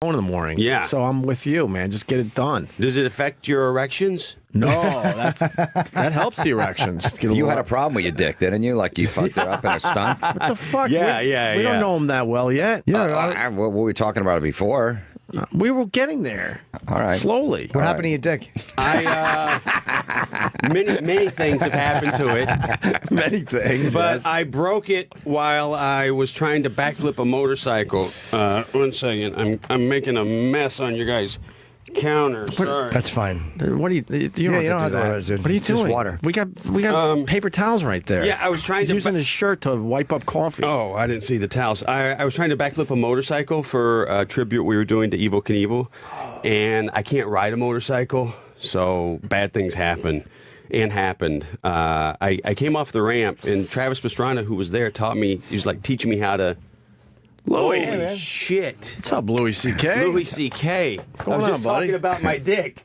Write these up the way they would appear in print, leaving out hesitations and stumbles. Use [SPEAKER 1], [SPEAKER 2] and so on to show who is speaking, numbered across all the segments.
[SPEAKER 1] in the morning.
[SPEAKER 2] Yeah.
[SPEAKER 1] So I'm with you, man. Just get it done.
[SPEAKER 2] Does it affect your erections?
[SPEAKER 1] No, that helps the erections.
[SPEAKER 3] You had a problem with your dick, didn't you? Like you fucked it up in a stunt?
[SPEAKER 1] What the fuck?
[SPEAKER 2] Yeah,
[SPEAKER 1] we don't know him that well yet.
[SPEAKER 3] Yeah. We were talking about it before.
[SPEAKER 1] We were getting there.
[SPEAKER 3] All right.
[SPEAKER 1] Slowly.
[SPEAKER 4] What happened to your dick?
[SPEAKER 2] Many things have happened to it.
[SPEAKER 1] Many things.
[SPEAKER 2] But
[SPEAKER 1] yes.
[SPEAKER 2] I broke it while I was trying to backflip a motorcycle. 1 second. I'm making a mess on your guys' counter. Sorry.
[SPEAKER 4] That's fine.
[SPEAKER 1] What are you? You don't have to do that.
[SPEAKER 4] dude.
[SPEAKER 1] What are you
[SPEAKER 4] It's just
[SPEAKER 1] doing?
[SPEAKER 4] water.
[SPEAKER 1] We got paper towels right there.
[SPEAKER 2] Yeah, I was trying
[SPEAKER 1] He's
[SPEAKER 2] to
[SPEAKER 1] using his shirt to wipe up coffee.
[SPEAKER 2] Oh, I didn't see the towels. I was trying to backflip a motorcycle for a tribute we were doing to Evel Knievel, and I can't ride a motorcycle, so bad things happen. And happened. I came off the ramp, and Travis Pastrana, who was there, taught me. He was like teaching me how to.
[SPEAKER 1] Louis.
[SPEAKER 2] Holy shit!
[SPEAKER 1] What's up, Louis C.K.?
[SPEAKER 2] Louis C.K. I
[SPEAKER 1] going
[SPEAKER 2] was
[SPEAKER 1] on,
[SPEAKER 2] just
[SPEAKER 1] buddy?
[SPEAKER 2] talking about my dick.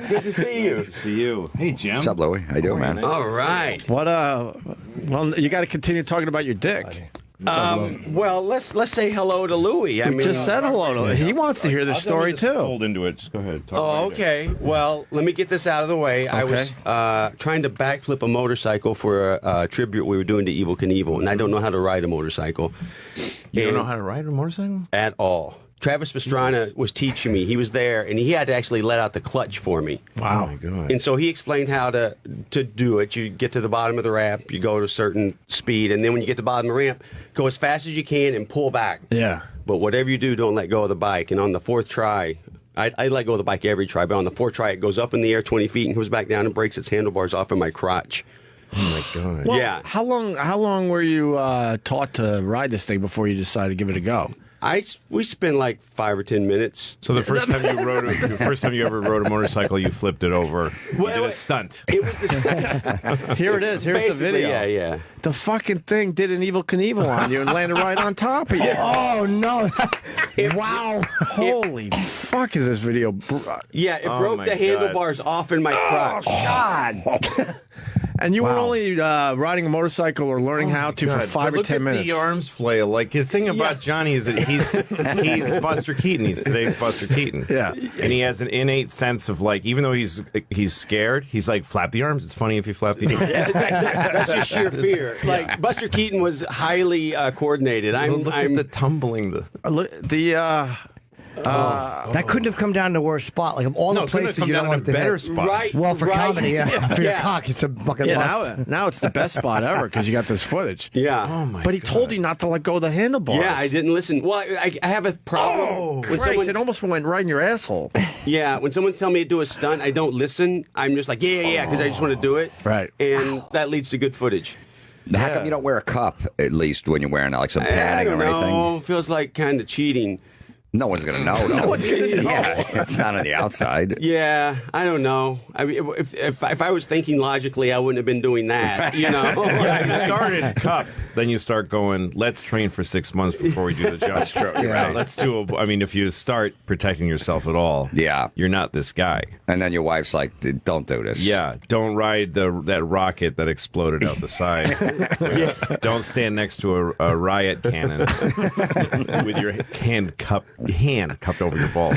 [SPEAKER 2] Good to see you.
[SPEAKER 5] See you. Hey, Jim.
[SPEAKER 3] What's up, Louie? How you doing, man?
[SPEAKER 2] All right.
[SPEAKER 1] What? Well, you got to continue talking about your dick.
[SPEAKER 2] Well, let's say hello to Louis. I
[SPEAKER 1] We
[SPEAKER 2] mean,
[SPEAKER 1] just said hello to him. He wants to hear the story too.
[SPEAKER 5] Hold into it. Just go ahead. Talk
[SPEAKER 2] Oh,
[SPEAKER 5] about it.
[SPEAKER 2] okay. Well, let me get this out of the way. I was trying to backflip a motorcycle for a tribute we were doing to Evel Knievel, and I don't know how to ride a motorcycle.
[SPEAKER 5] You don't know how to ride a motorcycle?
[SPEAKER 2] At all. Travis Pastrana was teaching me. He was there, and he had to actually let out the clutch for me.
[SPEAKER 1] Wow.
[SPEAKER 5] Oh, my God.
[SPEAKER 2] And so he explained how to do it. You get to the bottom of the ramp, you go to a certain speed, and then when you get to the bottom of the ramp, go as fast as you can and pull back.
[SPEAKER 1] Yeah.
[SPEAKER 2] But whatever you do, don't let go of the bike. And on the fourth try, I let go of the bike every try, but on the fourth try, it goes up in the air 20 feet and comes back down and breaks its handlebars off of my crotch.
[SPEAKER 5] Oh, my God.
[SPEAKER 1] Well,
[SPEAKER 2] Yeah.
[SPEAKER 1] How long were you taught to ride this thing before you decided to give it a go?
[SPEAKER 2] We spent like 5 or 10 minutes.
[SPEAKER 5] So the first time you ever rode a motorcycle, you flipped it over. You did a stunt.
[SPEAKER 2] It was the
[SPEAKER 1] Here it is. Here's the
[SPEAKER 2] basically,
[SPEAKER 1] video.
[SPEAKER 2] Yeah.
[SPEAKER 1] The fucking thing did an Evel Knievel on you and landed right on top of you.
[SPEAKER 4] Oh, no. Wow.
[SPEAKER 1] Holy fuck is this video?
[SPEAKER 2] Yeah, it
[SPEAKER 5] Oh,
[SPEAKER 2] broke
[SPEAKER 5] my
[SPEAKER 2] the
[SPEAKER 5] God.
[SPEAKER 2] handlebars off in my crotch.
[SPEAKER 1] God. And you were only riding a motorcycle or learning how to for 5 or 10 minutes.
[SPEAKER 5] Look at the arms flail. Like the thing about Johnny is that he's Buster Keaton. He's today's Buster Keaton.
[SPEAKER 1] Yeah.
[SPEAKER 5] And he has an innate sense of like, even though he's scared, he's like, flap the arms. It's funny if you flap the arms.
[SPEAKER 2] That's just sheer fear. Like Buster Keaton was highly coordinated.
[SPEAKER 5] Look at the tumbling.
[SPEAKER 4] That couldn't have come down to a worse spot. Like, of all the
[SPEAKER 5] No, couldn't have
[SPEAKER 4] places
[SPEAKER 5] come
[SPEAKER 4] you
[SPEAKER 5] down
[SPEAKER 4] don't
[SPEAKER 5] in a
[SPEAKER 4] want to
[SPEAKER 5] better
[SPEAKER 4] hit.
[SPEAKER 5] spot.
[SPEAKER 2] Right.
[SPEAKER 4] Well, for
[SPEAKER 2] right.
[SPEAKER 4] comedy, yeah. For your
[SPEAKER 2] Yeah.
[SPEAKER 4] cock, it's a fucking
[SPEAKER 1] Yeah,
[SPEAKER 4] bust.
[SPEAKER 1] now it's the best spot ever because you got this footage.
[SPEAKER 2] Yeah.
[SPEAKER 5] Oh my
[SPEAKER 1] But he told you not to let go of the handlebars.
[SPEAKER 2] Yeah, I didn't listen. Well, I have a problem. When
[SPEAKER 1] Christ, it almost went right in your asshole.
[SPEAKER 2] Yeah, when someone's telling me to do a stunt, I don't listen. I'm just like, yeah, because I just want to do it.
[SPEAKER 1] Right.
[SPEAKER 2] And that leads to good footage.
[SPEAKER 3] How come you don't wear a cup, at least, when you're wearing like some
[SPEAKER 2] I
[SPEAKER 3] padding
[SPEAKER 2] don't
[SPEAKER 3] or anything?
[SPEAKER 2] know. Feels like kind of cheating.
[SPEAKER 3] No one's going to know. No
[SPEAKER 2] one's gonna know.
[SPEAKER 3] Yeah, it's not on the outside.
[SPEAKER 2] Yeah, I don't know. I mean, if I was thinking logically, I wouldn't have been doing that. You know.
[SPEAKER 5] Yeah, you started cup, then you start going, let's train for 6 months before we do the job. That's true.
[SPEAKER 4] Yeah.
[SPEAKER 5] Let's do I mean, if you start protecting yourself at all,
[SPEAKER 3] Yeah.
[SPEAKER 5] you're not this guy.
[SPEAKER 3] And then your wife's like, don't do this.
[SPEAKER 5] Yeah, don't ride that rocket that exploded out the side. Don't stand next to a riot cannon with your hand cupped over your balls.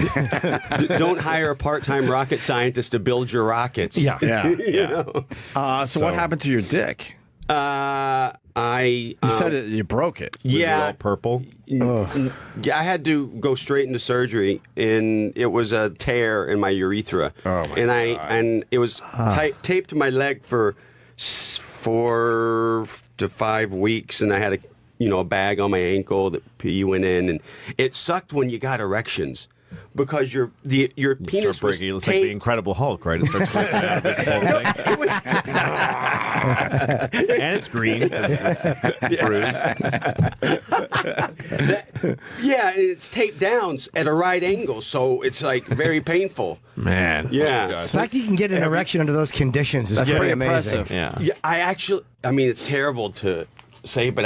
[SPEAKER 2] Don't hire a part-time rocket scientist to build your rockets.
[SPEAKER 1] Yeah.
[SPEAKER 2] You know?
[SPEAKER 1] So what happened to your dick?
[SPEAKER 2] You
[SPEAKER 1] You said you broke it.
[SPEAKER 5] Was it
[SPEAKER 2] Yeah.
[SPEAKER 5] all purple?
[SPEAKER 2] Yeah, I had to go straight into surgery, and it was a tear in my urethra.
[SPEAKER 1] Oh, my
[SPEAKER 2] And it was taped to my leg for 4 to 5 weeks, and I had a bag on my ankle that pee went in, and it sucked when you got erections. Because your penis
[SPEAKER 5] Start breaking. It
[SPEAKER 2] was
[SPEAKER 5] looks like the
[SPEAKER 2] taped.
[SPEAKER 5] Incredible Hulk, right? It starts breaking out of this whole thing.
[SPEAKER 2] It was,
[SPEAKER 5] And it's green. It's bruised.
[SPEAKER 2] yeah, and it's taped down at a right angle, so it's like very painful.
[SPEAKER 1] Man.
[SPEAKER 2] Yeah.
[SPEAKER 5] God.
[SPEAKER 4] The fact that you can get an erection under those conditions is
[SPEAKER 1] That's
[SPEAKER 4] pretty
[SPEAKER 1] pretty
[SPEAKER 4] amazing.
[SPEAKER 1] impressive.
[SPEAKER 5] Yeah.
[SPEAKER 2] Yeah, I mean, it's terrible to say, but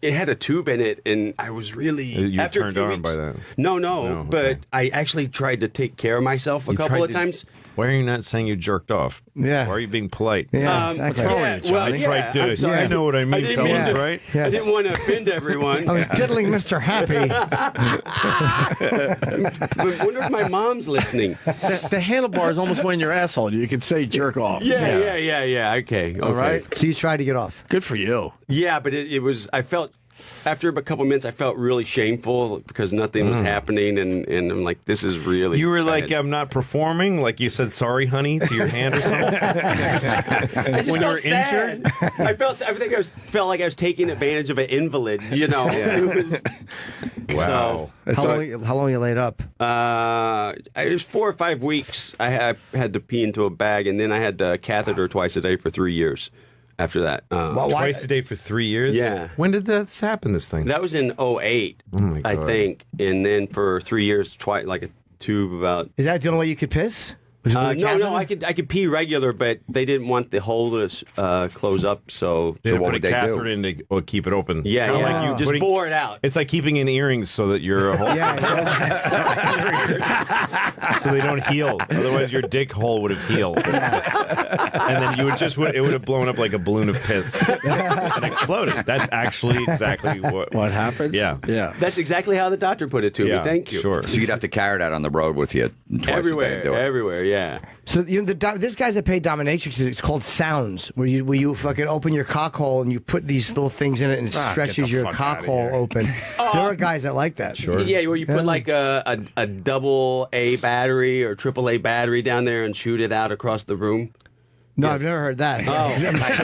[SPEAKER 2] it had a tube in it, and I was really
[SPEAKER 5] You
[SPEAKER 2] after
[SPEAKER 5] turned
[SPEAKER 2] 3
[SPEAKER 5] on
[SPEAKER 2] weeks,
[SPEAKER 5] by that?
[SPEAKER 2] No,
[SPEAKER 5] No,
[SPEAKER 2] but
[SPEAKER 5] okay.
[SPEAKER 2] I actually tried to take care of myself a couple of times.
[SPEAKER 5] Why are you not saying you jerked off?
[SPEAKER 4] Yeah.
[SPEAKER 5] Why are you being polite?
[SPEAKER 4] Yeah, exactly.
[SPEAKER 5] I tried to.
[SPEAKER 2] I'm sorry.
[SPEAKER 5] I know what I mean,
[SPEAKER 2] didn't mean
[SPEAKER 5] fellas,
[SPEAKER 2] to-
[SPEAKER 5] right?
[SPEAKER 4] Yes.
[SPEAKER 2] I didn't want to offend everyone.
[SPEAKER 4] I was diddling Mr. Happy.
[SPEAKER 2] I wonder if my mom's listening.
[SPEAKER 1] The handlebar is almost when your asshole. You could say jerk off.
[SPEAKER 2] Yeah. Okay.
[SPEAKER 1] All right.
[SPEAKER 4] So you tried to get off.
[SPEAKER 1] Good for you.
[SPEAKER 2] Yeah, but it was. I felt after a couple of minutes, I felt really shameful because nothing was happening, and I'm like, this is really.
[SPEAKER 5] You were
[SPEAKER 2] bad.
[SPEAKER 5] like, I'm not performing. Like you said, sorry, honey, to your hand or something.
[SPEAKER 2] I just
[SPEAKER 5] when you
[SPEAKER 2] felt
[SPEAKER 5] were
[SPEAKER 2] sad.
[SPEAKER 5] injured.
[SPEAKER 2] I felt like I was taking advantage of an invalid. You know. It was,
[SPEAKER 5] Wow.
[SPEAKER 4] How long were you laid up?
[SPEAKER 2] it was 4 or 5 weeks. I had to pee into a bag, and then I had a catheter twice a day for 3 years. After that,
[SPEAKER 5] Twice a day for 3 years?
[SPEAKER 2] Yeah.
[SPEAKER 5] When did that happen, this thing?
[SPEAKER 2] that was in 2008,
[SPEAKER 5] my
[SPEAKER 2] I
[SPEAKER 5] God.
[SPEAKER 2] think, and then for 3 years, twice like a tube about.
[SPEAKER 4] Is that the only way you could piss? Was it with a
[SPEAKER 2] No,
[SPEAKER 4] catheter?
[SPEAKER 2] I could pee regular, but they didn't want the hole to close up, so
[SPEAKER 5] They
[SPEAKER 3] what
[SPEAKER 5] put
[SPEAKER 3] would
[SPEAKER 5] a
[SPEAKER 3] they do?
[SPEAKER 5] catheter in to keep it open.
[SPEAKER 2] yeah,
[SPEAKER 5] Kinda
[SPEAKER 2] yeah.
[SPEAKER 5] like you
[SPEAKER 2] Just
[SPEAKER 5] putting-
[SPEAKER 2] bore it out.
[SPEAKER 5] It's like keeping in earrings so that your whole so they don't heal. Otherwise, your dick hole would have healed, and then you would it would have blown up like a balloon of piss and exploded. That's actually exactly what
[SPEAKER 1] happens?
[SPEAKER 5] Yeah.
[SPEAKER 1] Yeah.
[SPEAKER 2] That's exactly how the doctor put it to
[SPEAKER 5] Yeah,
[SPEAKER 2] me. Thank you.
[SPEAKER 5] Sure.
[SPEAKER 3] So you'd have to carry that on the road with you twice a day.
[SPEAKER 2] Everywhere,
[SPEAKER 3] and do it.
[SPEAKER 2] everywhere, yeah.
[SPEAKER 4] So this guy's that paid dominatrix. It's called sounds, where you fucking open your cock hole and you put these little things in it and it
[SPEAKER 1] get
[SPEAKER 4] stretches
[SPEAKER 1] the
[SPEAKER 4] your
[SPEAKER 1] fuck
[SPEAKER 4] cock
[SPEAKER 1] outta
[SPEAKER 4] hole
[SPEAKER 1] here.
[SPEAKER 4] open. There are guys that like that. Sure.
[SPEAKER 2] Yeah, where you put like a double A battery or triple A battery down there and shoot it out across the room.
[SPEAKER 4] No, I've never heard that.
[SPEAKER 2] Oh.
[SPEAKER 4] I'm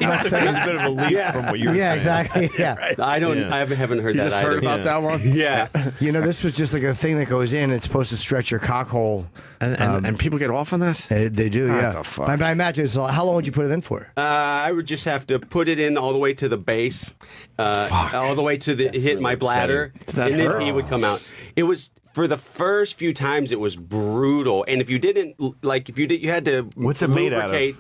[SPEAKER 4] not saying.
[SPEAKER 5] It's a bit of a leap from what you were
[SPEAKER 4] Yeah,
[SPEAKER 5] saying.
[SPEAKER 4] exactly. Yeah.
[SPEAKER 2] I don't.
[SPEAKER 5] Yeah.
[SPEAKER 2] I haven't heard
[SPEAKER 1] You
[SPEAKER 2] that
[SPEAKER 1] just
[SPEAKER 2] either.
[SPEAKER 1] heard about
[SPEAKER 5] Yeah.
[SPEAKER 1] that one?
[SPEAKER 2] Yeah.
[SPEAKER 4] You know, this was just like a thing that goes in. It's supposed to stretch your cock hole.
[SPEAKER 1] And people get off on that?
[SPEAKER 4] They do,
[SPEAKER 1] What
[SPEAKER 4] yeah.
[SPEAKER 1] the fuck?
[SPEAKER 4] But I imagine. So how long would you put it in for?
[SPEAKER 2] I would just have to put it in all the way to the base, all the way to the hit my bladder,
[SPEAKER 1] that
[SPEAKER 2] and then
[SPEAKER 1] hurt?
[SPEAKER 2] pee would come out. It was. For the first few times, it was brutal, and if you didn't you had to.
[SPEAKER 5] What's it made out of?
[SPEAKER 2] lubricate.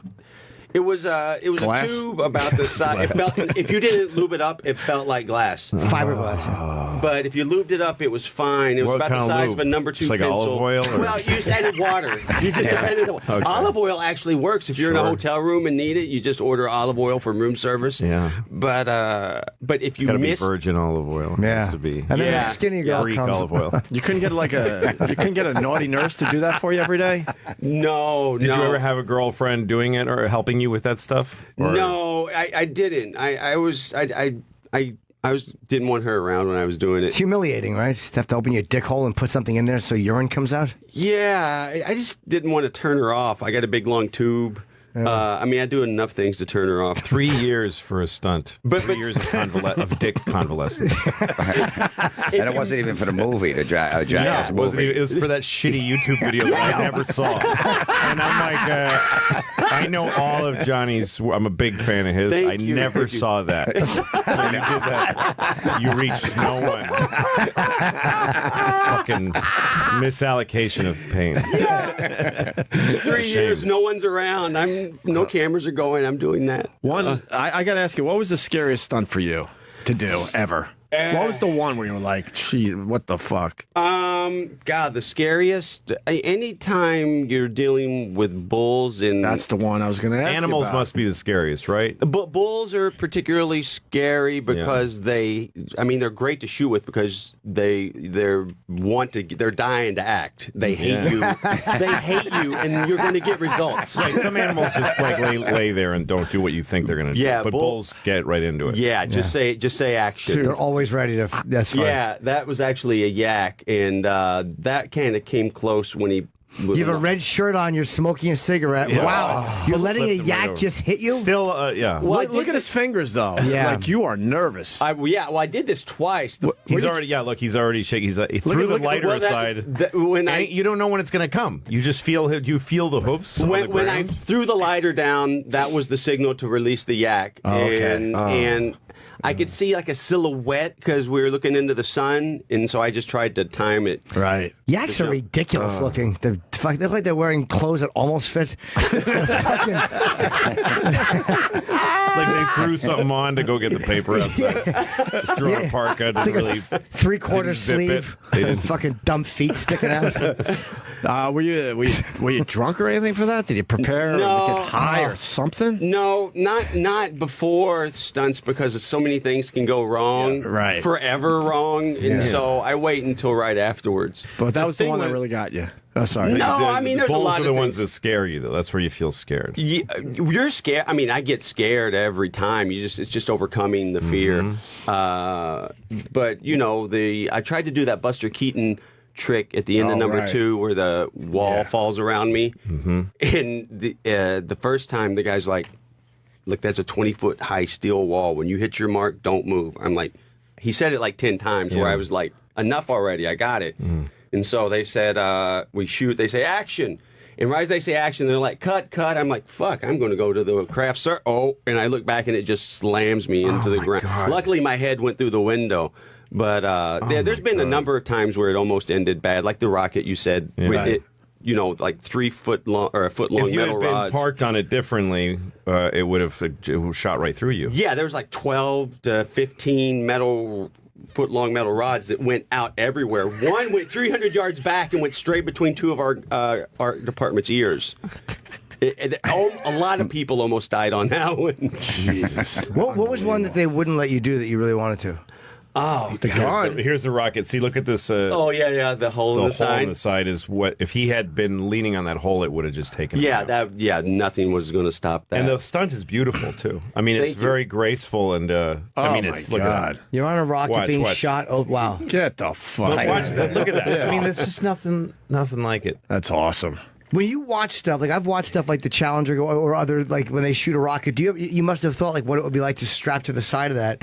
[SPEAKER 2] It was a
[SPEAKER 1] Glass?
[SPEAKER 2] tube about the size. It felt, if you didn't lube it up, it felt like glass.
[SPEAKER 4] Fiberglass.
[SPEAKER 2] But if you lubed it up, it was fine. It was
[SPEAKER 5] What
[SPEAKER 2] about the
[SPEAKER 5] kind of
[SPEAKER 2] size
[SPEAKER 5] lube?
[SPEAKER 2] of a number 2
[SPEAKER 5] Just like
[SPEAKER 2] pencil.
[SPEAKER 5] olive oil, or-
[SPEAKER 2] Well, you just added water. You just added olive oil. Actually works if you're in a
[SPEAKER 5] Sure.
[SPEAKER 2] hotel room and need it. You just order olive oil from room service.
[SPEAKER 5] Yeah.
[SPEAKER 2] But if you
[SPEAKER 5] Got to be
[SPEAKER 2] miss,
[SPEAKER 5] virgin olive oil. It
[SPEAKER 4] Yeah.
[SPEAKER 5] has to be.
[SPEAKER 4] And then
[SPEAKER 2] Yeah.
[SPEAKER 4] a skinny girl
[SPEAKER 5] Greek
[SPEAKER 4] comes.
[SPEAKER 5] olive oil.
[SPEAKER 1] You couldn't get a naughty nurse to do that for you every day?
[SPEAKER 2] no,
[SPEAKER 5] Did
[SPEAKER 2] no.
[SPEAKER 5] you ever have a girlfriend doing it or helping you with that stuff? Or-
[SPEAKER 2] No, I didn't. I didn't want her around when I was doing
[SPEAKER 4] It's
[SPEAKER 2] it.
[SPEAKER 4] humiliating, right? To have to open your dick hole and put something in there so urine comes out.
[SPEAKER 2] Yeah, I just didn't want to turn her off. I got a big long tube. I do enough things to turn her off.
[SPEAKER 5] 3 years for a stunt.
[SPEAKER 2] But-
[SPEAKER 5] 3 years of dick convalescence.
[SPEAKER 3] And it wasn't even for the movie, the Jackass
[SPEAKER 5] it wasn't
[SPEAKER 3] movie.
[SPEAKER 5] even- it was for that shitty YouTube video that I never saw. And I'm like, I know all of Johnny's. I'm a big fan of his.
[SPEAKER 2] Thank
[SPEAKER 5] I
[SPEAKER 2] you.
[SPEAKER 5] never
[SPEAKER 2] Thank you.
[SPEAKER 5] saw that. When you did that, you reached no one. Fucking misallocation of pain.
[SPEAKER 2] 3 years, no one's around. No cameras are going. I'm doing that.
[SPEAKER 1] I got to ask you, what was the scariest stunt for you to do ever? What was the one where you were like, gee, what the fuck?
[SPEAKER 2] God, the scariest. Anytime you're dealing with bulls and
[SPEAKER 1] That's the one I was going to ask
[SPEAKER 5] Animals
[SPEAKER 1] you about.
[SPEAKER 5] must be the scariest, right?
[SPEAKER 2] But bulls are particularly scary because they're great to shoot with because they're dying to act. They hate you. They hate you, and you're going to get results.
[SPEAKER 5] Right, some animals just like lay there and don't do what you think they're going to do.
[SPEAKER 2] Yeah,
[SPEAKER 5] but bulls get right into it.
[SPEAKER 2] Yeah, just say action.
[SPEAKER 4] They're always ready to. That's fine.
[SPEAKER 2] Yeah, that was actually a yak, and that kind of came close when he.
[SPEAKER 4] You have a red shirt on. You're smoking a cigarette.
[SPEAKER 5] Yeah.
[SPEAKER 4] Wow. You're letting a
[SPEAKER 5] Flip them right
[SPEAKER 4] yak
[SPEAKER 5] over.
[SPEAKER 4] just hit you?
[SPEAKER 5] Still, yeah.
[SPEAKER 2] Well, I
[SPEAKER 1] Look
[SPEAKER 2] did
[SPEAKER 1] at his fingers, though.
[SPEAKER 4] Yeah.
[SPEAKER 1] Like, you are nervous.
[SPEAKER 2] I did this twice.
[SPEAKER 5] He's already shaking. He threw the lighter aside. You don't know when it's going to come. You just feel the hoofs on the
[SPEAKER 2] When I
[SPEAKER 5] ground.
[SPEAKER 2] threw the lighter down, that was the signal to release the yak.
[SPEAKER 1] Oh, okay.
[SPEAKER 2] And I could see like a silhouette because we were looking into the sun, and so I just tried to time it.
[SPEAKER 1] Right.
[SPEAKER 4] Yaks are ridiculous looking. They look like they're wearing clothes that almost fit.
[SPEAKER 5] Like they threw something on to go get the paper outside. Just threw on a parka.
[SPEAKER 4] It's like
[SPEAKER 5] Really
[SPEAKER 4] a 3/4 sleeve. Fucking dumb feet sticking out.
[SPEAKER 1] Were you drunk or anything for that? Did you prepare
[SPEAKER 2] No.
[SPEAKER 1] or get high or something?
[SPEAKER 2] No, not before stunts because so many things can go wrong.
[SPEAKER 1] Yeah, right.
[SPEAKER 2] Forever wrong, and so I wait until right afterwards.
[SPEAKER 1] But that was the
[SPEAKER 2] thing
[SPEAKER 1] one that
[SPEAKER 2] with-
[SPEAKER 1] really got you. Oh, sorry.
[SPEAKER 2] No, I mean, there's a
[SPEAKER 5] bulls
[SPEAKER 2] lot
[SPEAKER 5] are
[SPEAKER 2] of
[SPEAKER 5] the ones
[SPEAKER 2] things.
[SPEAKER 5] that scare you, though. That's where you feel scared.
[SPEAKER 2] Yeah, you're scared. I mean, I get scared every time. It's just overcoming the fear. But I tried to do that Buster Keaton trick at the end of number
[SPEAKER 1] right.
[SPEAKER 2] 2 where the wall falls around me. And the first time the guy's like, "Look, that's a 20-foot high steel wall. When you hit your mark, don't move." I'm like, he said it like 10 times where I was like, enough already. I got it. And so they said, we shoot. They say action. And right as they say action, they're like, cut. I'm like, fuck, I'm going to go to the craft sir. Oh, and I look back and it just slams me into the ground.
[SPEAKER 1] God.
[SPEAKER 2] Luckily, my head went through the window. But there's been a number of times where it almost ended bad, like the rocket you said. With it, like 3 foot long or a foot long
[SPEAKER 5] If you
[SPEAKER 2] metal
[SPEAKER 5] had been
[SPEAKER 2] rods.
[SPEAKER 5] parked on it differently, it would have shot right through you.
[SPEAKER 2] Yeah, there was like 12 to 15 foot-long metal rods that went out everywhere. One went 300 yards back and went straight between 2 of our art department's ears. A lot of people almost died on that one.
[SPEAKER 1] Jesus.
[SPEAKER 4] What was one that they wouldn't let you do that you really wanted to?
[SPEAKER 2] Oh,
[SPEAKER 1] The gun.
[SPEAKER 5] Here's the rocket. See, look at this.
[SPEAKER 2] oh yeah, the hole in
[SPEAKER 5] the
[SPEAKER 2] the
[SPEAKER 5] hole
[SPEAKER 2] side.
[SPEAKER 5] in the side is what. If he had been leaning on that hole, it would have just taken. him out.
[SPEAKER 2] Nothing was going to stop that.
[SPEAKER 5] And the stunt is beautiful too. I mean, it's
[SPEAKER 2] Thank you.
[SPEAKER 5] very graceful, and I mean, it's
[SPEAKER 1] my
[SPEAKER 5] look at
[SPEAKER 1] God.
[SPEAKER 5] that.
[SPEAKER 4] You're on a rocket being
[SPEAKER 5] watch.
[SPEAKER 4] shot. Oh wow!
[SPEAKER 1] Get the fuck.
[SPEAKER 5] Watch that. Look at that. I mean, there's just nothing like it.
[SPEAKER 1] That's awesome.
[SPEAKER 4] When you watch stuff, like I've watched stuff like the Challenger or other, like when they shoot a rocket, you must have thought like what it would be like to strap to the side of that,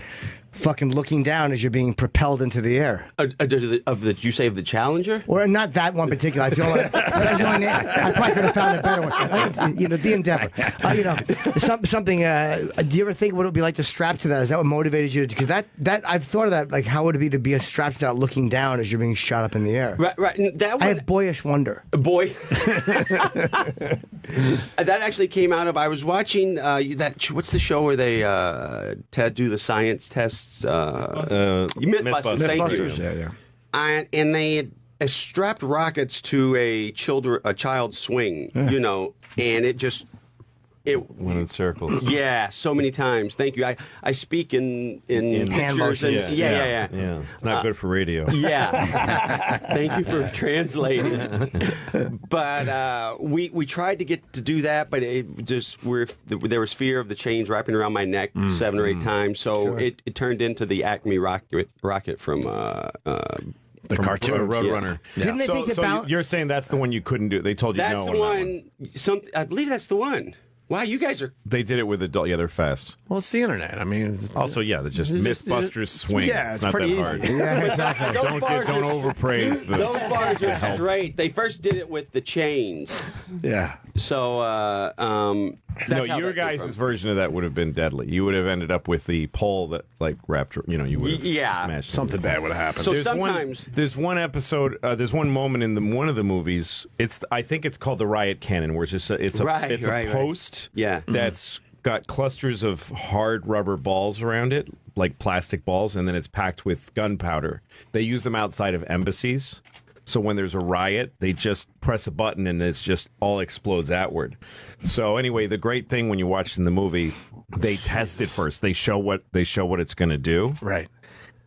[SPEAKER 4] fucking looking down as you're being propelled into the air.
[SPEAKER 2] You say of the Challenger?
[SPEAKER 4] Or not that one particular. I probably could have found a better one. The Endeavor. Something. Do you ever think what it would be like to strap to that? Is that what motivated you? Because that I've thought of that. Like, how would it be to be strapped to that, looking down as you're being shot up in the air?
[SPEAKER 2] Right. That one,
[SPEAKER 4] I had boyish wonder.
[SPEAKER 2] Boy, that actually came out of. I was watching what's the show where they do the science tests? Mythbusters. Thank you.
[SPEAKER 1] Yeah.
[SPEAKER 2] And they strapped rockets to a child's swing, and it just.
[SPEAKER 5] When in circles.
[SPEAKER 2] Yeah, so many times. Thank you. I speak in
[SPEAKER 4] hand
[SPEAKER 2] pictures
[SPEAKER 4] motions.
[SPEAKER 2] and yeah.
[SPEAKER 5] Yeah, it's not good for radio.
[SPEAKER 2] Yeah. Thank you for translating. But we tried to get to do that, but it just there was fear of the chains wrapping around my neck 7 or 8 times, so it turned into the Acme rocket from.
[SPEAKER 1] The cartoon.
[SPEAKER 5] Roadrunner.
[SPEAKER 1] Yeah.
[SPEAKER 4] Didn't they think about?
[SPEAKER 5] You're saying that's the one you couldn't do. They told you
[SPEAKER 2] That's
[SPEAKER 5] no
[SPEAKER 2] the
[SPEAKER 5] on
[SPEAKER 2] one.
[SPEAKER 5] that one.
[SPEAKER 2] I believe that's the one. Wow, you guys are.
[SPEAKER 5] They did it with adult. Yeah, they're fast.
[SPEAKER 1] Well, it's the internet. I mean,
[SPEAKER 5] Also, yeah, they're just
[SPEAKER 1] It's just-
[SPEAKER 5] Mythbusters swing.
[SPEAKER 1] yeah, it's
[SPEAKER 5] not
[SPEAKER 1] pretty
[SPEAKER 5] that
[SPEAKER 1] easy.
[SPEAKER 5] hard.
[SPEAKER 4] Yeah, exactly.
[SPEAKER 2] Those bars
[SPEAKER 5] Don't
[SPEAKER 2] are-
[SPEAKER 5] overpraise the.
[SPEAKER 2] Those bars are straight. They first did it with the chains.
[SPEAKER 1] yeah.
[SPEAKER 2] So,
[SPEAKER 5] No,
[SPEAKER 2] that's how
[SPEAKER 5] your
[SPEAKER 2] that came
[SPEAKER 5] guys'
[SPEAKER 2] from.
[SPEAKER 5] version of that would have been deadly. You would have ended up with the pole that like wrapped. You would have
[SPEAKER 2] Yeah.
[SPEAKER 5] smashed
[SPEAKER 1] Something bad would have happened.
[SPEAKER 2] So
[SPEAKER 5] There's
[SPEAKER 2] sometimes
[SPEAKER 5] there's one episode. There's one moment in one of the movies. I think it's called the riot cannon, where it's just it's a
[SPEAKER 2] Right.
[SPEAKER 5] post.
[SPEAKER 2] Yeah.
[SPEAKER 5] That's got clusters of hard rubber balls around it, like plastic balls, and then it's packed with gunpowder. They use them outside of embassies. So when there's a riot, they just press a button and it's just all explodes outward. So anyway, the great thing when you watch in the movie, they test it first. They show what it's going to do.
[SPEAKER 1] right.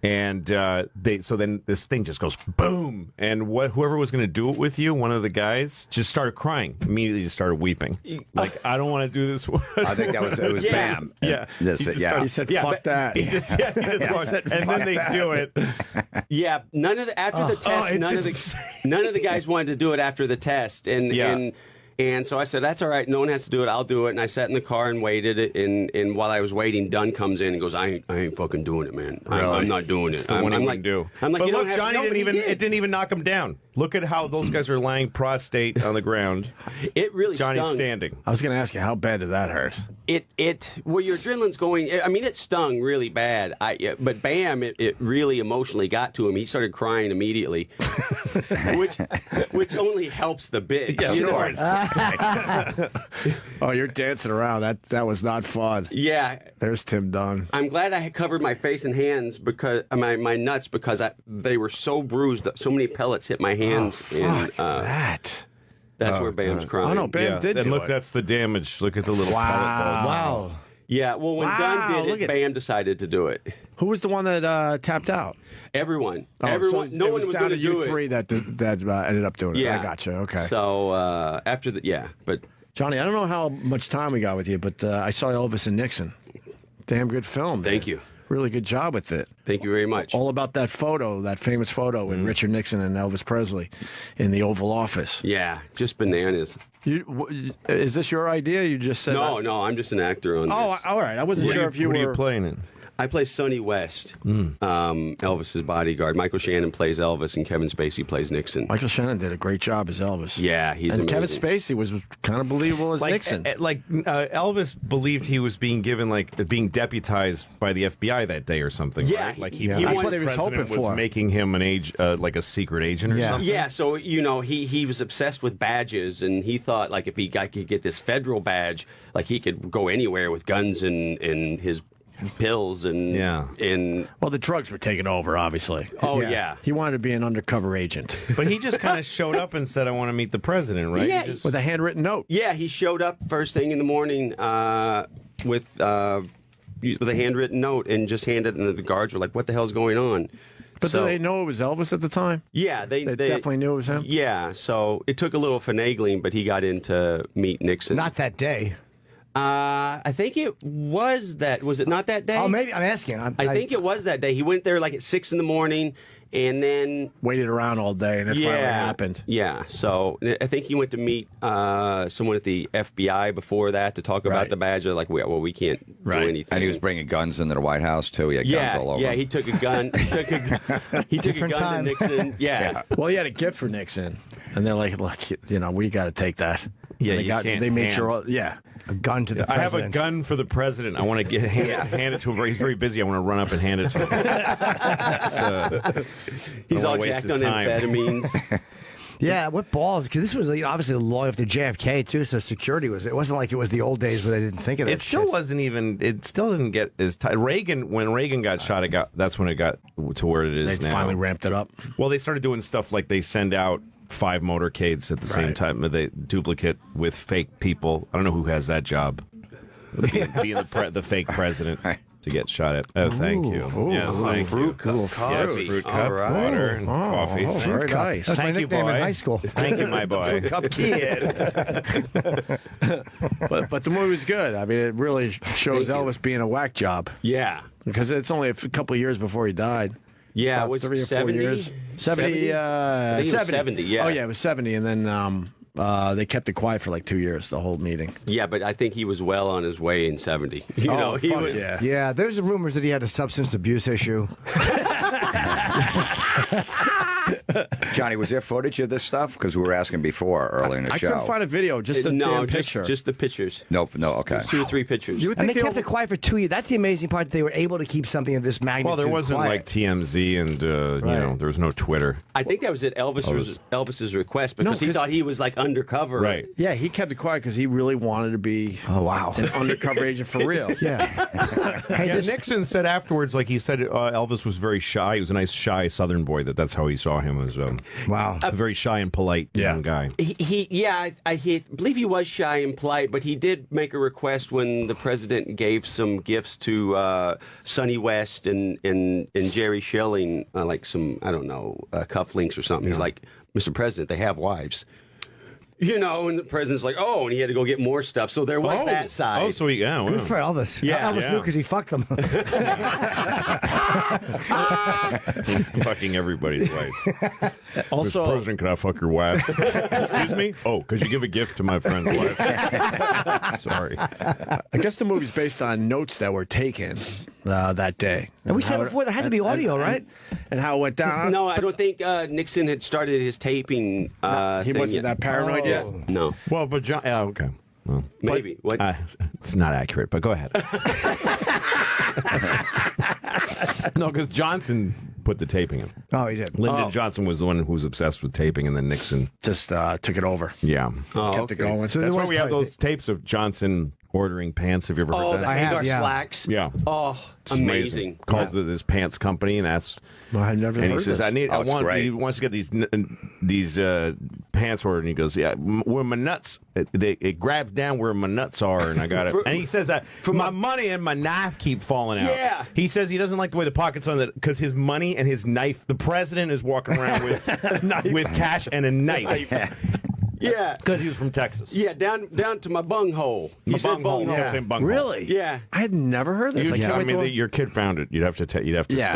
[SPEAKER 5] And so then this thing just goes boom, and whoever was going to do it with you, one of the guys, just started crying. Immediately, just started weeping. Like, I don't want to do this.
[SPEAKER 3] I think it was
[SPEAKER 2] Yeah.
[SPEAKER 3] Bam.
[SPEAKER 5] Yeah.
[SPEAKER 1] He said, "Fuck that."
[SPEAKER 5] He just walked, and then they do it.
[SPEAKER 2] Yeah, none of the after the test,
[SPEAKER 5] it's
[SPEAKER 2] none of the guys wanted to do it after the test, and
[SPEAKER 5] Yeah.
[SPEAKER 2] and And so I said, that's all right. No one has to do it. I'll do it. And I sat in the car and waited. And while I was waiting, Dunn comes in and goes, I ain't fucking doing it, man. I'm not doing it.
[SPEAKER 5] It's the one he wouldn't do.
[SPEAKER 2] I'm like,
[SPEAKER 5] but
[SPEAKER 2] you
[SPEAKER 5] look,
[SPEAKER 2] don't have
[SPEAKER 5] Johnny
[SPEAKER 2] to,
[SPEAKER 5] didn't even.
[SPEAKER 2] did.
[SPEAKER 5] It didn't even knock him down. Look at how those guys are lying prostrate on the ground.
[SPEAKER 2] It really
[SPEAKER 5] Johnny's
[SPEAKER 2] stung.
[SPEAKER 5] standing.
[SPEAKER 1] I was going to ask you, how bad did that hurt?
[SPEAKER 2] Well, your adrenaline's going. I mean, it stung really bad. But bam, it really emotionally got to him. He started crying immediately, which only helps the bit.
[SPEAKER 5] Yeah,
[SPEAKER 2] you know?
[SPEAKER 1] Oh, you're dancing around. That was not fun.
[SPEAKER 2] Yeah.
[SPEAKER 1] There's Tim Dunn.
[SPEAKER 2] I'm glad I had covered my face and hands because my nuts because they were so bruised. That so many pellets hit my hands.
[SPEAKER 1] Fuck that.
[SPEAKER 2] That's where Bam's crying.
[SPEAKER 1] Oh no, Bam did
[SPEAKER 5] and
[SPEAKER 1] do
[SPEAKER 5] look,
[SPEAKER 1] it.
[SPEAKER 5] that's the damage. Look at the little pellet balls.
[SPEAKER 4] Wow.
[SPEAKER 2] Yeah. Well, when
[SPEAKER 1] Wow,
[SPEAKER 2] Dunn did
[SPEAKER 1] look
[SPEAKER 2] it,
[SPEAKER 1] at-
[SPEAKER 2] Bam decided to do it.
[SPEAKER 1] Who was the one that tapped out?
[SPEAKER 2] Everyone.
[SPEAKER 1] Oh,
[SPEAKER 2] Everyone.
[SPEAKER 1] so
[SPEAKER 2] no
[SPEAKER 1] it
[SPEAKER 2] one was
[SPEAKER 1] down
[SPEAKER 2] going to
[SPEAKER 1] to
[SPEAKER 2] do
[SPEAKER 1] you
[SPEAKER 2] it.
[SPEAKER 1] three that ended up doing it.
[SPEAKER 2] Yeah.
[SPEAKER 1] I got you. Okay.
[SPEAKER 2] So after the but.
[SPEAKER 1] Johnny, I don't know how much time we got with you, but I saw Elvis and Nixon. Damn good film.
[SPEAKER 2] Thank you.
[SPEAKER 1] Really good job with it.
[SPEAKER 2] Thank you very much.
[SPEAKER 1] All about that photo, that famous photo with Richard Nixon and Elvis Presley in the Oval Office.
[SPEAKER 2] Yeah, just bananas.
[SPEAKER 1] Is this your idea? You just said
[SPEAKER 2] No, I'm just an actor on
[SPEAKER 1] Oh,
[SPEAKER 2] this.
[SPEAKER 1] all right. I wasn't sure if you
[SPEAKER 5] What
[SPEAKER 1] were.
[SPEAKER 5] are you playing it?
[SPEAKER 2] I play Sonny West, Elvis's bodyguard. Michael Shannon plays Elvis, and Kevin Spacey plays Nixon.
[SPEAKER 1] Michael Shannon did a great job as Elvis.
[SPEAKER 2] Yeah, he's
[SPEAKER 1] and
[SPEAKER 2] amazing.
[SPEAKER 1] Kevin Spacey was kind of believable as Nixon.
[SPEAKER 5] Elvis believed he was being given being deputized by the FBI that day or something.
[SPEAKER 2] Yeah,
[SPEAKER 5] right? Like
[SPEAKER 2] he
[SPEAKER 1] that's
[SPEAKER 2] wanted-
[SPEAKER 1] what he was
[SPEAKER 5] president
[SPEAKER 1] hoping for.
[SPEAKER 5] making him an like a secret agent or
[SPEAKER 1] Yeah.
[SPEAKER 5] something.
[SPEAKER 2] Yeah, so he was obsessed with badges, and he thought like if he could get this federal badge, like he could go anywhere with guns and his pills and
[SPEAKER 1] Well, the drugs were taken over, obviously.
[SPEAKER 2] Oh, yeah.
[SPEAKER 1] He wanted to be an undercover agent
[SPEAKER 5] But he just kind of showed up and said, "I want to meet the president." Right?
[SPEAKER 2] Yeah.
[SPEAKER 5] He just-
[SPEAKER 1] with a handwritten note.
[SPEAKER 2] Yeah, he showed up first thing in the morning with a handwritten note and just handed it, and the guards were like, "What the hell's going on?"
[SPEAKER 1] But
[SPEAKER 2] So-
[SPEAKER 1] did they know it was Elvis at the time?
[SPEAKER 2] Yeah, they
[SPEAKER 1] definitely knew it was him?
[SPEAKER 2] Yeah, so it took a little finagling, but he got in to meet Nixon.
[SPEAKER 4] Not that day.
[SPEAKER 2] I think it was that. Was it not that day?
[SPEAKER 4] Oh, maybe. I'm asking.
[SPEAKER 2] I think it was that day. He went there like at 6 a.m, and then
[SPEAKER 1] Waited around all day, and it finally happened.
[SPEAKER 2] Yeah, so I think he went to meet someone at the FBI before that to talk about
[SPEAKER 1] Right.
[SPEAKER 2] the badge. They're like, well, we can't do anything.
[SPEAKER 3] And he was bringing guns into the White House too. He had guns all over.
[SPEAKER 2] Yeah,
[SPEAKER 3] him.
[SPEAKER 2] he took a gun. He took a
[SPEAKER 4] Different
[SPEAKER 2] gun
[SPEAKER 4] time.
[SPEAKER 2] to Nixon. Yeah.
[SPEAKER 1] Well, he had a gift for Nixon, and they're like, "Look, we got to take that."
[SPEAKER 5] Yeah,
[SPEAKER 1] And
[SPEAKER 5] you can't
[SPEAKER 1] They made
[SPEAKER 5] hand.
[SPEAKER 1] sure. Yeah,
[SPEAKER 4] A gun to the
[SPEAKER 5] I have
[SPEAKER 4] president.
[SPEAKER 5] a gun for the president. I want to hand it to him. He's very busy. I want to run up and hand it to him.
[SPEAKER 2] He's
[SPEAKER 5] I
[SPEAKER 2] all
[SPEAKER 5] wanna waste
[SPEAKER 2] jacked
[SPEAKER 5] his
[SPEAKER 2] on
[SPEAKER 5] time.
[SPEAKER 2] amphetamines.
[SPEAKER 4] Yeah, what balls? Because this was obviously long after JFK too, so security was. It wasn't like it was the old days where they didn't think of that.
[SPEAKER 5] It still
[SPEAKER 4] shit.
[SPEAKER 5] wasn't even. It still didn't get as tight. When Reagan got shot, that's when it got to where it is
[SPEAKER 1] they
[SPEAKER 5] now.
[SPEAKER 1] finally ramped it up.
[SPEAKER 5] Well, they started doing stuff like they send out 5 motorcades at the same
[SPEAKER 1] Right.
[SPEAKER 5] time. They duplicate with fake people. I don't know who has that job. Being the fake president to get shot at. Oh, thank you. Yes, thank you.
[SPEAKER 2] Coffee.
[SPEAKER 5] Yes, fruit
[SPEAKER 2] All
[SPEAKER 5] cup,
[SPEAKER 2] right.
[SPEAKER 5] water, and coffee.
[SPEAKER 1] Oh, very nice.
[SPEAKER 4] That's my
[SPEAKER 5] Thank you,
[SPEAKER 4] nickname
[SPEAKER 5] boy.
[SPEAKER 4] in high school.
[SPEAKER 5] Thank you, my boy.
[SPEAKER 1] Cup kid. but the movie was good. I mean, it really shows
[SPEAKER 2] Thank you.
[SPEAKER 1] Elvis being a whack job
[SPEAKER 2] Yeah.
[SPEAKER 1] because it's only a couple of years before he died.
[SPEAKER 2] Yeah,
[SPEAKER 1] About
[SPEAKER 2] was
[SPEAKER 1] 3 or 4
[SPEAKER 2] 70?
[SPEAKER 1] years. 70.
[SPEAKER 2] I think it was 70, yeah.
[SPEAKER 1] Oh yeah, it was 70, and then they kept it quiet for like 2 years, the whole meeting.
[SPEAKER 2] Yeah, but I think he was well on his way in 70. You know, he
[SPEAKER 1] fuck
[SPEAKER 2] was.
[SPEAKER 1] yeah.
[SPEAKER 4] Yeah, there's rumors that he had a substance abuse issue.
[SPEAKER 3] Johnny, was there footage of this stuff? Because we were asking before earlier in the
[SPEAKER 1] I
[SPEAKER 3] show.
[SPEAKER 1] couldn't find a video, just a
[SPEAKER 2] No,
[SPEAKER 1] damn
[SPEAKER 2] just,
[SPEAKER 1] picture.
[SPEAKER 2] just the pictures.
[SPEAKER 3] No, okay.
[SPEAKER 2] 2 or 3 pictures.
[SPEAKER 1] You would
[SPEAKER 4] And they
[SPEAKER 1] think
[SPEAKER 4] kept it quiet for 2 years. That's the amazing part. That they were able to keep something of this magnitude.
[SPEAKER 5] Well, there wasn't
[SPEAKER 4] quiet.
[SPEAKER 5] like TMZ and there was no Twitter.
[SPEAKER 2] I think that was at Elvis's request because he
[SPEAKER 1] 'cause-
[SPEAKER 2] thought he was like undercover.
[SPEAKER 5] Right.
[SPEAKER 1] Yeah, he kept it quiet because he really wanted to be an undercover agent for real.
[SPEAKER 4] Yeah. Hey,
[SPEAKER 5] Yeah,
[SPEAKER 4] this-
[SPEAKER 5] Nixon said afterwards, like he said, Elvis was very shy. He was a nice, shy Southern boy. That's how he saw him as
[SPEAKER 4] wow.
[SPEAKER 5] a very shy and polite young guy.
[SPEAKER 2] I believe he was shy and polite, but he did make a request when the president gave some gifts to Sonny West and Jerry Schilling, like some, I don't know, cufflinks or something. He's like, Mr. President, they have wives. You know, and the president's like, oh, and he had to go get more stuff. So there was that side.
[SPEAKER 5] Oh, so yeah.
[SPEAKER 4] Good
[SPEAKER 5] Wow.
[SPEAKER 4] for Elvis.
[SPEAKER 2] Yeah.
[SPEAKER 4] Elvis knew because he fucked them.
[SPEAKER 5] Fucking everybody's wife.
[SPEAKER 1] Also,
[SPEAKER 5] Mr. President, can I fuck your wife? Excuse me? Oh, because you give a gift to my friend's wife. Sorry.
[SPEAKER 1] I guess the movie's based on notes that were taken that day.
[SPEAKER 4] And we said before there had to be audio, right?
[SPEAKER 1] And how it went down.
[SPEAKER 2] No, I don't think Nixon had started his taping.
[SPEAKER 1] He
[SPEAKER 2] thing
[SPEAKER 1] wasn't
[SPEAKER 2] yet.
[SPEAKER 1] that paranoid yet.
[SPEAKER 2] No,
[SPEAKER 5] Well, but John. Okay. Well,
[SPEAKER 2] maybe. What?
[SPEAKER 5] it's not accurate, but go ahead. No, because Johnson put the taping in.
[SPEAKER 4] Oh, he did.
[SPEAKER 5] Lyndon Johnson was the one who was obsessed with taping, and then Nixon.
[SPEAKER 1] Just took it over.
[SPEAKER 5] Yeah.
[SPEAKER 1] Kept it going.
[SPEAKER 4] So
[SPEAKER 5] That's
[SPEAKER 4] there
[SPEAKER 5] why
[SPEAKER 4] was
[SPEAKER 5] we have
[SPEAKER 4] probably-
[SPEAKER 5] those tapes of Johnson ordering pants. Have you ever
[SPEAKER 2] Oh,
[SPEAKER 5] heard
[SPEAKER 2] the
[SPEAKER 5] that?
[SPEAKER 4] I have,
[SPEAKER 2] Hagar
[SPEAKER 4] yeah.
[SPEAKER 2] slacks.
[SPEAKER 5] Yeah.
[SPEAKER 2] Oh,
[SPEAKER 5] It's
[SPEAKER 2] amazing.
[SPEAKER 5] Calls it his pants company and asks.
[SPEAKER 1] Well, I've never
[SPEAKER 5] And he
[SPEAKER 1] heard
[SPEAKER 5] says,
[SPEAKER 1] this.
[SPEAKER 5] I
[SPEAKER 3] it's
[SPEAKER 5] want.
[SPEAKER 3] great.
[SPEAKER 5] He wants to get these pants ordered, and he goes, yeah, where my nuts. It grabs down where my nuts are, and I got it. And he says that my money and my knife keep falling out.
[SPEAKER 2] Yeah.
[SPEAKER 5] He says he doesn't like the way the pockets on that because his money and his knife. The president is walking around with with cash and a knife
[SPEAKER 2] Yeah.
[SPEAKER 5] because he was from Texas.
[SPEAKER 2] Yeah, down to my bunghole. He
[SPEAKER 5] My
[SPEAKER 2] said
[SPEAKER 5] bunghole.
[SPEAKER 2] bunghole.
[SPEAKER 5] No, same bunghole.
[SPEAKER 1] Really?
[SPEAKER 2] Yeah.
[SPEAKER 1] I had never heard this.
[SPEAKER 5] You,
[SPEAKER 1] I can't
[SPEAKER 5] I
[SPEAKER 1] wait
[SPEAKER 5] mean,
[SPEAKER 1] to-
[SPEAKER 5] your kid found it. You'd have to
[SPEAKER 1] Yeah,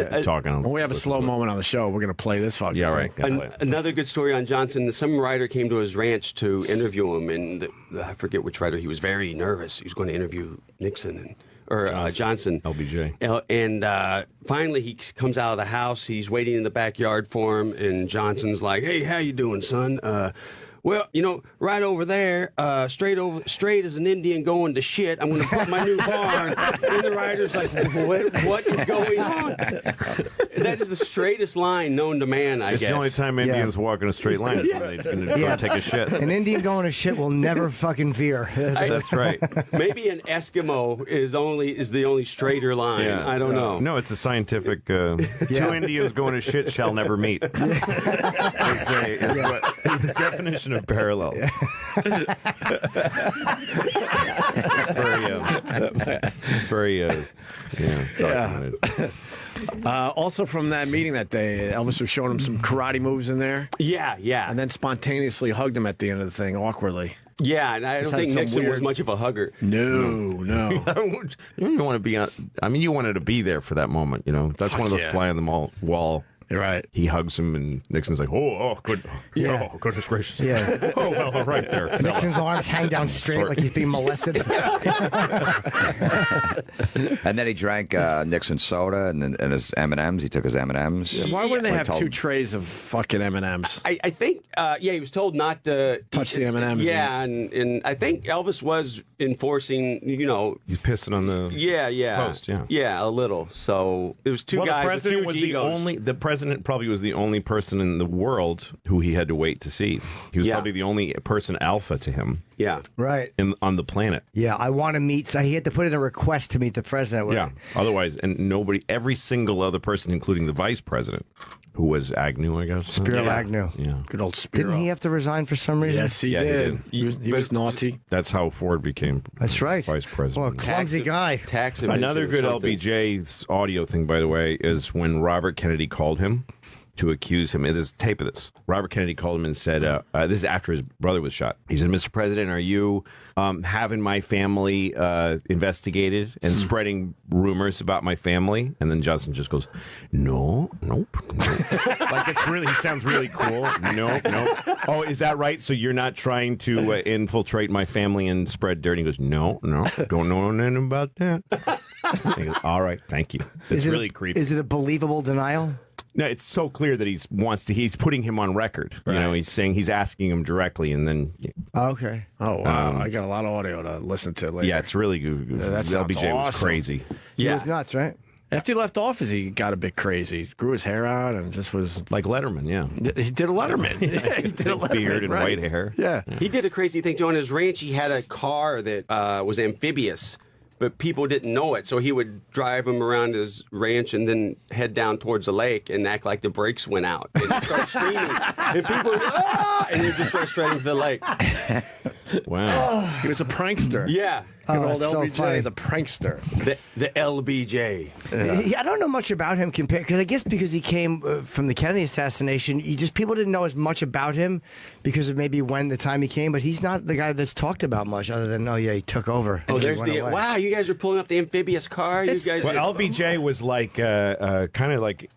[SPEAKER 5] stop talking.
[SPEAKER 1] When we have a slow moment on the show, we're going to play this fucking
[SPEAKER 5] Yeah,
[SPEAKER 1] thing.
[SPEAKER 5] right. Gotta play it.
[SPEAKER 2] Another good story on Johnson. Some writer came to his ranch to interview him, and I forget which writer. He was very nervous. He was going to interview Nixon or Johnson.
[SPEAKER 5] LBJ.
[SPEAKER 2] And finally, he comes out of the house. He's waiting in the backyard for him, and Johnson's like, "Hey, how you doing, son?" Well, you know, right over there, straight as an Indian going to shit. I'm going to put my new barn. And the writer's like, what is going on? That is the straightest line known to man, I
[SPEAKER 5] It's
[SPEAKER 2] guess.
[SPEAKER 5] the only time Indians walk in a straight line is when they're going to go and take a shit.
[SPEAKER 4] An Indian going to shit will never fucking veer.
[SPEAKER 5] That's right.
[SPEAKER 2] Maybe an Eskimo is the only straighter line. I don't know.
[SPEAKER 5] No, it's a scientific. Two Indians going to shit shall never meet. They say is the definition of parallel. It's very documented.
[SPEAKER 1] Also, from that meeting that day, Elvis was showing him some karate moves in there,
[SPEAKER 2] Yeah.
[SPEAKER 1] and then spontaneously hugged him at the end of the thing, awkwardly.
[SPEAKER 2] Yeah, and I
[SPEAKER 1] Just
[SPEAKER 2] don't
[SPEAKER 1] had
[SPEAKER 2] think
[SPEAKER 1] some
[SPEAKER 2] Nixon was
[SPEAKER 1] weird-
[SPEAKER 2] much of a hugger.
[SPEAKER 1] No.
[SPEAKER 5] You want to be on. I mean, you wanted to be there for that moment. You know, that's one of those
[SPEAKER 1] yeah.
[SPEAKER 5] fly on the wall.
[SPEAKER 1] You're right.
[SPEAKER 5] He hugs him, and Nixon's like, "Oh, good,
[SPEAKER 4] Yeah.
[SPEAKER 5] oh, goodness gracious,
[SPEAKER 4] Yeah.
[SPEAKER 5] oh, well, right there." fella."
[SPEAKER 4] Nixon's arms hang down straight like he's being molested.
[SPEAKER 3] And then he drank Nixon soda and his M&Ms. He took his M&Ms.
[SPEAKER 1] Why wouldn't they
[SPEAKER 3] Like
[SPEAKER 1] have
[SPEAKER 3] told-
[SPEAKER 1] 2 trays of fucking M&Ms?
[SPEAKER 2] I think, he was told not to
[SPEAKER 1] Touch the M&Ms.
[SPEAKER 2] Yeah, and I think Elvis was enforcing, you know,
[SPEAKER 5] He's pissing on the post.
[SPEAKER 2] yeah, a little. So it was two
[SPEAKER 5] Well,
[SPEAKER 2] guys
[SPEAKER 5] the president
[SPEAKER 2] with
[SPEAKER 5] was
[SPEAKER 2] huge
[SPEAKER 5] the
[SPEAKER 2] egos.
[SPEAKER 5] only. The president probably was the only person in the world who he had to wait to see. He was
[SPEAKER 2] Yeah.
[SPEAKER 5] probably the only person alpha to him
[SPEAKER 2] Yeah.
[SPEAKER 4] Right.
[SPEAKER 5] on the planet.
[SPEAKER 4] Yeah, I want to meet. So he had to put in a request to meet the president.
[SPEAKER 5] Yeah. Otherwise, and nobody, every single other person, including the vice president, who was Agnew, I guess.
[SPEAKER 4] Spiro
[SPEAKER 5] yeah.
[SPEAKER 4] Agnew.
[SPEAKER 5] Yeah.
[SPEAKER 1] Good old Spiro.
[SPEAKER 4] Didn't he have to resign for some reason?
[SPEAKER 1] Yes, he
[SPEAKER 5] Yeah, he
[SPEAKER 1] did.
[SPEAKER 5] did.
[SPEAKER 1] He was naughty.
[SPEAKER 5] That's how Ford became.
[SPEAKER 4] That's right.
[SPEAKER 5] Vice
[SPEAKER 4] Well,
[SPEAKER 5] president.
[SPEAKER 4] clumsy guy.
[SPEAKER 2] Tax evasion
[SPEAKER 5] Another
[SPEAKER 2] or
[SPEAKER 5] good
[SPEAKER 2] something.
[SPEAKER 5] LBJ's audio thing, by the way, is when Robert Kennedy called him to accuse him. There's a tape of this. Robert Kennedy called him and said, this is after his brother was shot. He said, Mr. President, are you having my family investigated and spreading rumors about my family? And then Johnson just goes, nope. Like it's really, he sounds really cool. Nope. Oh, is that right? So you're not trying to infiltrate my family and spread dirt? And he goes, no, don't know nothing about that. And he goes, all right, thank you. It's really creepy.
[SPEAKER 4] Is it a believable denial?
[SPEAKER 5] No, it's so clear that he's putting him on record. You know, he's asking him directly, and then
[SPEAKER 4] Okay.
[SPEAKER 1] Oh, wow. I got a lot of audio to listen to later.
[SPEAKER 5] yeah, it's really good.
[SPEAKER 1] that sounds
[SPEAKER 5] LBJ was
[SPEAKER 1] awesome.
[SPEAKER 5] crazy.
[SPEAKER 4] He was nuts, right?
[SPEAKER 1] After he left office, he got a bit crazy. Grew his hair out and just was.
[SPEAKER 5] Like Letterman, yeah.
[SPEAKER 1] He did a Letterman. Yeah, he did a Letterman.
[SPEAKER 5] Beard and
[SPEAKER 1] right.
[SPEAKER 5] white hair.
[SPEAKER 1] Yeah.
[SPEAKER 2] He did a crazy thing, too. On his ranch, he had a car that was amphibious. but people didn't know it. So he would drive him around his ranch and then head down towards the lake and act like the brakes went out. And he'd start screaming. And people would, ah! And he'd just start straight into the lake.
[SPEAKER 5] Wow.
[SPEAKER 1] He was a prankster.
[SPEAKER 2] Yeah.
[SPEAKER 1] Good old
[SPEAKER 4] that's so
[SPEAKER 1] LBJ,
[SPEAKER 4] funny.
[SPEAKER 1] the prankster.
[SPEAKER 2] The LBJ.
[SPEAKER 4] I don't know much about him compared because I guess because he came from the Kennedy assassination, people didn't know as much about him because of maybe when the time he came. But he's not the guy that's talked about much, other than he took over.
[SPEAKER 2] Oh,
[SPEAKER 4] and he
[SPEAKER 2] there's
[SPEAKER 4] went away.
[SPEAKER 2] wow! You guys are pulling up the amphibious car. You guys.
[SPEAKER 5] Well, LBJ was like kind of like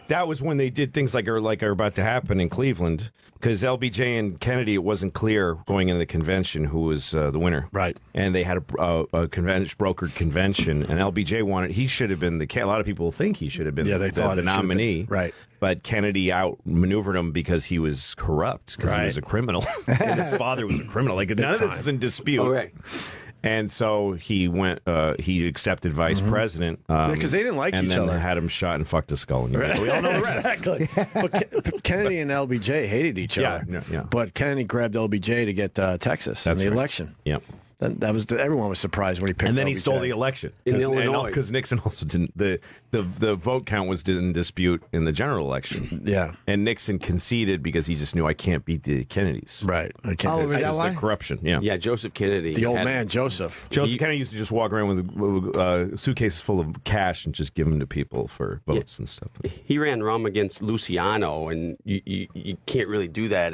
[SPEAKER 5] that was when they did things like are about to happen in Cleveland, because LBJ and Kennedy, it wasn't clear going into the convention who was the winner,
[SPEAKER 1] Right.
[SPEAKER 5] And they had a brokered convention, and LBJ he should have been a lot of people think he should have been
[SPEAKER 1] They thought
[SPEAKER 5] the
[SPEAKER 1] it should have
[SPEAKER 5] nominee,
[SPEAKER 1] been. Right.
[SPEAKER 5] But Kennedy outmaneuvered him because he was corrupt, because he
[SPEAKER 1] Right.
[SPEAKER 5] was a criminal, and his father was a criminal. Like none of this is in dispute.
[SPEAKER 2] Oh, right.
[SPEAKER 5] And so he went. He accepted vice president
[SPEAKER 1] because they didn't like
[SPEAKER 5] and
[SPEAKER 1] each
[SPEAKER 5] then
[SPEAKER 1] other.
[SPEAKER 5] had him shot and fucked his skull. And we all know the rest.
[SPEAKER 1] Exactly. But Kennedy and LBJ hated each
[SPEAKER 5] Yeah,
[SPEAKER 1] other.
[SPEAKER 5] yeah.
[SPEAKER 1] But Kennedy grabbed LBJ to get Texas in
[SPEAKER 5] That's
[SPEAKER 1] the
[SPEAKER 5] right.
[SPEAKER 1] election.
[SPEAKER 5] Yep.
[SPEAKER 1] That was everyone was surprised when he picked.
[SPEAKER 5] And then he
[SPEAKER 1] LBJ.
[SPEAKER 5] stole the election
[SPEAKER 2] In Illinois.
[SPEAKER 5] because Nixon also didn't. The vote count was in dispute in the general election.
[SPEAKER 1] Yeah.
[SPEAKER 5] And Nixon conceded because he just knew I can't beat the Kennedys.
[SPEAKER 1] Right. I can't
[SPEAKER 4] Oh,
[SPEAKER 1] do
[SPEAKER 4] was
[SPEAKER 1] that.
[SPEAKER 4] that
[SPEAKER 5] Because
[SPEAKER 4] why?
[SPEAKER 5] the corruption. Yeah.
[SPEAKER 2] Yeah, Joseph Kennedy.
[SPEAKER 1] The old
[SPEAKER 2] had-
[SPEAKER 1] man Joseph.
[SPEAKER 5] Joseph Kennedy used to just walk around with suitcases full of cash and just give them to people for votes and stuff.
[SPEAKER 2] He ran rum against Luciano, and you can't really do that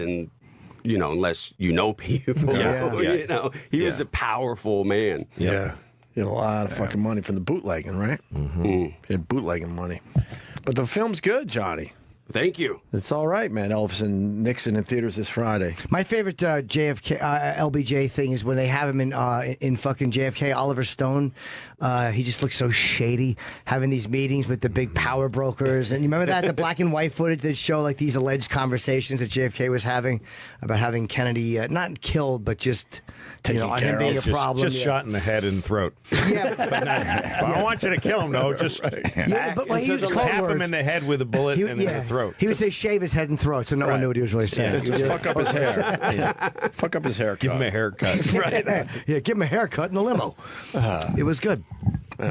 [SPEAKER 2] unless you know people.
[SPEAKER 5] Yeah. Yeah.
[SPEAKER 2] He was
[SPEAKER 5] Yeah.
[SPEAKER 2] a powerful man.
[SPEAKER 1] Yeah. He had a lot of fucking money from the bootlegging, right? Mm-hmm. He had bootlegging money. But the film's good, Johnny.
[SPEAKER 2] Thank you.
[SPEAKER 1] It's all right, man. Elvis and Nixon in theaters this Friday.
[SPEAKER 4] My favorite JFK LBJ thing is when they have him in fucking JFK. Oliver Stone, he just looks so shady, having these meetings with the big power brokers. And you remember that the black and white footage that show like these alleged conversations that JFK was having about having Kennedy not killed, but just
[SPEAKER 1] Taken
[SPEAKER 4] on
[SPEAKER 1] care
[SPEAKER 4] him being
[SPEAKER 1] of.
[SPEAKER 4] a problem.
[SPEAKER 5] Just shot in the head and throat.
[SPEAKER 4] Yeah,
[SPEAKER 5] I don't want you to kill him, though. Just
[SPEAKER 4] yeah, but he used code
[SPEAKER 5] tap him
[SPEAKER 4] words.
[SPEAKER 5] in the head with a bullet and in the throat.
[SPEAKER 4] He would say shave his head and throat, so no one knew what he was really saying.
[SPEAKER 1] Just fuck up his hair. Fuck up his haircut.
[SPEAKER 5] Give him a haircut.
[SPEAKER 4] Right. Yeah, give him a haircut in the limo. It was good.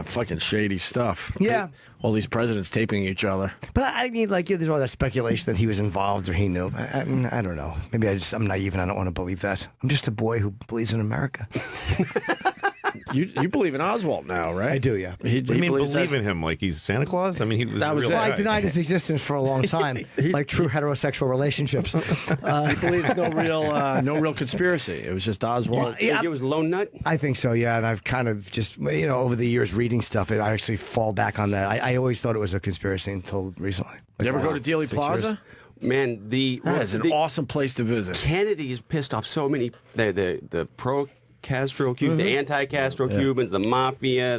[SPEAKER 1] Fucking shady stuff.
[SPEAKER 4] Yeah.
[SPEAKER 1] All these presidents taping each other.
[SPEAKER 4] But I mean, like, there's all that speculation that he was involved or he knew. I don't know. Maybe I'm naive and I don't want to believe that. I'm just a boy who believes in America.
[SPEAKER 1] You believe in Oswald now, right?
[SPEAKER 4] I do, yeah.
[SPEAKER 1] He believes
[SPEAKER 5] believe
[SPEAKER 1] that-
[SPEAKER 5] in him like he's Santa Claus? I mean, he was
[SPEAKER 1] That was
[SPEAKER 5] a real
[SPEAKER 1] it.
[SPEAKER 4] Well, I
[SPEAKER 5] guy.
[SPEAKER 4] denied his existence for a long time, like true heterosexual relationships.
[SPEAKER 1] He believes no real conspiracy. It was just Oswald.
[SPEAKER 4] Yeah.
[SPEAKER 2] Think it was Lone Nut?
[SPEAKER 4] I think so, yeah. And I've kind of just, over the years reading stuff, I actually fall back on that. I always thought it was a conspiracy until recently.
[SPEAKER 1] You ever go to Dealey
[SPEAKER 4] 6
[SPEAKER 1] Plaza?
[SPEAKER 4] years.
[SPEAKER 2] Man,
[SPEAKER 1] That is an awesome place to visit.
[SPEAKER 2] Kennedy's pissed off so many. The pro Castro Cubans, the anti-Castro Cubans, the mafia.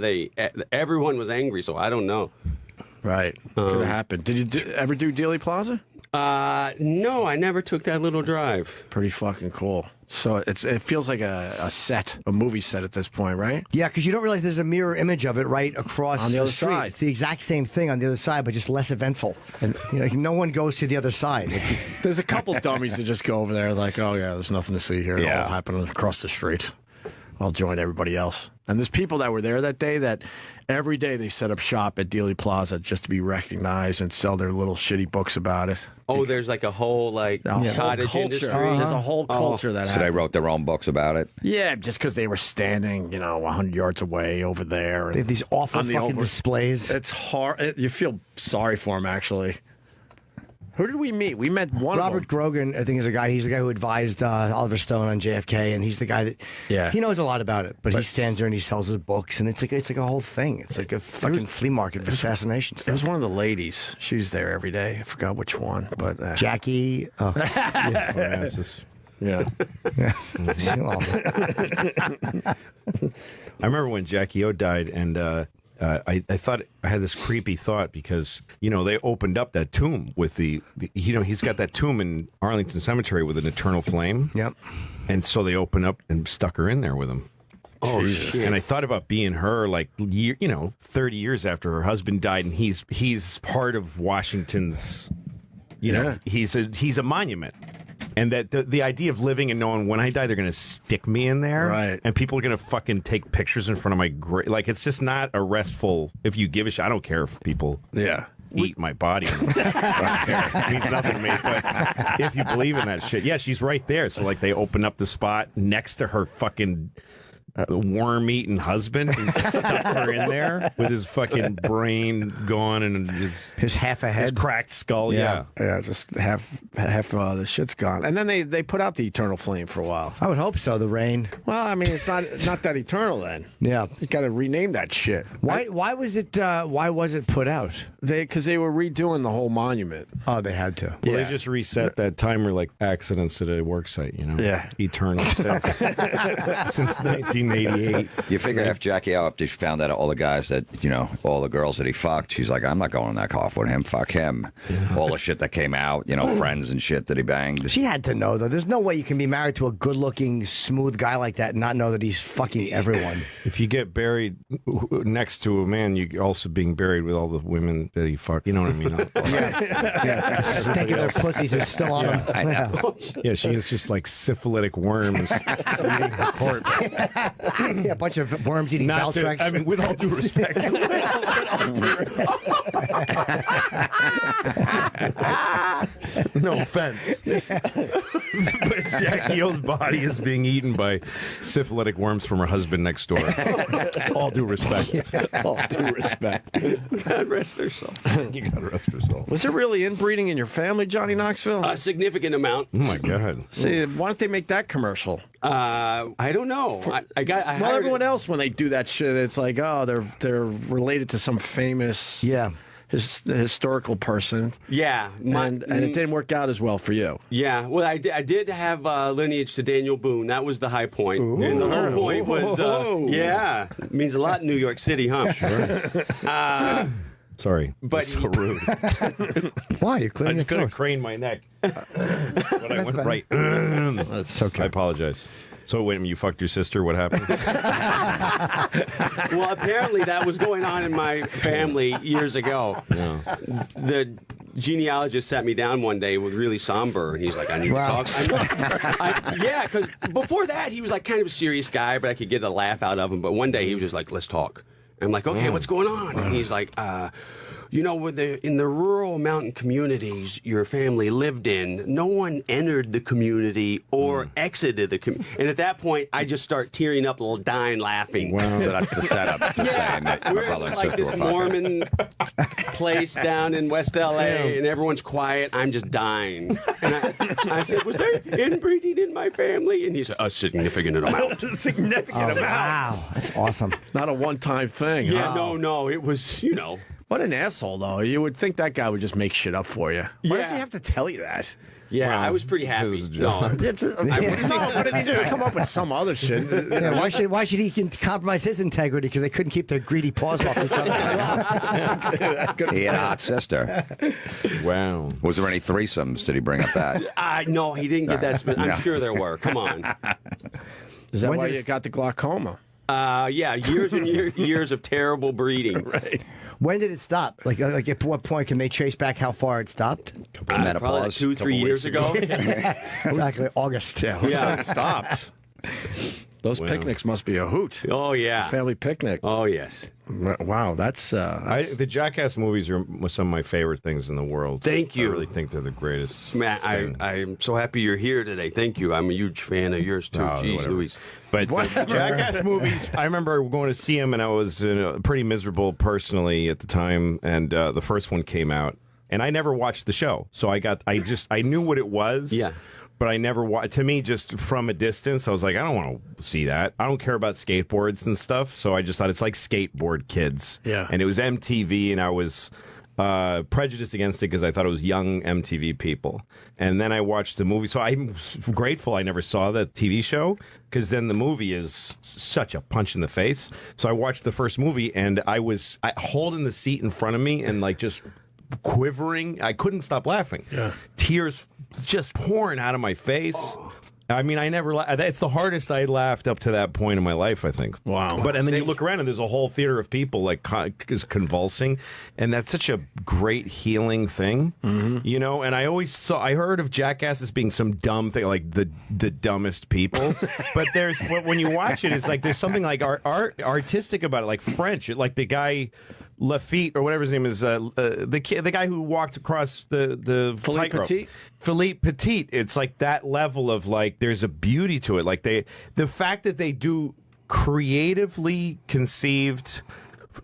[SPEAKER 2] Everyone was angry. So I don't know.
[SPEAKER 1] Right. Could have happened. Did you ever do Dealey Plaza?
[SPEAKER 2] No, I never took that little drive.
[SPEAKER 1] Pretty fucking cool. So it feels like a movie set at this point, right?
[SPEAKER 4] Yeah, because you don't realize there's a mirror image of it right across
[SPEAKER 1] On the other
[SPEAKER 4] street.
[SPEAKER 1] side.
[SPEAKER 4] It's the exact same thing on the other side, but just less eventful. And no one goes to the other side.
[SPEAKER 1] There's a couple dummies that just go over there like, oh yeah, there's nothing to see here. It all happened across the street. I'll join everybody else. And there's people that were there that day that every day they set up shop at Dealey Plaza just to be recognized and sell their little shitty books about it.
[SPEAKER 2] Oh, there's like a whole
[SPEAKER 1] A whole
[SPEAKER 2] cottage
[SPEAKER 1] culture.
[SPEAKER 2] industry.
[SPEAKER 1] There's a whole culture that
[SPEAKER 3] So they
[SPEAKER 1] happened.
[SPEAKER 3] wrote their own books about it.
[SPEAKER 1] Yeah, just because they were standing, 100 yards away over there.
[SPEAKER 4] They have these awful
[SPEAKER 1] on the
[SPEAKER 4] fucking displays.
[SPEAKER 1] It's hard. You feel sorry for them, actually. Who did we meet? We met one of
[SPEAKER 4] Robert
[SPEAKER 1] them.
[SPEAKER 4] Grogan, I think, is a guy. He's the guy who advised Oliver Stone on JFK, and he's the guy that he knows a lot about it. But he stands there and he sells his books, and it's like a whole thing. It's like a fucking flea market for assassination
[SPEAKER 1] It was
[SPEAKER 4] stuff.
[SPEAKER 1] one of the ladies. She was there every day. I forgot which one, but
[SPEAKER 4] Jackie. Oh.
[SPEAKER 1] yeah.
[SPEAKER 4] Well,
[SPEAKER 5] I remember when Jackie O died, and I thought I had this creepy thought because they opened up that tomb with he's got that tomb in Arlington Cemetery with an eternal flame.
[SPEAKER 4] Yep.
[SPEAKER 5] And so they opened up and stuck her in there with him.
[SPEAKER 2] Oh, shit.
[SPEAKER 5] And I thought about being her, 30 years after her husband died, and he's part of Washington's. He's a monument. And that the idea of living and knowing when I die, they're going to stick me in there.
[SPEAKER 1] Right.
[SPEAKER 5] And people are going to fucking take pictures in front of my grave. Like, it's just not a restful, if you give a shit. I don't care if people eat my body. It means nothing to me. But if you believe in that shit, yeah, she's right there. So, like, they open up the spot next to her fucking worm-eating husband and stuck her in there with his fucking brain gone and
[SPEAKER 4] his half a head,
[SPEAKER 5] his cracked skull. Yeah,
[SPEAKER 1] just half the shit's gone. And then they put out the eternal flame for a while.
[SPEAKER 4] I would hope so. The rain.
[SPEAKER 1] Well, I mean, it's not that eternal then.
[SPEAKER 4] Yeah,
[SPEAKER 1] you got to rename that shit.
[SPEAKER 4] Why was it put out?
[SPEAKER 1] Because they were redoing the whole monument.
[SPEAKER 4] Oh, they had to.
[SPEAKER 5] Well, they just reset that timer like accidents at a work site. You know.
[SPEAKER 1] Yeah.
[SPEAKER 5] Eternal since 1988.
[SPEAKER 3] You figure if Jackie Opie found out all the guys that, all the girls that he fucked, she's like, I'm not going in that coffin with him. Fuck him. Yeah. All the shit that came out, friends and shit that he banged.
[SPEAKER 4] She had to know, though. There's no way you can be married to a good-looking, smooth guy like that and not know that he's fucking everyone.
[SPEAKER 5] If you get buried next to a man, you're also being buried with all the women that he fucked. You know what I mean?
[SPEAKER 4] The stink of their pussies is still on him.
[SPEAKER 3] I know.
[SPEAKER 5] Yeah, she is just like syphilitic worms eating her corpse.
[SPEAKER 4] Yeah, a bunch of worms eating Valtrex.
[SPEAKER 5] I mean, with all due respect. No offense. But Jackie O's body is being eaten by syphilitic worms from her husband next door. All due respect.
[SPEAKER 1] All due respect.
[SPEAKER 2] God rest their soul.
[SPEAKER 5] You gotta rest her soul.
[SPEAKER 1] Was there really inbreeding in your family, Johnny Knoxville?
[SPEAKER 2] A significant amount.
[SPEAKER 5] Oh my God.
[SPEAKER 1] See, why don't they make that commercial?
[SPEAKER 2] I don't know.
[SPEAKER 1] Well, everyone else, when they do that shit, it's like, oh, they're related to some famous historical person.
[SPEAKER 2] Yeah.
[SPEAKER 1] And it didn't work out as well for you.
[SPEAKER 2] Yeah. Well, I did have lineage to Daniel Boone. That was the high point. Ooh. And the low point was, it means a lot in New York City, huh?
[SPEAKER 5] Sure. Sorry, but so rude.
[SPEAKER 4] Why? You clearing
[SPEAKER 5] I just couldn't crane my neck. But I went right. That's okay. I apologize. So wait a minute, you fucked your sister? What happened?
[SPEAKER 2] Well, apparently that was going on in my family years ago. Yeah. The genealogist sat me down one day with really somber, and he's like, I need to talk. Yeah, because before that, he was like kind of a serious guy, but I could get a laugh out of him. But one day he was just like, let's talk. I'm like, okay, what's going on? And he's like, in the rural mountain communities your family lived in, no one entered the community or exited the community. And at that point, I just start tearing up, a little dying, laughing.
[SPEAKER 3] Wow. So that's the setup to saying that my brother and sister were fucking.
[SPEAKER 2] Mormon place down in West L.A., and everyone's quiet. I'm just dying. And I said, was there inbreeding in my family? And he said, a significant amount.
[SPEAKER 1] A significant amount.
[SPEAKER 4] Wow, that's awesome.
[SPEAKER 1] Not a one-time thing.
[SPEAKER 2] Yeah, no, it was,
[SPEAKER 1] What an asshole, though. You would think that guy would just make shit up for you. Why does he have to tell you that?
[SPEAKER 2] Yeah, well, I was pretty happy.
[SPEAKER 1] No, but if he just come up with some other shit.
[SPEAKER 4] Yeah, why should he compromise his integrity? Because they couldn't keep their greedy paws off each other.
[SPEAKER 3] He had a hot sister.
[SPEAKER 5] Wow.
[SPEAKER 3] Was there any threesomes? Did he bring up that?
[SPEAKER 2] No, he didn't get that. I'm sure there were. Come on.
[SPEAKER 1] Is that why you got the glaucoma?
[SPEAKER 2] Yeah, years and years of terrible breeding.
[SPEAKER 1] Right.
[SPEAKER 4] When did it stop? Like at what point can they trace back how far it stopped?
[SPEAKER 2] Probably like 2-3 years ago.
[SPEAKER 4] Exactly, August.
[SPEAKER 1] Yeah, it stopped. Those picnics must be a hoot.
[SPEAKER 2] Oh, yeah.
[SPEAKER 1] Family picnic.
[SPEAKER 2] Oh, yes.
[SPEAKER 1] Wow, that's...
[SPEAKER 5] the Jackass movies are some of my favorite things in the world.
[SPEAKER 2] Thank you.
[SPEAKER 5] I really think they're the greatest.
[SPEAKER 2] Man, I'm so happy you're here today. Thank you. I'm a huge fan of yours, too. Jeez, Louise.
[SPEAKER 5] But the Jackass movies, I remember going to see them, and I was pretty miserable personally at the time, and the first one came out, and I never watched the show. So I knew what it was.
[SPEAKER 2] Yeah.
[SPEAKER 5] But I never watched. To me, just from a distance, I was like, I don't want to see that. I don't care about skateboards and stuff. So I just thought it's like Skateboard Kids.
[SPEAKER 1] Yeah.
[SPEAKER 5] And it was MTV, and I was prejudiced against it because I thought it was young MTV people. And then I watched the movie. So I'm grateful I never saw the TV show, because then the movie is such a punch in the face. So I watched the first movie, and I was holding the seat in front of me and like just quivering. I couldn't stop laughing.
[SPEAKER 1] Yeah.
[SPEAKER 5] Tears just pouring out of my face. I mean, I never. It's the hardest I laughed up to that point in my life, I think.
[SPEAKER 1] Wow.
[SPEAKER 5] But and then you look around and there's a whole theater of people like is convulsing, and that's such a great healing thing, you know. And I always thought I heard of jackasses being some dumb thing, like the dumbest people. But when you watch it, it's like there's something like artistic about it, like French, like the guy Lafitte or whatever his name is, the guy who walked across the
[SPEAKER 1] Philippe Petit.
[SPEAKER 5] Philippe Petit. It's like that level of like there's a beauty to it. Like the fact that they do creatively conceived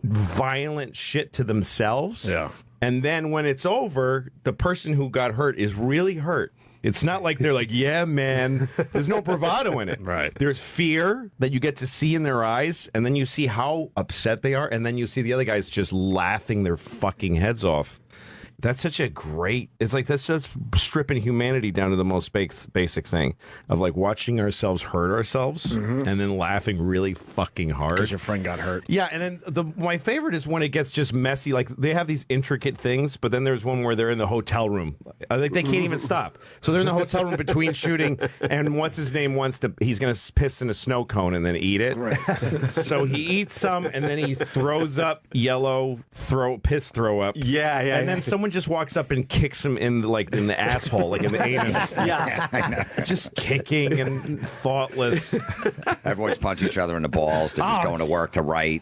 [SPEAKER 5] violent shit to themselves.
[SPEAKER 1] Yeah.
[SPEAKER 5] And then when it's over, the person who got hurt is really hurt. It's not like they're like, yeah, man. There's no bravado in it.
[SPEAKER 1] Right.
[SPEAKER 5] There's fear that you get to see in their eyes, and then you see how upset they are, and then you see the other guys just laughing their fucking heads off. That's such a great. It's like that's just stripping humanity down to the most basic thing of like watching ourselves hurt ourselves and then laughing really fucking hard
[SPEAKER 1] Because your friend got hurt.
[SPEAKER 5] Yeah, and then my favorite is when it gets just messy. Like they have these intricate things, but then there's one where they're in the hotel room. Like they can't even stop. So they're in the hotel room between shooting, and what's his name he's going to piss in a snow cone and then eat it. Right. So he eats some, and then he throws up yellow piss throw up.
[SPEAKER 2] Yeah.
[SPEAKER 5] And then someone just walks up and kicks him in the asshole, like in the anus.
[SPEAKER 2] Yeah,
[SPEAKER 3] I know.
[SPEAKER 5] Just kicking and thoughtless.
[SPEAKER 3] Everyone's punching each other in the balls. They're just going to work to write.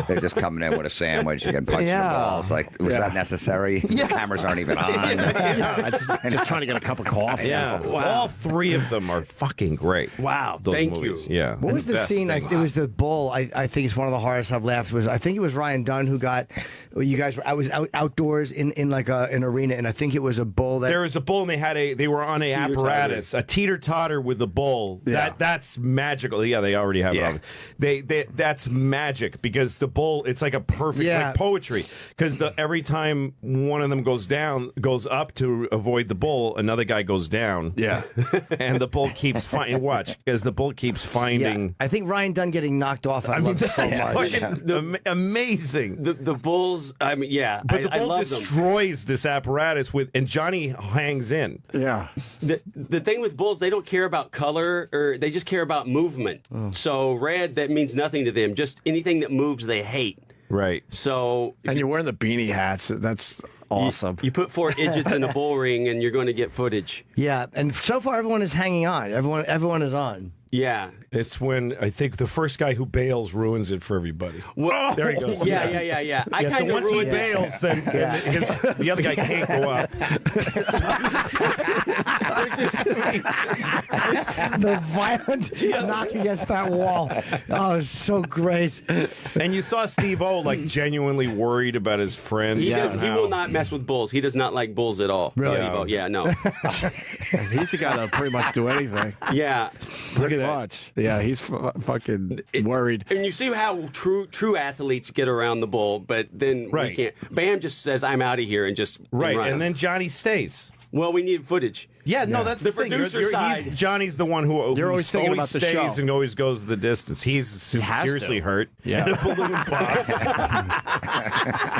[SPEAKER 3] They're just coming in with a sandwich and getting punched in the balls. Like, was that necessary? The cameras aren't even on.
[SPEAKER 1] Just trying to get a cup of coffee.
[SPEAKER 5] Yeah, all three of them are fucking great.
[SPEAKER 2] Wow,
[SPEAKER 5] Those
[SPEAKER 2] thank
[SPEAKER 5] movies.
[SPEAKER 2] you.
[SPEAKER 5] Yeah.
[SPEAKER 4] What was the
[SPEAKER 5] best
[SPEAKER 4] scene?
[SPEAKER 5] things.
[SPEAKER 4] It was the bull. I think it's one of the hardest I've laughed. I think it was Ryan Dunn who got. You guys were. I was outdoors in like an arena, and I think it was a bull that.
[SPEAKER 5] There was a bull, and they were on a apparatus, a teeter-totter with a bull.
[SPEAKER 1] Yeah.
[SPEAKER 5] That's magical. Yeah, they already have it on. That's magic because the bull. It's like a perfect. It's like poetry because every time one of them goes up to avoid the bull, another guy goes down.
[SPEAKER 1] Yeah.
[SPEAKER 5] And the bull keeps finding. Watch, as the bull keeps finding.
[SPEAKER 4] Yeah. I think Ryan Dunn getting knocked off. I love so much.
[SPEAKER 5] Amazing.
[SPEAKER 2] The Bulls. I mean, yeah,
[SPEAKER 5] But the
[SPEAKER 2] I
[SPEAKER 5] bull
[SPEAKER 2] love them.
[SPEAKER 5] destroys this apparatus and Johnny hangs in.
[SPEAKER 1] Yeah.
[SPEAKER 2] The thing with bulls, they don't care about color, or they just care about movement. So red, that means nothing to them. Just anything that moves, they hate.
[SPEAKER 5] Right.
[SPEAKER 2] So
[SPEAKER 1] And you're wearing the beanie hats. That's awesome.
[SPEAKER 2] you put 4 idiots in a bull ring, and you're going to get footage.
[SPEAKER 4] Yeah, and so far everyone is hanging on. Everyone is on.
[SPEAKER 2] Yeah.
[SPEAKER 5] It's when I think the first guy who bails ruins it for everybody.
[SPEAKER 2] Well,
[SPEAKER 5] There he goes.
[SPEAKER 2] Yeah. I
[SPEAKER 5] Yeah,
[SPEAKER 2] kind
[SPEAKER 5] so
[SPEAKER 2] of
[SPEAKER 5] once he
[SPEAKER 2] ruined it.
[SPEAKER 5] bails, then the other guy can't go up.
[SPEAKER 4] The violent knock against that wall. Oh, it's so great.
[SPEAKER 5] And you saw Steve-O like genuinely worried about his friend.
[SPEAKER 2] He will not mess with bulls. He does not like bulls at all.
[SPEAKER 1] Really?
[SPEAKER 2] Steve-O. Yeah, no.
[SPEAKER 1] He's the guy that'll pretty much do anything.
[SPEAKER 2] Yeah.
[SPEAKER 1] Pretty much. Yeah, he's fucking worried.
[SPEAKER 2] And you see how true athletes get around the bull, but then we
[SPEAKER 5] Right.
[SPEAKER 2] can't. Bam just says, "I'm out of here," and just
[SPEAKER 5] Right,
[SPEAKER 2] runs.
[SPEAKER 5] and then Johnny stays.
[SPEAKER 2] well, we need footage.
[SPEAKER 5] Yeah, no, that's the thing.
[SPEAKER 2] producer side.
[SPEAKER 5] Johnny's the one who
[SPEAKER 1] You're always thinking about the
[SPEAKER 5] stays
[SPEAKER 1] show.
[SPEAKER 5] and always goes the distance. He's
[SPEAKER 1] has
[SPEAKER 5] seriously
[SPEAKER 1] to.
[SPEAKER 5] hurt.
[SPEAKER 1] Yeah.
[SPEAKER 5] And a balloon pops.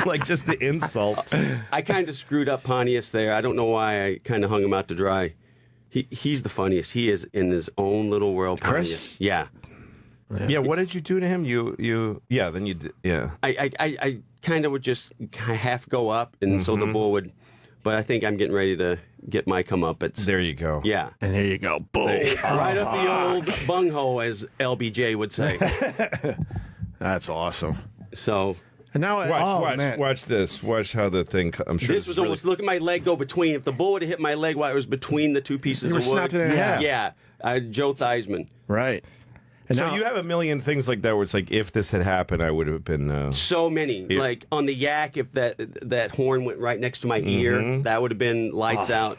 [SPEAKER 5] Like just the insult.
[SPEAKER 2] I kind of screwed up Pontius there. I don't know why I kind of hung him out to dry. He's the funniest. He is in his own little world.
[SPEAKER 1] Chris?
[SPEAKER 2] Pontius. Yeah.
[SPEAKER 5] Yeah, what did you do to him? Then you did. Yeah.
[SPEAKER 2] I kind of would just half go up, and so the bull would. But I think I'm getting ready to get my comeuppance.
[SPEAKER 5] There you go.
[SPEAKER 2] Yeah.
[SPEAKER 1] And here you go. Boom.
[SPEAKER 2] Right up the old bunghole, as LBJ would say.
[SPEAKER 1] That's awesome.
[SPEAKER 2] So
[SPEAKER 1] And now,
[SPEAKER 5] Watch this. Watch how the thing. I'm sure
[SPEAKER 2] this was almost, look at my leg go between. If the bull would have hit my leg while it was between the two pieces
[SPEAKER 1] You were
[SPEAKER 2] of wood.
[SPEAKER 1] snapped it in half.
[SPEAKER 2] Yeah. Joe Theismann.
[SPEAKER 1] Right. And
[SPEAKER 5] So
[SPEAKER 1] now,
[SPEAKER 5] you have a million things like that where it's like, if this had happened, I would have been.
[SPEAKER 2] So many.
[SPEAKER 5] Yeah.
[SPEAKER 2] Like on the yak, if that horn went right next to my ear, that would have been lights out.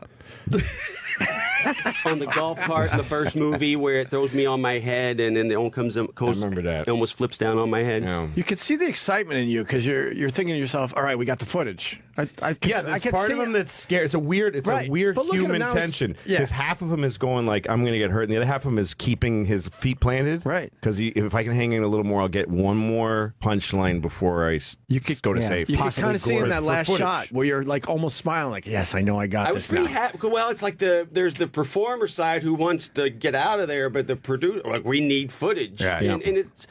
[SPEAKER 2] On the golf cart in the first movie where it throws me on my head and then the one comes
[SPEAKER 5] remember that.
[SPEAKER 2] It almost flips down on my head.
[SPEAKER 5] Yeah.
[SPEAKER 1] you could see the excitement in you because you're thinking to yourself, all right, we got the footage.
[SPEAKER 5] There's
[SPEAKER 1] can
[SPEAKER 5] part
[SPEAKER 1] see
[SPEAKER 5] of him that's scared. It's a weird
[SPEAKER 1] Right. But look at him
[SPEAKER 5] human
[SPEAKER 1] now,
[SPEAKER 5] tension.
[SPEAKER 1] yeah.
[SPEAKER 5] Because half of him is going like, I'm going to get hurt, and the other half of him is keeping his feet planted.
[SPEAKER 1] Right.
[SPEAKER 5] Because if I can hang in a little more, I'll get one more punchline before I go to safety.
[SPEAKER 1] You can kind of see in that last
[SPEAKER 5] footage.
[SPEAKER 1] shot where you're like almost smiling, like, yes, I know I got
[SPEAKER 2] I
[SPEAKER 1] this
[SPEAKER 2] was pretty
[SPEAKER 1] now.
[SPEAKER 2] happy. Well, it's like there's the performer side who wants to get out of there, but the producer, like, we need footage.
[SPEAKER 5] Yeah,
[SPEAKER 2] and it's.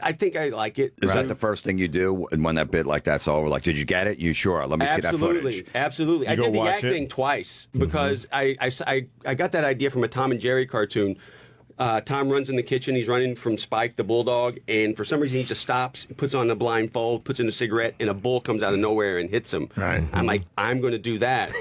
[SPEAKER 2] I think I like it.
[SPEAKER 3] Is that the first thing you do when that bit like that's over? Like, did you get it? You sure? Let me see that footage.
[SPEAKER 2] Absolutely. I
[SPEAKER 5] go
[SPEAKER 2] did the
[SPEAKER 5] watch
[SPEAKER 2] acting
[SPEAKER 5] it?
[SPEAKER 2] twice because I got that idea from a Tom and Jerry cartoon. Tom runs in the kitchen. He's running from Spike, the bulldog, and for some reason he just stops, puts on a blindfold, puts in a cigarette, and a bull comes out of nowhere and hits him.
[SPEAKER 1] Right.
[SPEAKER 2] I'm like, I'm going to do that.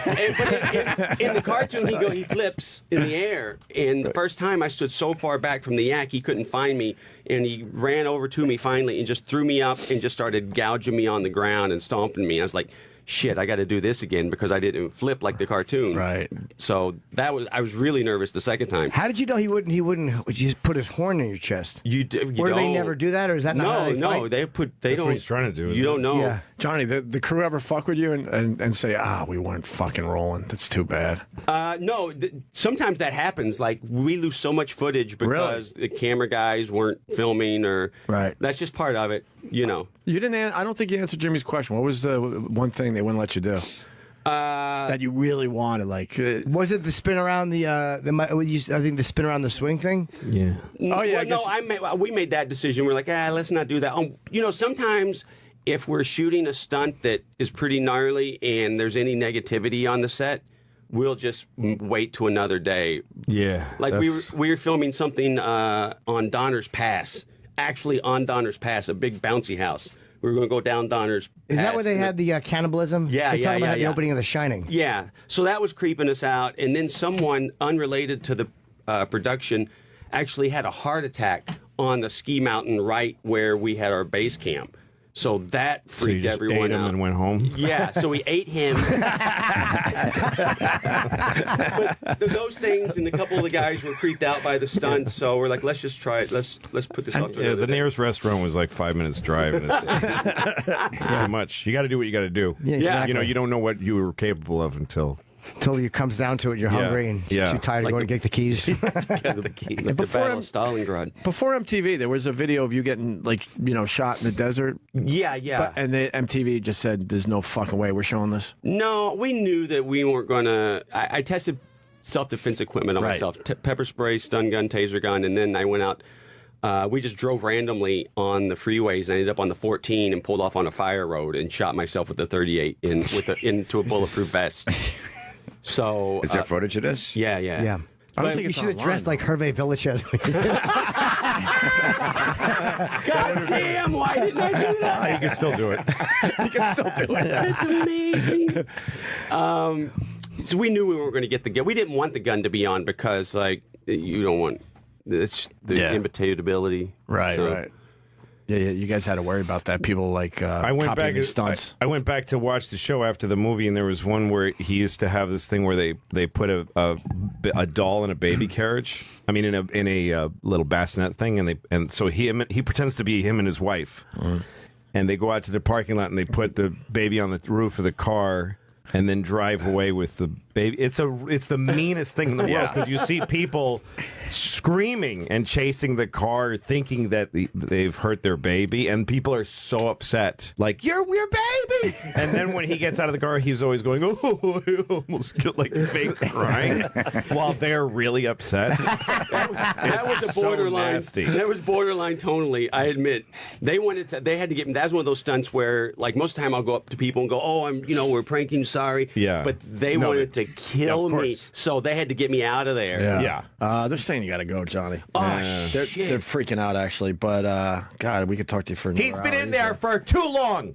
[SPEAKER 2] But in the cartoon, he flips in the air, and the first time I stood so far back from the yak, he couldn't find me, and he ran over to me finally and just threw me up and just started gouging me on the ground and stomping me. I was like, shit, I got to do this again because I didn't flip like the cartoon.
[SPEAKER 1] Right.
[SPEAKER 2] So I was really nervous the second time.
[SPEAKER 4] How did you know he wouldn't just put his horn in your chest?
[SPEAKER 2] You
[SPEAKER 4] Or do
[SPEAKER 2] don't.
[SPEAKER 4] they never do that, or is that not how they
[SPEAKER 2] No,
[SPEAKER 4] fight?
[SPEAKER 2] they
[SPEAKER 5] That's
[SPEAKER 2] don't.
[SPEAKER 5] what he's trying to do,
[SPEAKER 2] You
[SPEAKER 5] isn't
[SPEAKER 2] don't
[SPEAKER 5] it?
[SPEAKER 2] know.
[SPEAKER 4] Yeah.
[SPEAKER 1] Johnny, the crew ever fuck with you and say, we weren't fucking rolling. That's too bad.
[SPEAKER 2] No, sometimes that happens. Like, we lose so much footage because the camera guys weren't filming, or
[SPEAKER 1] Right.
[SPEAKER 2] That's just part of it, you know.
[SPEAKER 1] You didn't. I don't think you answered Jimmy's question. What was the one thing they wouldn't let you do that you really wanted? Like,
[SPEAKER 4] Was it the spin around I think the spin around the swing thing?
[SPEAKER 5] Yeah.
[SPEAKER 1] Oh, yeah,
[SPEAKER 2] Well, we made that decision. We're like, let's not do that. Sometimes if we're shooting a stunt that is pretty gnarly and there's any negativity on the set, we'll just wait to another day.
[SPEAKER 5] Yeah.
[SPEAKER 2] Like we were filming something on Donner's Pass. Actually, on Donner's Pass, a big bouncy house. We were going to go down Donner's Pass.
[SPEAKER 4] Is that where they had the cannibalism?
[SPEAKER 2] Yeah,
[SPEAKER 4] They
[SPEAKER 2] yeah,
[SPEAKER 4] talk about
[SPEAKER 2] yeah,
[SPEAKER 4] the
[SPEAKER 2] yeah.
[SPEAKER 4] opening of The Shining.
[SPEAKER 2] Yeah. So that was creeping us out. And then someone unrelated to the production actually had a heart attack on the ski mountain right where we had our base camp. So that
[SPEAKER 5] So you
[SPEAKER 2] freaked
[SPEAKER 5] just
[SPEAKER 2] everyone
[SPEAKER 5] ate him
[SPEAKER 2] out.
[SPEAKER 5] and went home?
[SPEAKER 2] Yeah, so we ate him. But those things, and a couple of the guys were creeped out by the stunts, so we're like, let's just try it. Let's put this off to
[SPEAKER 5] Yeah,
[SPEAKER 2] another
[SPEAKER 5] the
[SPEAKER 2] day.
[SPEAKER 5] nearest restaurant was like 5 minutes drive, and it's too much. You got to do what you got to do.
[SPEAKER 4] Yeah, exactly.
[SPEAKER 5] You know, you don't know what you were capable of until.
[SPEAKER 4] Until it comes down to it, you're hungry and
[SPEAKER 5] Yeah.
[SPEAKER 4] too tired to go and get the keys.
[SPEAKER 2] The Battle of Stalingrad.
[SPEAKER 1] before MTV, there was a video of you getting shot in the desert,
[SPEAKER 2] Yeah.
[SPEAKER 1] and the MTV just said, "There's no fucking way we're showing this."
[SPEAKER 2] No, we knew that we weren't going to. I tested self-defense equipment on
[SPEAKER 1] Right.
[SPEAKER 2] myself: pepper spray, stun gun, taser gun, and then I went out. We just drove randomly on the freeways and I ended up on the 14 and pulled off on a fire road and shot myself with the 38 into a bulletproof vest. So
[SPEAKER 3] Is there footage of this?
[SPEAKER 2] Yeah.
[SPEAKER 4] Yeah.
[SPEAKER 1] I don't
[SPEAKER 2] But
[SPEAKER 1] think
[SPEAKER 4] You
[SPEAKER 1] it's
[SPEAKER 4] should have
[SPEAKER 1] online,
[SPEAKER 4] dressed like Hervé Villachez.
[SPEAKER 2] God damn! Why didn't I do that?
[SPEAKER 5] You can still do it.
[SPEAKER 1] You can still do it.
[SPEAKER 2] That's amazing. So we knew we weren't going to get the gun. We didn't want the gun to be on because, like, you don't want it's the imitatability.
[SPEAKER 1] Right,
[SPEAKER 2] So-
[SPEAKER 1] right. Yeah, you guys had to worry about that. People like
[SPEAKER 5] I went
[SPEAKER 1] copying
[SPEAKER 5] back.
[SPEAKER 1] these stunts.
[SPEAKER 5] I went back to watch the show after the movie, and there was one where he used to have this thing where they put a doll in a baby carriage. I mean, in a little bassinet thing, and so he pretends to be him and his wife, and they go out to the parking lot and they put the baby on the roof of the car. And then drive away with the baby. It's the meanest thing in the world because you see people screaming and chasing the car, thinking that they've hurt their baby, and people are so upset, like your baby. And then when he gets out of the car, he's always going, "Oh, I almost killed," like fake crying, while they're really upset.
[SPEAKER 2] That was a
[SPEAKER 5] so
[SPEAKER 2] borderline.
[SPEAKER 5] nasty.
[SPEAKER 2] That was borderline tonally. I admit they had to get me. That was one of those stunts where, like, most of the time I'll go up to people and go, "Oh, we're pranking. Sorry."
[SPEAKER 5] Yeah.
[SPEAKER 2] But they
[SPEAKER 5] No,
[SPEAKER 2] wanted to kill
[SPEAKER 5] of
[SPEAKER 2] me,
[SPEAKER 5] course.
[SPEAKER 2] so they had to get me out of there.
[SPEAKER 5] Yeah.
[SPEAKER 1] They're saying you got to go, Johnny.
[SPEAKER 2] Oh
[SPEAKER 1] They're
[SPEAKER 2] shit!
[SPEAKER 1] freaking out actually, but God, we could talk to you for.
[SPEAKER 5] He's been in there for too long.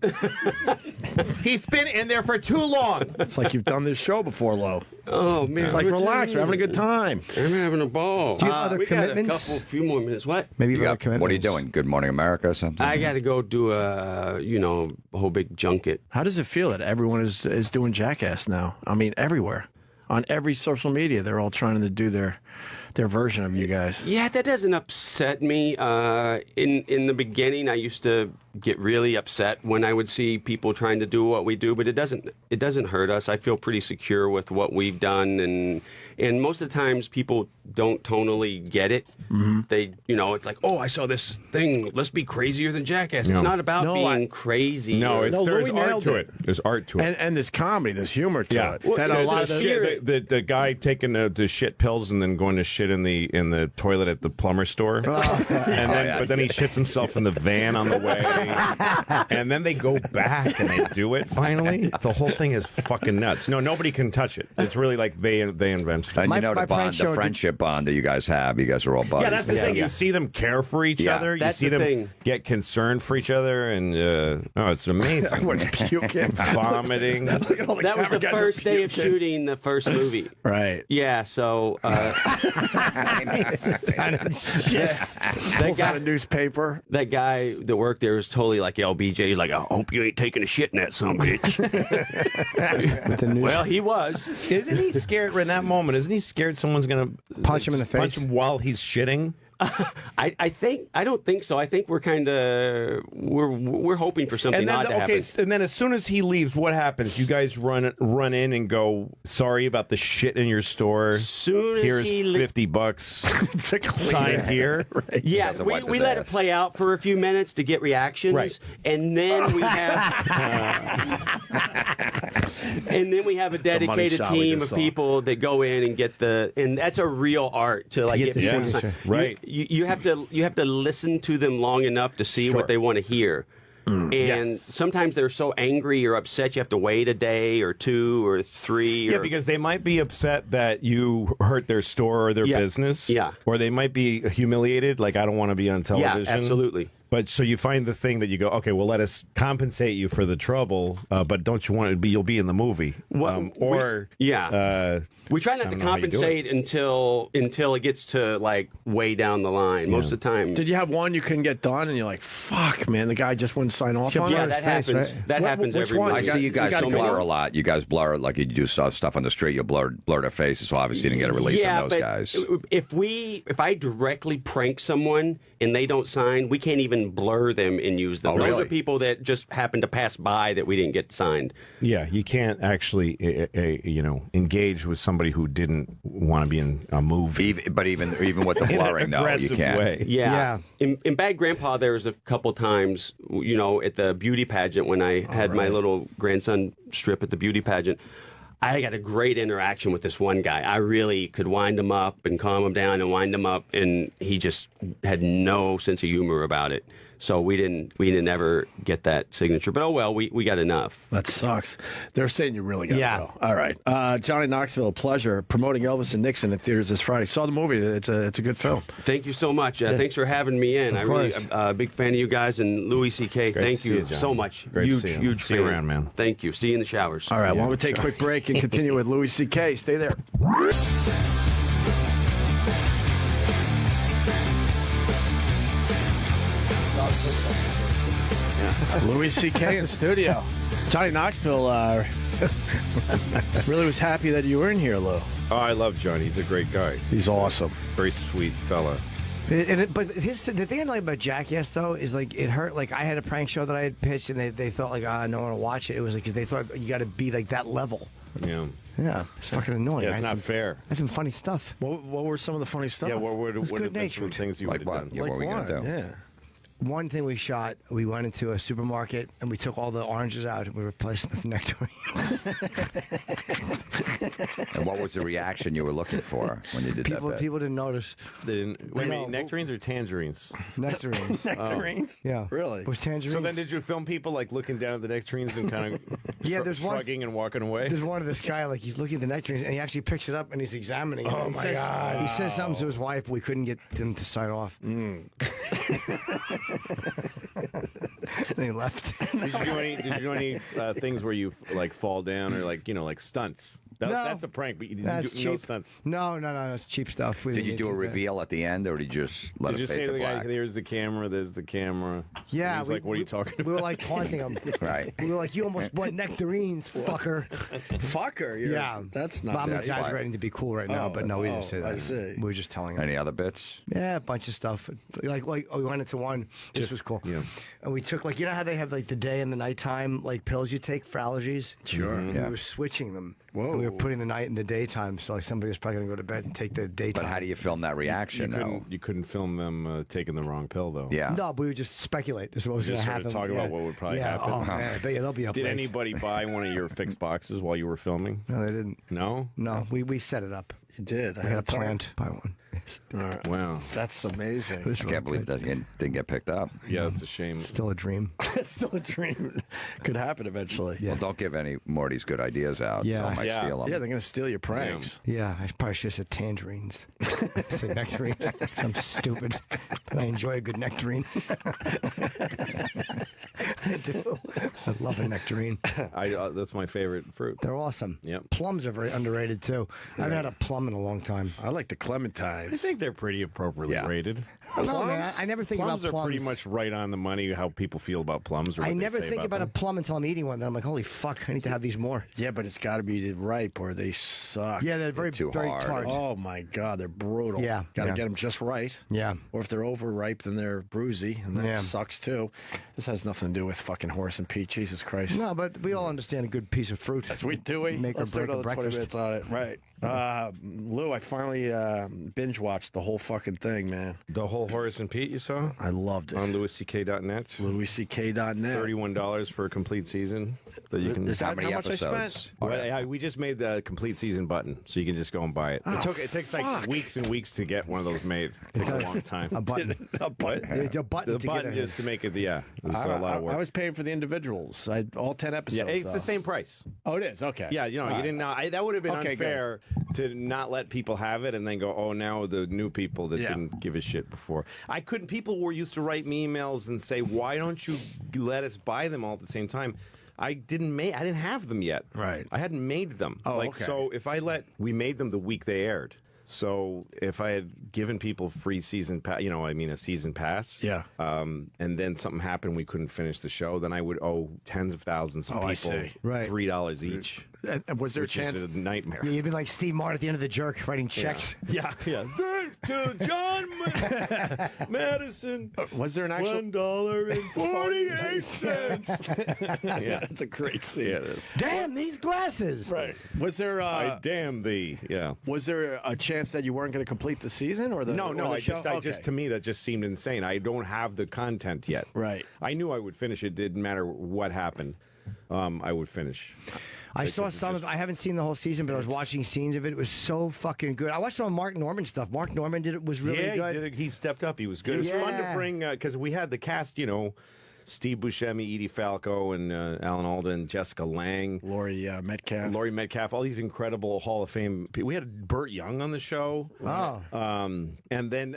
[SPEAKER 5] He's been in there for too long.
[SPEAKER 1] It's like you've done this show before, Lo.
[SPEAKER 2] Oh man,
[SPEAKER 1] It's like relax. We're having a good time.
[SPEAKER 2] I'm having a ball.
[SPEAKER 4] Do you have other
[SPEAKER 2] we
[SPEAKER 4] commitments?
[SPEAKER 2] got a few more minutes. What?
[SPEAKER 4] Maybe
[SPEAKER 3] You
[SPEAKER 4] you
[SPEAKER 3] got, what are you doing? Good Morning America or something?
[SPEAKER 2] I got to go do a whole big junket.
[SPEAKER 1] How does it feel that everyone is doing Jackass now? I mean, everywhere. On every social media, they're all trying to do their version of you guys.
[SPEAKER 2] Yeah, that doesn't upset me. In the beginning, I used to get really upset when I would see people trying to do what we do, but it doesn't hurt us. I feel pretty secure with what we've done, and most of the times people don't tonally get it. They, it's like, oh, I saw this thing. Let's be crazier than Jackass. It's not about being crazy.
[SPEAKER 5] No, there's art to it. There's art to it,
[SPEAKER 1] and there's comedy, there's humor to it.
[SPEAKER 5] Well,
[SPEAKER 1] That a lot of
[SPEAKER 5] the guy taking the shit pills and then going to shit in the toilet at the plumber store, but then he shits himself in the van on the way, and then they go back and they do it finally. The whole thing is fucking nuts. No, nobody can touch it. It's really like they invented it.
[SPEAKER 3] And the friendship bond that you guys have. You guys are all buddies.
[SPEAKER 5] Yeah, that's the thing. You see them care for each other. You see them get concerned for each other, and it's amazing.
[SPEAKER 1] Everyone's puking,
[SPEAKER 2] that
[SPEAKER 5] vomiting.
[SPEAKER 2] was the first day of shooting the first movie.
[SPEAKER 1] Right.
[SPEAKER 2] Yeah. So.
[SPEAKER 1] Yes. Pulls out a newspaper.
[SPEAKER 2] That guy that worked there was totally like LBJ. He's like, I hope you ain't taking a shit in that son of a bitch. Well, he was.
[SPEAKER 5] Isn't he scared in that moment? Isn't he scared someone's going to
[SPEAKER 4] punch him in the face?
[SPEAKER 5] Punch him while he's shitting?
[SPEAKER 2] I don't think so. I think we're kind of we're hoping for something odd to happen.
[SPEAKER 5] And then as soon as he leaves, what happens? You guys run in and go, sorry about the shit in your store.
[SPEAKER 2] Soon
[SPEAKER 5] Here's
[SPEAKER 2] as he
[SPEAKER 5] $50 sign here.
[SPEAKER 1] Right.
[SPEAKER 2] Yeah, we let it play out for a few minutes to get reactions,
[SPEAKER 5] right.
[SPEAKER 2] And then we have a dedicated team of people that go in and get and that's a real art to like get
[SPEAKER 4] the signature.
[SPEAKER 5] Right.
[SPEAKER 2] You have to listen to them long enough to see what they want to hear. And sometimes they're so angry or upset you have to wait a day or 2 or 3.
[SPEAKER 5] Yeah, because they might be upset that you hurt their store or their business.
[SPEAKER 2] Yeah.
[SPEAKER 5] Or they might be humiliated, like, I don't want to be on television.
[SPEAKER 2] Yeah, absolutely.
[SPEAKER 5] But so you find the thing that you go, okay, well, let us compensate you for the trouble, but don't you want to be? You'll be in the movie,
[SPEAKER 2] we try not to compensate until it gets to like way down the line. Most of the time,
[SPEAKER 1] Did you have one you couldn't get done, and you're like, "Fuck, man, the guy just wouldn't sign off on it"?
[SPEAKER 2] Yeah, that happens.
[SPEAKER 4] Right?
[SPEAKER 2] That happens
[SPEAKER 1] Which
[SPEAKER 2] every
[SPEAKER 1] one?
[SPEAKER 2] movie.
[SPEAKER 3] I see you guys
[SPEAKER 1] gotta
[SPEAKER 3] blur
[SPEAKER 1] go.
[SPEAKER 3] a lot. You guys blur like you do stuff on the street. You blur their faces, so obviously you didn't get a release on those guys.
[SPEAKER 2] If I directly prank someone and they don't sign, we can't even blur them and use them.
[SPEAKER 3] Oh,
[SPEAKER 2] Those
[SPEAKER 3] really?
[SPEAKER 2] are people that just happen to pass by that we didn't get signed.
[SPEAKER 5] Yeah, you can't actually, engage with somebody who didn't want to be in a movie.
[SPEAKER 3] Even with the blurring, though, you
[SPEAKER 5] aggressive
[SPEAKER 3] can't.
[SPEAKER 5] way.
[SPEAKER 2] Yeah. In Bad Grandpa, there was a couple times, at the beauty pageant when I had my little grandson strip at the beauty pageant. I got a great interaction with this one guy. I really could wind him up and calm him down and wind him up, and he just had no sense of humor about it. So we didn't ever get that signature. But oh well, we got enough.
[SPEAKER 1] That sucks. They're saying you really got to go. All right. Johnny Knoxville, a pleasure promoting Elvis and Nixon in theaters this Friday. Saw the movie. It's a good film.
[SPEAKER 2] Thank you so much. Thanks for having me in. I'm really a big fan of you guys and Louis C.K. Thank you so much.
[SPEAKER 5] Great
[SPEAKER 2] huge
[SPEAKER 5] to see you.
[SPEAKER 2] huge
[SPEAKER 5] See
[SPEAKER 2] fan.
[SPEAKER 5] you around, man.
[SPEAKER 2] Thank you. See you in the showers.
[SPEAKER 1] All right. Well, we'll take a quick break and continue with Louis C.K. Stay there. Louis C.K. in studio. Johnny Knoxville really was happy that you were in here, Lou.
[SPEAKER 5] Oh, I love Johnny. He's a great guy.
[SPEAKER 1] He's awesome.
[SPEAKER 5] Very sweet fella.
[SPEAKER 4] But the thing I like about Jackass though is like it hurt. Like I had a prank show that I had pitched, and they thought like, no one will watch it. It was like because they thought you got to be like that level.
[SPEAKER 5] Yeah.
[SPEAKER 4] Yeah, it's fucking annoying.
[SPEAKER 5] Yeah, it's not fair.
[SPEAKER 4] That's some funny stuff.
[SPEAKER 1] What were some of the funny stuff?
[SPEAKER 5] Yeah, what would have been some
[SPEAKER 4] good-natured.
[SPEAKER 5] things you would have done?
[SPEAKER 3] Yeah, what were we going to do?
[SPEAKER 1] Yeah.
[SPEAKER 4] One thing we shot, we went into a supermarket and we took all the oranges out and we replaced them with nectarines.
[SPEAKER 3] And what was the reaction you were looking for when you did that bit?
[SPEAKER 4] People didn't notice.
[SPEAKER 5] Wait a minute, nectarines or tangerines?
[SPEAKER 4] Nectarines.
[SPEAKER 1] Nectarines?
[SPEAKER 4] Yeah.
[SPEAKER 1] Really?
[SPEAKER 4] It was tangerines.
[SPEAKER 5] So then did you film people like looking down at the nectarines and kind of
[SPEAKER 4] there's
[SPEAKER 5] shrugging and walking away?
[SPEAKER 4] There's one of this guy, like he's looking at the nectarines and he actually picks it up and he's examining it.
[SPEAKER 5] Oh,
[SPEAKER 4] And
[SPEAKER 5] my God.
[SPEAKER 4] He says something to his wife, but we couldn't get him to sign off. They left.
[SPEAKER 5] Did you do any things where you like fall down or like stunts? That's a prank, but you didn't
[SPEAKER 4] That's
[SPEAKER 5] do
[SPEAKER 4] cheap.
[SPEAKER 5] no stunts.
[SPEAKER 4] No, it's cheap stuff.
[SPEAKER 3] Did you do a reveal at the end, or did you just let
[SPEAKER 5] Did
[SPEAKER 3] it
[SPEAKER 5] you
[SPEAKER 3] fade
[SPEAKER 5] say to
[SPEAKER 3] to
[SPEAKER 5] the guy,
[SPEAKER 3] black?
[SPEAKER 5] "There's the camera, there's the camera"?
[SPEAKER 4] Yeah,
[SPEAKER 5] He's like, "What are you talking about?"
[SPEAKER 4] We were like taunting him.
[SPEAKER 3] Right.
[SPEAKER 4] We were like, "You almost bought nectarines, fucker."
[SPEAKER 1] Fucker.
[SPEAKER 4] Yeah,
[SPEAKER 1] That's
[SPEAKER 4] But
[SPEAKER 1] not.
[SPEAKER 4] I'm
[SPEAKER 3] That's
[SPEAKER 4] exaggerating to be cool right now, but no, we didn't say that.
[SPEAKER 1] I see.
[SPEAKER 4] We were just telling him.
[SPEAKER 3] Any other bits?
[SPEAKER 4] Yeah, a bunch of stuff. Like we went into one. This was cool.
[SPEAKER 5] yeah.
[SPEAKER 4] And we took you know how they have like the day and the nighttime pills you take for allergies.
[SPEAKER 1] Sure.
[SPEAKER 4] We
[SPEAKER 3] Yeah.
[SPEAKER 4] were switching them.
[SPEAKER 1] Whoa.
[SPEAKER 4] And we were putting the night in the daytime. So somebody was probably gonna go to bed and take the daytime.
[SPEAKER 3] But how do you film that reaction?
[SPEAKER 5] You couldn't film them taking the wrong pill, though.
[SPEAKER 3] Yeah.
[SPEAKER 4] No, but we would just speculate. This is what was going
[SPEAKER 5] Just
[SPEAKER 4] to
[SPEAKER 5] sort of
[SPEAKER 4] happen.
[SPEAKER 5] talk about what would probably happen.
[SPEAKER 4] Oh, man. But yeah, they'll be up
[SPEAKER 5] Did
[SPEAKER 4] late.
[SPEAKER 5] anybody buy one of your fixed boxes while you were filming?
[SPEAKER 4] No, they didn't.
[SPEAKER 5] No.
[SPEAKER 4] No, we set it up.
[SPEAKER 1] You did.
[SPEAKER 4] We had a plan to buy one. Yes.
[SPEAKER 1] All right.
[SPEAKER 5] Wow.
[SPEAKER 1] That's amazing.
[SPEAKER 4] It was
[SPEAKER 3] I
[SPEAKER 4] really
[SPEAKER 3] can't believe
[SPEAKER 4] good.
[SPEAKER 3] that didn't get picked up.
[SPEAKER 5] Yeah, it's a shame.
[SPEAKER 4] Still a dream.
[SPEAKER 1] It's still a dream. Could happen eventually.
[SPEAKER 4] Yeah.
[SPEAKER 3] Well, don't give any Morty's good ideas out.
[SPEAKER 4] Yeah.
[SPEAKER 3] Someone might
[SPEAKER 5] Yeah.
[SPEAKER 3] steal them.
[SPEAKER 1] Yeah, they're gonna steal your pranks.
[SPEAKER 4] Yeah, I probably should have said tangerines. I said nectarines. I'm stupid. And I enjoy a good nectarine. I do. I love a nectarine.
[SPEAKER 5] That's my favorite fruit.
[SPEAKER 4] They're awesome.
[SPEAKER 5] Yep.
[SPEAKER 4] Plums are very underrated too. I haven't had a plum in a long time.
[SPEAKER 1] I like the clementines.
[SPEAKER 5] I think they're pretty appropriately
[SPEAKER 3] Yeah.
[SPEAKER 5] rated.
[SPEAKER 4] No, man, I never think
[SPEAKER 5] Plums
[SPEAKER 4] about
[SPEAKER 5] are
[SPEAKER 4] plums.
[SPEAKER 5] pretty much right on the money how people feel about plums. Or what
[SPEAKER 4] I
[SPEAKER 5] they
[SPEAKER 4] never
[SPEAKER 5] say
[SPEAKER 4] think about a
[SPEAKER 5] them.
[SPEAKER 4] plum until I'm eating one. Then I'm like, holy fuck, I need to have these more.
[SPEAKER 1] Yeah, but it's got to be ripe or they suck.
[SPEAKER 4] Yeah, they're very,
[SPEAKER 3] too
[SPEAKER 4] very
[SPEAKER 3] hard.
[SPEAKER 4] tart.
[SPEAKER 1] Oh my God, they're brutal.
[SPEAKER 4] Yeah,
[SPEAKER 1] got to
[SPEAKER 4] yeah.
[SPEAKER 1] get them just right.
[SPEAKER 4] Yeah.
[SPEAKER 1] Or if they're overripe, then they're bruisey, and that
[SPEAKER 4] Yeah.
[SPEAKER 1] sucks too. This has nothing to do with fucking horse and Pete. Jesus Christ.
[SPEAKER 4] No, but we all understand a good piece of fruit.
[SPEAKER 1] We do we?
[SPEAKER 4] Make
[SPEAKER 1] Let's
[SPEAKER 4] or
[SPEAKER 1] do
[SPEAKER 4] break a
[SPEAKER 1] another 20
[SPEAKER 4] breakfast.
[SPEAKER 1] minutes on it. Right. Lou, I finally binge watched the whole fucking thing, man.
[SPEAKER 5] The whole Horace and Pete you saw
[SPEAKER 1] I loved it.
[SPEAKER 5] on LouisCK.net.
[SPEAKER 1] LouisCK.net.
[SPEAKER 5] $31 for a complete season that you can.
[SPEAKER 1] Is that
[SPEAKER 3] How many
[SPEAKER 1] how much I
[SPEAKER 3] episodes?
[SPEAKER 1] spent?
[SPEAKER 5] Well, we just made the complete season button, so you can just go and buy it. It takes like
[SPEAKER 1] fuck.
[SPEAKER 5] weeks and weeks to get one of those made. It takes a long time.
[SPEAKER 4] A button.
[SPEAKER 1] A button.
[SPEAKER 4] The button
[SPEAKER 5] The
[SPEAKER 4] to
[SPEAKER 5] button
[SPEAKER 4] get it.
[SPEAKER 5] just to make it, yeah, it's a lot of work.
[SPEAKER 1] I was paying for the individuals. All 10 episodes.
[SPEAKER 5] yeah, it's
[SPEAKER 1] though.
[SPEAKER 5] the same price.
[SPEAKER 1] Oh, it is? Okay.
[SPEAKER 5] Yeah, you know,
[SPEAKER 1] All
[SPEAKER 5] you
[SPEAKER 1] right.
[SPEAKER 5] didn't know. That would have been
[SPEAKER 1] Okay,
[SPEAKER 5] unfair to not let people have it and then go, oh, now the new people that
[SPEAKER 1] Yeah.
[SPEAKER 5] didn't give a shit before. I couldn't. People were used to write me emails and say, why don't you let us buy them all at the same time? I didn't have them yet.
[SPEAKER 1] Right.
[SPEAKER 5] I hadn't made them.
[SPEAKER 1] Oh,
[SPEAKER 5] like,
[SPEAKER 1] okay.
[SPEAKER 5] so if we made them the week they aired. So if I had given people free season pass, a season pass,
[SPEAKER 1] Yeah.
[SPEAKER 5] and then something happened, we couldn't finish the show, then I would owe tens of thousands of
[SPEAKER 1] Oh, I
[SPEAKER 5] people
[SPEAKER 1] see.
[SPEAKER 4] Right.
[SPEAKER 5] $3 each.
[SPEAKER 1] And was there a
[SPEAKER 5] Which is
[SPEAKER 1] chance?
[SPEAKER 5] a nightmare.
[SPEAKER 4] Yeah, you've been like Steve Martin at the end of The Jerk, writing checks.
[SPEAKER 5] Yeah. Thanks to John Madison.
[SPEAKER 1] Was there an actual?
[SPEAKER 5] $1.48.
[SPEAKER 1] Yeah, that's a great scene.
[SPEAKER 5] Yeah, it is.
[SPEAKER 4] Damn, these glasses.
[SPEAKER 1] Right. Was there?
[SPEAKER 5] I damn thee. Yeah.
[SPEAKER 1] Was there a chance that you weren't going to complete the season or the?
[SPEAKER 5] No,
[SPEAKER 1] or the
[SPEAKER 5] I
[SPEAKER 1] show?
[SPEAKER 5] just to me that just seemed insane. I don't have the content yet.
[SPEAKER 1] Right.
[SPEAKER 5] I knew I would finish it. Didn't matter what happened. I would finish.
[SPEAKER 4] I saw some of I haven't seen the whole season, but I was watching scenes of it. It was so fucking good. I watched some of Mark Norman stuff. Mark Norman was really
[SPEAKER 5] Yeah,
[SPEAKER 4] good.
[SPEAKER 5] he stepped up. He was good. It was fun to
[SPEAKER 4] Yeah.
[SPEAKER 5] bring because we had the cast. Steve Buscemi, Edie Falco, and Alan Alda, Jessica Lange.
[SPEAKER 1] Laurie Metcalf.
[SPEAKER 5] Laurie Metcalf, all these incredible Hall of Fame people. We had Burt Young on the show.
[SPEAKER 4] Oh.
[SPEAKER 5] And then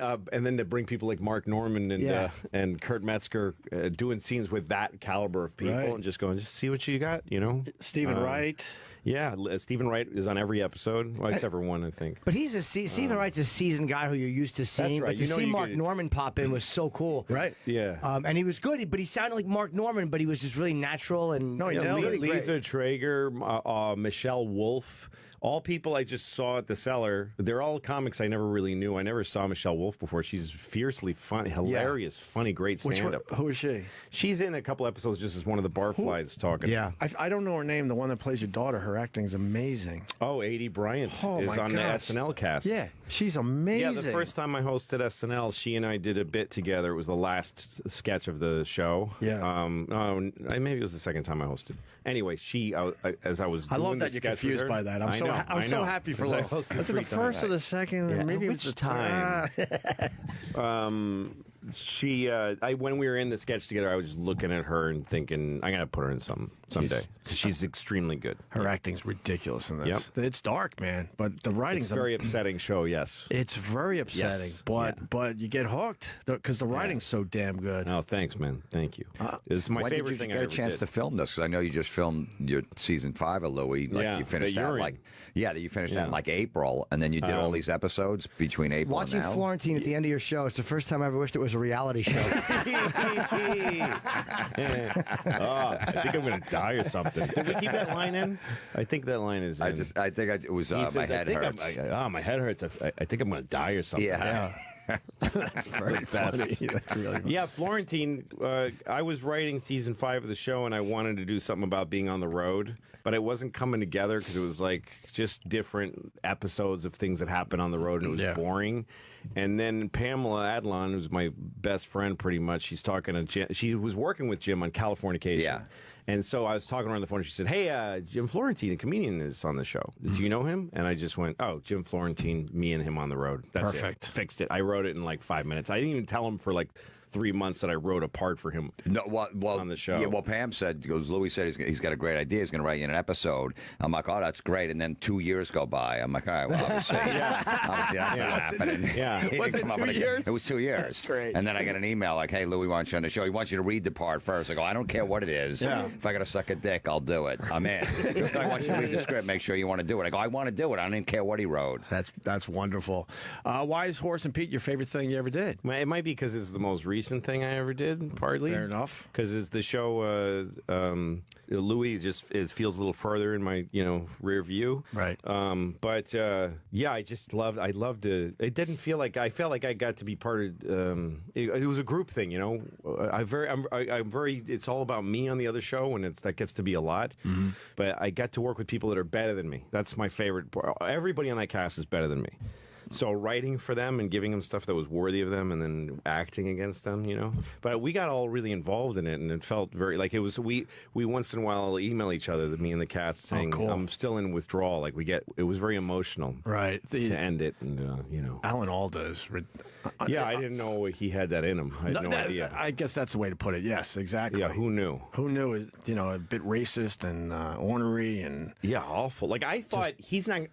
[SPEAKER 5] to bring people like Mark Norman and
[SPEAKER 4] Yeah.
[SPEAKER 5] and Kurt Metzger doing scenes with that caliber of people
[SPEAKER 1] Right.
[SPEAKER 5] and just going, just see what you got,
[SPEAKER 1] Stephen Wright.
[SPEAKER 5] Yeah, Stephen Wright is on every episode, well, except for one, I think.
[SPEAKER 4] But he's Stephen Wright's a seasoned guy who you're used to seeing.
[SPEAKER 5] right.
[SPEAKER 4] But to
[SPEAKER 5] You know
[SPEAKER 4] see
[SPEAKER 5] you
[SPEAKER 4] Mark
[SPEAKER 5] could-
[SPEAKER 4] Norman pop in was so cool.
[SPEAKER 1] Right.
[SPEAKER 5] Yeah.
[SPEAKER 4] And he was good, but he sounded like Mark Norman, but he was just really natural and
[SPEAKER 1] No, he nailed it.
[SPEAKER 5] Lisa Traeger, Michelle Wolf, all people I just saw at the cellar. They're all comics I never really knew. I never saw Michelle Wolf before. She's fiercely funny, hilarious, funny, great
[SPEAKER 1] Which one?
[SPEAKER 5] stand-up.
[SPEAKER 1] Who is she?
[SPEAKER 5] She's in a couple episodes just as one of the barflies talking.
[SPEAKER 4] Yeah.
[SPEAKER 1] I don't know her name. The one that plays your daughter. Her acting is amazing.
[SPEAKER 5] Oh, Adie Bryant
[SPEAKER 1] Oh,
[SPEAKER 5] is
[SPEAKER 1] my
[SPEAKER 5] on the
[SPEAKER 1] gosh.
[SPEAKER 5] SNL cast.
[SPEAKER 1] Yeah, she's amazing.
[SPEAKER 5] Yeah, the first time I hosted SNL, she and I did a bit together. It was the last sketch of the show.
[SPEAKER 1] Yeah.
[SPEAKER 5] Maybe it was the second time I hosted. Anyway, she, as I was
[SPEAKER 1] I
[SPEAKER 5] doing
[SPEAKER 1] love
[SPEAKER 5] the
[SPEAKER 1] that you're
[SPEAKER 5] sketch with
[SPEAKER 1] confused
[SPEAKER 5] her-
[SPEAKER 1] by that. I'm
[SPEAKER 5] I
[SPEAKER 1] so
[SPEAKER 5] know,
[SPEAKER 1] I'm
[SPEAKER 5] I
[SPEAKER 1] so
[SPEAKER 5] know.
[SPEAKER 1] happy for
[SPEAKER 5] Because I
[SPEAKER 1] Lou.
[SPEAKER 5] hosted
[SPEAKER 1] Was it the
[SPEAKER 5] 3
[SPEAKER 1] first or
[SPEAKER 5] times.
[SPEAKER 1] the second?
[SPEAKER 5] Yeah,
[SPEAKER 1] Maybe it
[SPEAKER 5] which
[SPEAKER 1] was the
[SPEAKER 5] time? She, when we were in the sketch together, I was just looking at her and thinking, I'm gonna put her in something. someday. She's extremely good.
[SPEAKER 1] Her acting's ridiculous in this.
[SPEAKER 5] Yep.
[SPEAKER 1] It's dark, man, but the writing's
[SPEAKER 5] It's a very upsetting show, yes.
[SPEAKER 1] It's very upsetting,
[SPEAKER 5] Yes.
[SPEAKER 1] but you get hooked because the writing's so damn good.
[SPEAKER 5] Oh, thanks, man. Thank you. It's my
[SPEAKER 3] When
[SPEAKER 5] favorite
[SPEAKER 3] did you
[SPEAKER 5] thing
[SPEAKER 3] get
[SPEAKER 5] I
[SPEAKER 3] a
[SPEAKER 5] ever
[SPEAKER 3] chance
[SPEAKER 5] did.
[SPEAKER 3] to film this? Because I know you just filmed your season 5 of Louie. Like
[SPEAKER 5] Yeah,
[SPEAKER 3] you finished
[SPEAKER 5] that
[SPEAKER 3] that
[SPEAKER 5] you're
[SPEAKER 3] like
[SPEAKER 5] in.
[SPEAKER 3] that you finished that in like April, and then you did all these episodes between April
[SPEAKER 4] Watching
[SPEAKER 3] and now.
[SPEAKER 4] Florentine at the end of your show, it's the first time I ever wished it was a reality show.
[SPEAKER 5] I think I'm going to die or something. Did we keep that line in? I think that line is in.
[SPEAKER 3] I think it was
[SPEAKER 5] He
[SPEAKER 3] my
[SPEAKER 5] says,
[SPEAKER 3] head
[SPEAKER 5] I think
[SPEAKER 3] hurts.
[SPEAKER 5] my head hurts. I think I'm going to die or something.
[SPEAKER 3] Yeah.
[SPEAKER 1] That's very funny. That's really funny.
[SPEAKER 5] Yeah, Florentine, I was writing season 5 of the show, and I wanted to do something about being on the road, but it wasn't coming together because it was like just different episodes of things that happened on the road, and it was boring. And then Pamela Adlon, who's my best friend pretty much, she's talking to Jim. She was working with Jim on Californication.
[SPEAKER 3] Yeah.
[SPEAKER 5] And so I was talking to her on the phone. And she said, "Hey, Jim Florentine, a comedian, is on the show. Do you know him?" And I just went, "Oh, Jim Florentine, me and him on the road. That's
[SPEAKER 1] Perfect.
[SPEAKER 5] it. Fixed it. I wrote it in like 5 minutes. I didn't even tell him for like 3 months that I wrote a part for him on the show.
[SPEAKER 3] Yeah, well, Pam said, Louis said he's got a great idea. He's going to write you an episode. I'm like, oh, that's great. And then 2 years go by. I'm like, all right, well, obviously, obviously that's not happening.
[SPEAKER 5] Yeah.
[SPEAKER 3] He
[SPEAKER 1] Was
[SPEAKER 3] didn't
[SPEAKER 1] it
[SPEAKER 3] come up
[SPEAKER 1] 2
[SPEAKER 3] with
[SPEAKER 1] years?
[SPEAKER 3] It was 2 years.
[SPEAKER 1] That's great.
[SPEAKER 3] And then I get an email like, hey, Louis wants you on the show. He wants you to read the part first. I go, I don't care what it is.
[SPEAKER 1] Yeah.
[SPEAKER 3] If I got to suck a dick, I'll do it. I'm in. If I want you to read the script, make sure you want to do it. I go, I want to do it. I don't even care what he wrote.
[SPEAKER 1] That's wonderful. Why is Horace and Pete your favorite thing you ever did?
[SPEAKER 5] It might be because it's the most recent thing I ever did, partly.
[SPEAKER 1] Fair enough.
[SPEAKER 5] Because it's the show, Louis just feels a little further in my, rear view.
[SPEAKER 1] Right.
[SPEAKER 5] But yeah, I loved it. It didn't feel like, I felt like I got to be part of, it was a group thing, I'm very, it's all about me on the other show, and that gets to be a lot. Mm-hmm. But I got to work with people that are better than me. That's my favorite part. Everybody on that cast is better than me. So writing for them and giving them stuff that was worthy of them, and then acting against them, But we got all really involved in it, and it felt very like it was. We once in a while email each other, me and the cast, saying,
[SPEAKER 1] cool.
[SPEAKER 5] "I'm still in withdrawal." Like it was very emotional,
[SPEAKER 1] Right.
[SPEAKER 5] to end it, and
[SPEAKER 1] Alan Alda is.
[SPEAKER 5] Yeah, I didn't know he had that in him. I had no idea.
[SPEAKER 1] I guess that's the way to put it. Yes, exactly.
[SPEAKER 5] Yeah, who knew?
[SPEAKER 1] Who knew? Is a bit racist and ornery and
[SPEAKER 5] Yeah, awful. Like I thought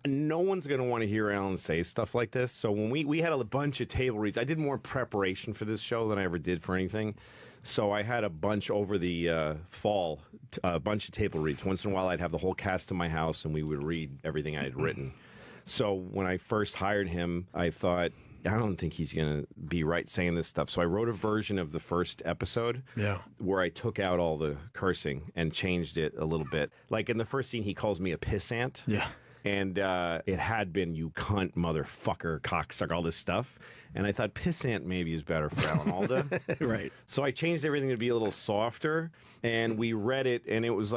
[SPEAKER 5] no one's going to want to hear Alan say stuff like this. So when we had a bunch of table reads, I did more preparation for this show than I ever did for anything. So I had a bunch over the fall, a bunch of table reads. Once in a while, I'd have the whole cast in my house, and we would read everything I had written. So when I first hired him, I thought, I don't think he's going to be right saying this stuff. So I wrote a version of the first episode where I took out all the cursing and changed it a little bit. Like in the first scene, he calls me a pissant.
[SPEAKER 1] Yeah.
[SPEAKER 5] And it had been, you cunt, motherfucker, cocksucker, all this stuff. And I thought pissant maybe is better for Alan Alda.
[SPEAKER 1] Right.
[SPEAKER 5] So I changed everything to be a little softer. And we read it, and it was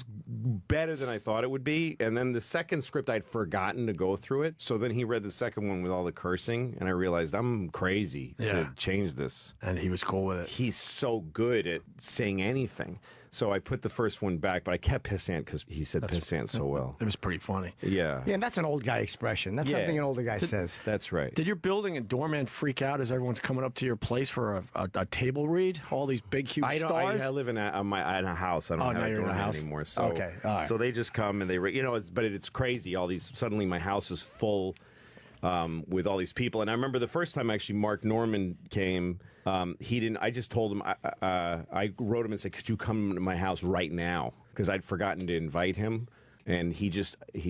[SPEAKER 5] better than I thought it would be. And then the second script, I'd forgotten to go through it. So then he read the second one with all the cursing. And I realized I'm crazy to change this.
[SPEAKER 1] And he was cool with it.
[SPEAKER 5] He's so good at saying anything. So I put the first one back, but I kept pissant because he said pissant so well.
[SPEAKER 1] It was pretty funny.
[SPEAKER 5] Yeah.
[SPEAKER 4] Yeah, and that's an old guy expression. That's something an older guy says.
[SPEAKER 5] That's right.
[SPEAKER 1] Did your building and doorman freak out as everyone's coming up to your place for a table read? All these big, huge stars?
[SPEAKER 5] I live in a house. I don't have
[SPEAKER 1] now
[SPEAKER 5] a
[SPEAKER 1] you're in a
[SPEAKER 5] doorman
[SPEAKER 1] house?
[SPEAKER 5] anymore. So,
[SPEAKER 1] Okay, all right.
[SPEAKER 5] So they just come and they, but it's crazy. All these, suddenly my house is full with all these people. And I remember the first time actually Mark Norman came, he didn't, I just told him, I wrote him and said, could you come to my house right now? Because I'd forgotten to invite him. And he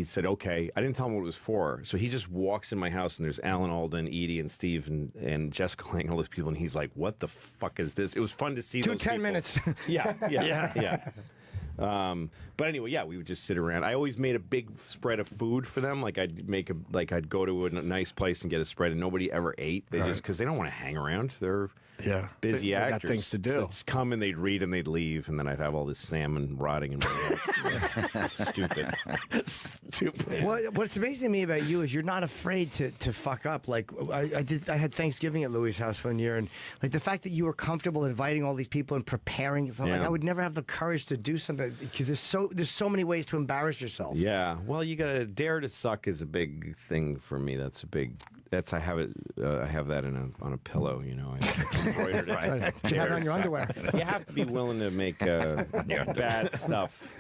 [SPEAKER 5] said, okay. I didn't tell him what it was for. So he just walks in my house, and there's Alan Alda and Edie and Steve and Jessica Lang, all those people. And he's like, what the fuck is this? It was fun to see those
[SPEAKER 4] 10
[SPEAKER 5] people.
[SPEAKER 4] minutes.
[SPEAKER 5] Yeah. But anyway, we would just sit around. I always made a big spread of food for them. Like I'd go to a nice place and get a spread, and nobody ever ate. They just because they don't want to hang around. They're busy
[SPEAKER 1] they
[SPEAKER 5] actors.
[SPEAKER 1] got things to do.
[SPEAKER 5] So they'd just come and they'd read and they'd leave, and then I'd have all this salmon rotting in my house. Stupid.
[SPEAKER 4] Well, what's amazing to me about you is you're not afraid to fuck up. Like I had Thanksgiving at Louis' house one year, and like the fact that you were comfortable inviting all these people and preparing. So I'm like, I would never have the courage to do something. to, because there's so many ways to embarrass yourself.
[SPEAKER 5] Yeah, well, you got to dare to suck is a big thing for me. That's a big. That's I have it. I have that on a pillow. You know, I embroidered it.
[SPEAKER 4] You have it on your underwear.
[SPEAKER 5] You have to be willing to make bad stuff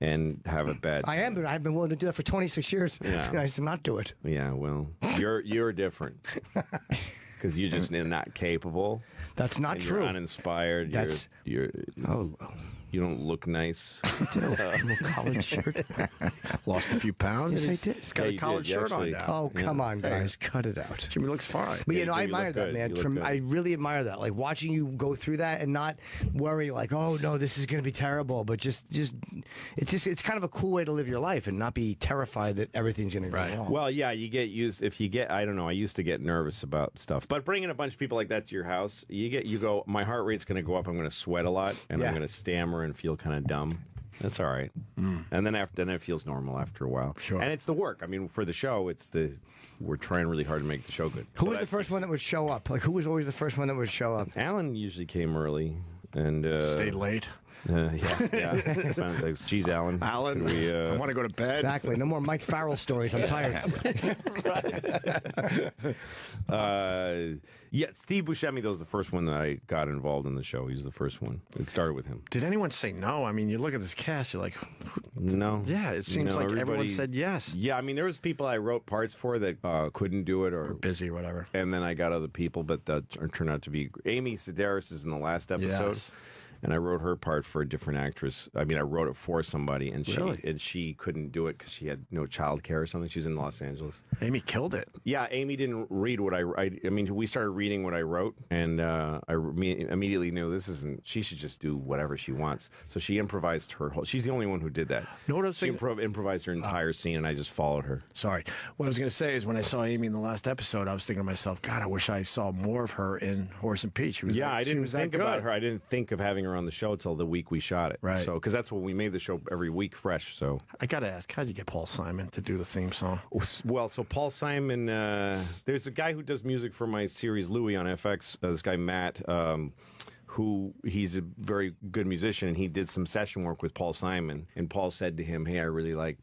[SPEAKER 5] and have it bad.
[SPEAKER 4] I am, but I've been willing to do that for 26 years.
[SPEAKER 5] Yeah.
[SPEAKER 4] I used to not do it.
[SPEAKER 5] Yeah, well, you're different because you're just not capable.
[SPEAKER 4] That's not
[SPEAKER 5] and
[SPEAKER 4] true.
[SPEAKER 5] You're uninspired.
[SPEAKER 4] That's
[SPEAKER 5] you're you don't look nice.
[SPEAKER 4] A collared shirt.
[SPEAKER 1] Lost a few pounds.
[SPEAKER 4] Yes, I did.
[SPEAKER 1] He's got a collared shirt on now.
[SPEAKER 4] Oh, come on, guys. Cut it out.
[SPEAKER 1] Jimmy looks fine.
[SPEAKER 4] But,
[SPEAKER 5] Yeah,
[SPEAKER 4] I
[SPEAKER 5] you
[SPEAKER 4] admire
[SPEAKER 5] look
[SPEAKER 4] that,
[SPEAKER 5] good.
[SPEAKER 4] man.
[SPEAKER 5] You look good.
[SPEAKER 4] I really admire that. Like, watching you go through that and not worry, like, oh, no, this is going to be terrible. But it's kind of a cool way to live your life and not be terrified that everything's going to go wrong.
[SPEAKER 5] Well, yeah, you get used. If you get, I don't know. I used to get nervous about stuff, but bringing a bunch of people like that to your house, you go. My heart rate's going to go up. I'm going to sweat a lot, and
[SPEAKER 4] Yeah.
[SPEAKER 5] I'm going to stammer and feel kind of dumb. That's all right. And then it feels normal after a while.
[SPEAKER 1] Sure.
[SPEAKER 5] And it's the work. I mean, for the show, we're trying really hard to make the show good.
[SPEAKER 4] Who was the first one that would show up? Like, who was always the first one that would show up?
[SPEAKER 5] Alan usually came early and
[SPEAKER 1] Stayed late.
[SPEAKER 5] yeah. Geez, Alan.
[SPEAKER 1] Alan,
[SPEAKER 5] can
[SPEAKER 1] I want to go to bed.
[SPEAKER 4] Exactly. No more Mike Farrell stories. I'm tired.
[SPEAKER 5] Yeah, Steve Buscemi, though, was the first one that I got involved in the show. He was the first one. It started with him.
[SPEAKER 1] Did anyone say no? I mean, you look at this cast, you're like,
[SPEAKER 5] No.
[SPEAKER 1] yeah, it seems like everyone
[SPEAKER 5] everybody-
[SPEAKER 1] said yes.
[SPEAKER 5] Yeah, I mean, there was people I wrote parts for that couldn't do it, or
[SPEAKER 1] Busy or whatever.
[SPEAKER 5] and then I got other people, but that turned out to be Amy Sedaris is in the last episode.
[SPEAKER 1] Yes.
[SPEAKER 5] And I wrote her part for a different actress. I mean, I wrote it for somebody, and
[SPEAKER 1] Really?
[SPEAKER 5] she couldn't do it because she had no child care or something. She was in Los Angeles.
[SPEAKER 1] Amy killed it.
[SPEAKER 5] Yeah, Amy didn't read what I mean, we started reading what I wrote, and immediately knew this isn't. She should just do whatever she wants. So she improvised her whole. She's the only one who did that.
[SPEAKER 1] Know what I was
[SPEAKER 5] She
[SPEAKER 1] thinking?
[SPEAKER 5] improvised her entire scene, and I just followed her.
[SPEAKER 1] Sorry. What I was going to say is when I saw Amy in the last episode, I was thinking to myself, God, I wish I saw more of her in Horace and Pete. She was
[SPEAKER 5] Yeah,
[SPEAKER 1] that,
[SPEAKER 5] I
[SPEAKER 1] she
[SPEAKER 5] didn't
[SPEAKER 1] was that
[SPEAKER 5] think
[SPEAKER 1] good.
[SPEAKER 5] about her. I didn't think of having her on the show till the week we shot it.
[SPEAKER 1] Right.
[SPEAKER 5] So, because that's what we made the show every week fresh. So,
[SPEAKER 1] I got to ask, how'd you get Paul Simon to do the theme song?
[SPEAKER 5] well, so Paul Simon, there's a guy who does music for my series Louie on FX. This guy Matt, who he's a very good musician, and he did some session work with Paul Simon. And Paul said to him, "Hey, I really like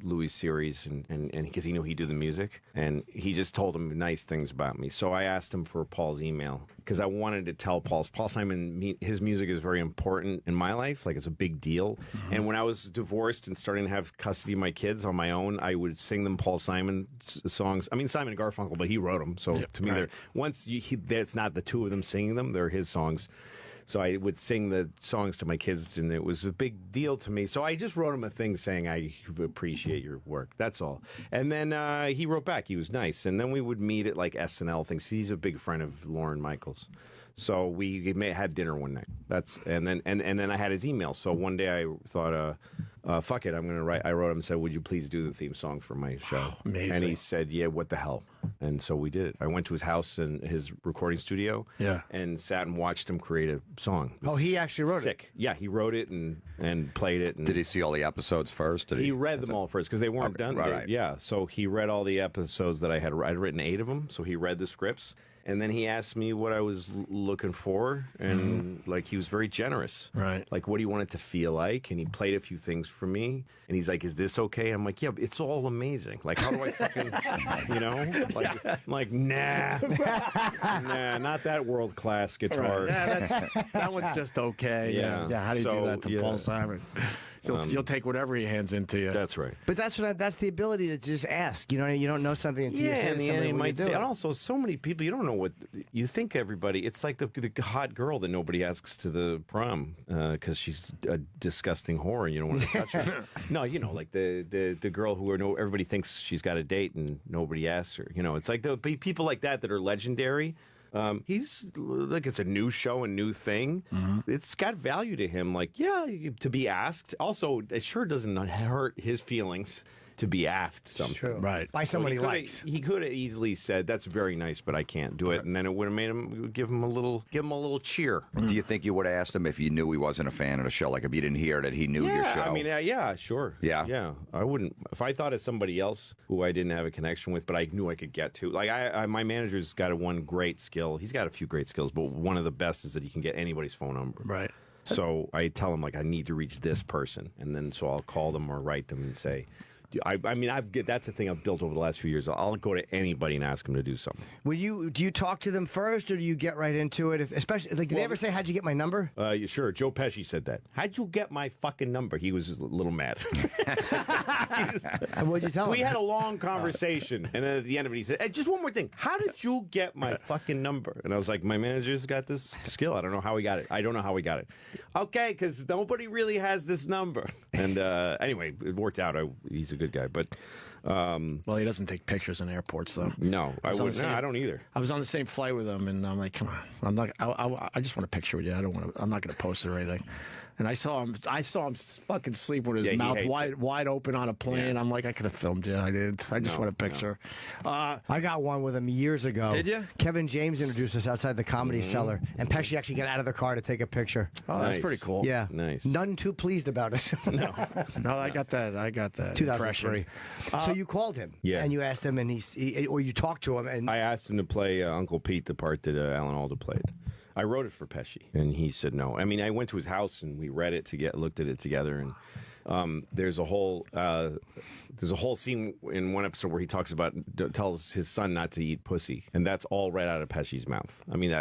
[SPEAKER 5] Louis' series," and because he knew he'd do the music, and he just told him nice things about me. So I asked him for Paul's email because I wanted to tell Paul Simon his music is very important in my life, like it's a big deal. And when I was divorced and starting to have custody of my kids on my own, I would sing them Paul Simon songs. I mean Simon and Garfunkel, but he wrote them. So to me,
[SPEAKER 1] right.
[SPEAKER 5] it's not the two of them singing them; they're his songs. So I would sing the songs to my kids, and it was a big deal to me. So I just wrote him a thing saying, I appreciate your work. That's all. And then he wrote back. He was nice. And then we would meet at like SNL things. He's a big friend of Lauren Michaels. So we had dinner one night. And then I had his email. So one day I thought, fuck it, I'm going to write. I wrote him and said, would you please do the theme song for my show?
[SPEAKER 1] Amazing.
[SPEAKER 5] And he said, yeah, what the hell? And so we did it. I went to his house and his recording studio and sat and watched him create a song.
[SPEAKER 4] Oh, he actually wrote it?
[SPEAKER 5] Sick. Yeah, he wrote it and played it. And
[SPEAKER 3] Did he see all the episodes first?
[SPEAKER 5] he read them all first because they weren't done.
[SPEAKER 3] Right.
[SPEAKER 5] Yeah, so he read all the episodes that I had. I'd written 8 of them, so he read the scripts. And then he asked me what I was looking for, and like he was very generous.
[SPEAKER 1] Right.
[SPEAKER 5] Like, what do you want it to feel like? And he played a few things for me, and he's like, "Is this okay?" I'm like, "Yeah, it's all amazing. Like, how do I fucking, you know?" Like, I'm like, nah, not that world class guitar.
[SPEAKER 1] Yeah, that one's just okay.
[SPEAKER 5] Yeah.
[SPEAKER 1] Yeah. How do you do
[SPEAKER 5] So,
[SPEAKER 1] that to
[SPEAKER 5] yeah.
[SPEAKER 1] Paul Simon? You'll take whatever he hands into you.
[SPEAKER 5] That's right.
[SPEAKER 4] But that's the ability to just ask. You know, you don't know something until you say
[SPEAKER 5] in the
[SPEAKER 4] somebody,
[SPEAKER 5] end, you
[SPEAKER 4] what
[SPEAKER 5] might
[SPEAKER 4] do
[SPEAKER 5] say.
[SPEAKER 4] it?
[SPEAKER 5] And also, so many people, you don't know what you think. Everybody, it's like the hot girl that nobody asks to the prom because she's a disgusting whore and you don't want to touch her. No, you know, like the girl who everybody thinks she's got a date and nobody asks her. You know, it's like the people like that are legendary. He's like, it's a new show, a new thing. It's got value to him. Like, yeah, to be asked. Also, it sure doesn't hurt his feelings to be asked something.
[SPEAKER 4] True.
[SPEAKER 1] Right.
[SPEAKER 4] By somebody he likes.
[SPEAKER 5] He could have easily said, "That's very nice, but I can't do it," and then it would have made him give him a little cheer.
[SPEAKER 3] Do you think you would have asked him if you knew he wasn't a fan of the show? Like if you didn't hear that he knew your show?
[SPEAKER 5] I mean, yeah, sure.
[SPEAKER 3] Yeah?
[SPEAKER 5] I wouldn't if I thought of somebody else who I didn't have a connection with, but I knew I could get to. Like my manager's got one great skill. He's got a few great skills, but one of the best is that he can get anybody's phone number.
[SPEAKER 1] Right.
[SPEAKER 5] So I tell him, like, I need to reach this person. And then so I'll call them or write them and say, I mean, that's the thing I've built over the last few years. I'll go to anybody and ask them to do something.
[SPEAKER 4] Do you talk to them first, or do you get right into it? Especially, like, did they ever say, "How'd you get my number"?
[SPEAKER 5] Sure. Joe Pesci said that. How'd you get my fucking number? He was a little mad.
[SPEAKER 4] And what'd you tell him?
[SPEAKER 5] We had a long conversation, and then at the end of it, he said, "Hey, just one more thing. How did you get my fucking number?" And I was like, "My manager's got this skill. I don't know how he got it. I don't know how he got it." Okay, because nobody really has this number. And anyway, it worked out. He's a good guy, but
[SPEAKER 1] well, he doesn't take pictures in airports, though.
[SPEAKER 5] No, I don't either.
[SPEAKER 1] I was on the same flight with him, and I'm like, "Come on, I'm not. I just want a picture with you. I don't want to. I'm not going to post it or anything." And I saw him fucking sleep with his mouth wide open on a plane. Yeah. I'm like, I could have filmed you. I did. I just want a picture. No.
[SPEAKER 4] I got one with him years ago.
[SPEAKER 1] Did you?
[SPEAKER 4] Kevin James introduced us outside the Comedy Cellar, and Pesci actually got out of the car to take a picture.
[SPEAKER 1] Oh, nice. That's pretty cool.
[SPEAKER 4] Yeah,
[SPEAKER 5] nice.
[SPEAKER 4] None too pleased about it.
[SPEAKER 1] No, I got that.
[SPEAKER 4] 2003. So you called him, and you asked him, and or you talked to him, and
[SPEAKER 5] I asked him to play Uncle Pete, the part that Alan Alda played. I wrote it for Pesci, and he said no. I mean, I went to his house and we read it looked at it together, and there's a whole scene in one episode where he tells his son not to eat pussy, and that's all right out of Pesci's mouth. I mean,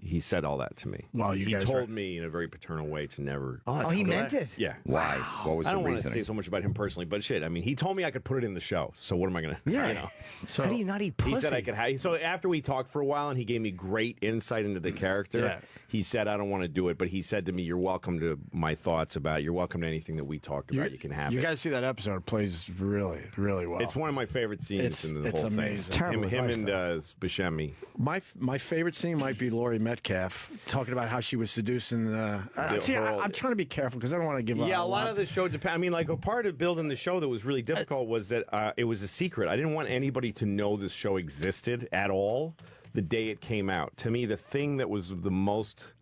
[SPEAKER 5] he said all that to me.
[SPEAKER 1] Well,
[SPEAKER 5] he told me in a very paternal way to never.
[SPEAKER 4] Oh, he meant it.
[SPEAKER 5] Yeah.
[SPEAKER 3] Why? What was the reason?
[SPEAKER 5] I don't want to say so much about him personally, but shit. I mean, he told me I could put it in the show. So what am I going to?
[SPEAKER 4] Yeah.
[SPEAKER 5] You know.
[SPEAKER 1] So
[SPEAKER 4] how do you not eat pussy?
[SPEAKER 5] He said I could have. So after we talked for a while, and he gave me great insight into the character, he said I don't want to do it, but he said to me, "You're welcome to my thoughts about. You're welcome to anything that we talked about. You can have it."
[SPEAKER 1] You guys see that episode? It plays really, really well.
[SPEAKER 5] It's one of my favorite scenes in the whole
[SPEAKER 1] amazing.
[SPEAKER 5] thing. Him and Buscemi.
[SPEAKER 1] My favorite scene might be Laurie Metcalf talking about how she was seducing. I'm trying to be careful because I don't want to give.
[SPEAKER 5] Yeah, a lot of the show depends. I mean, like a part of building the show that was really difficult was that it was a secret. I didn't want anybody to know this show existed at all. The day it came out. To me, the thing that was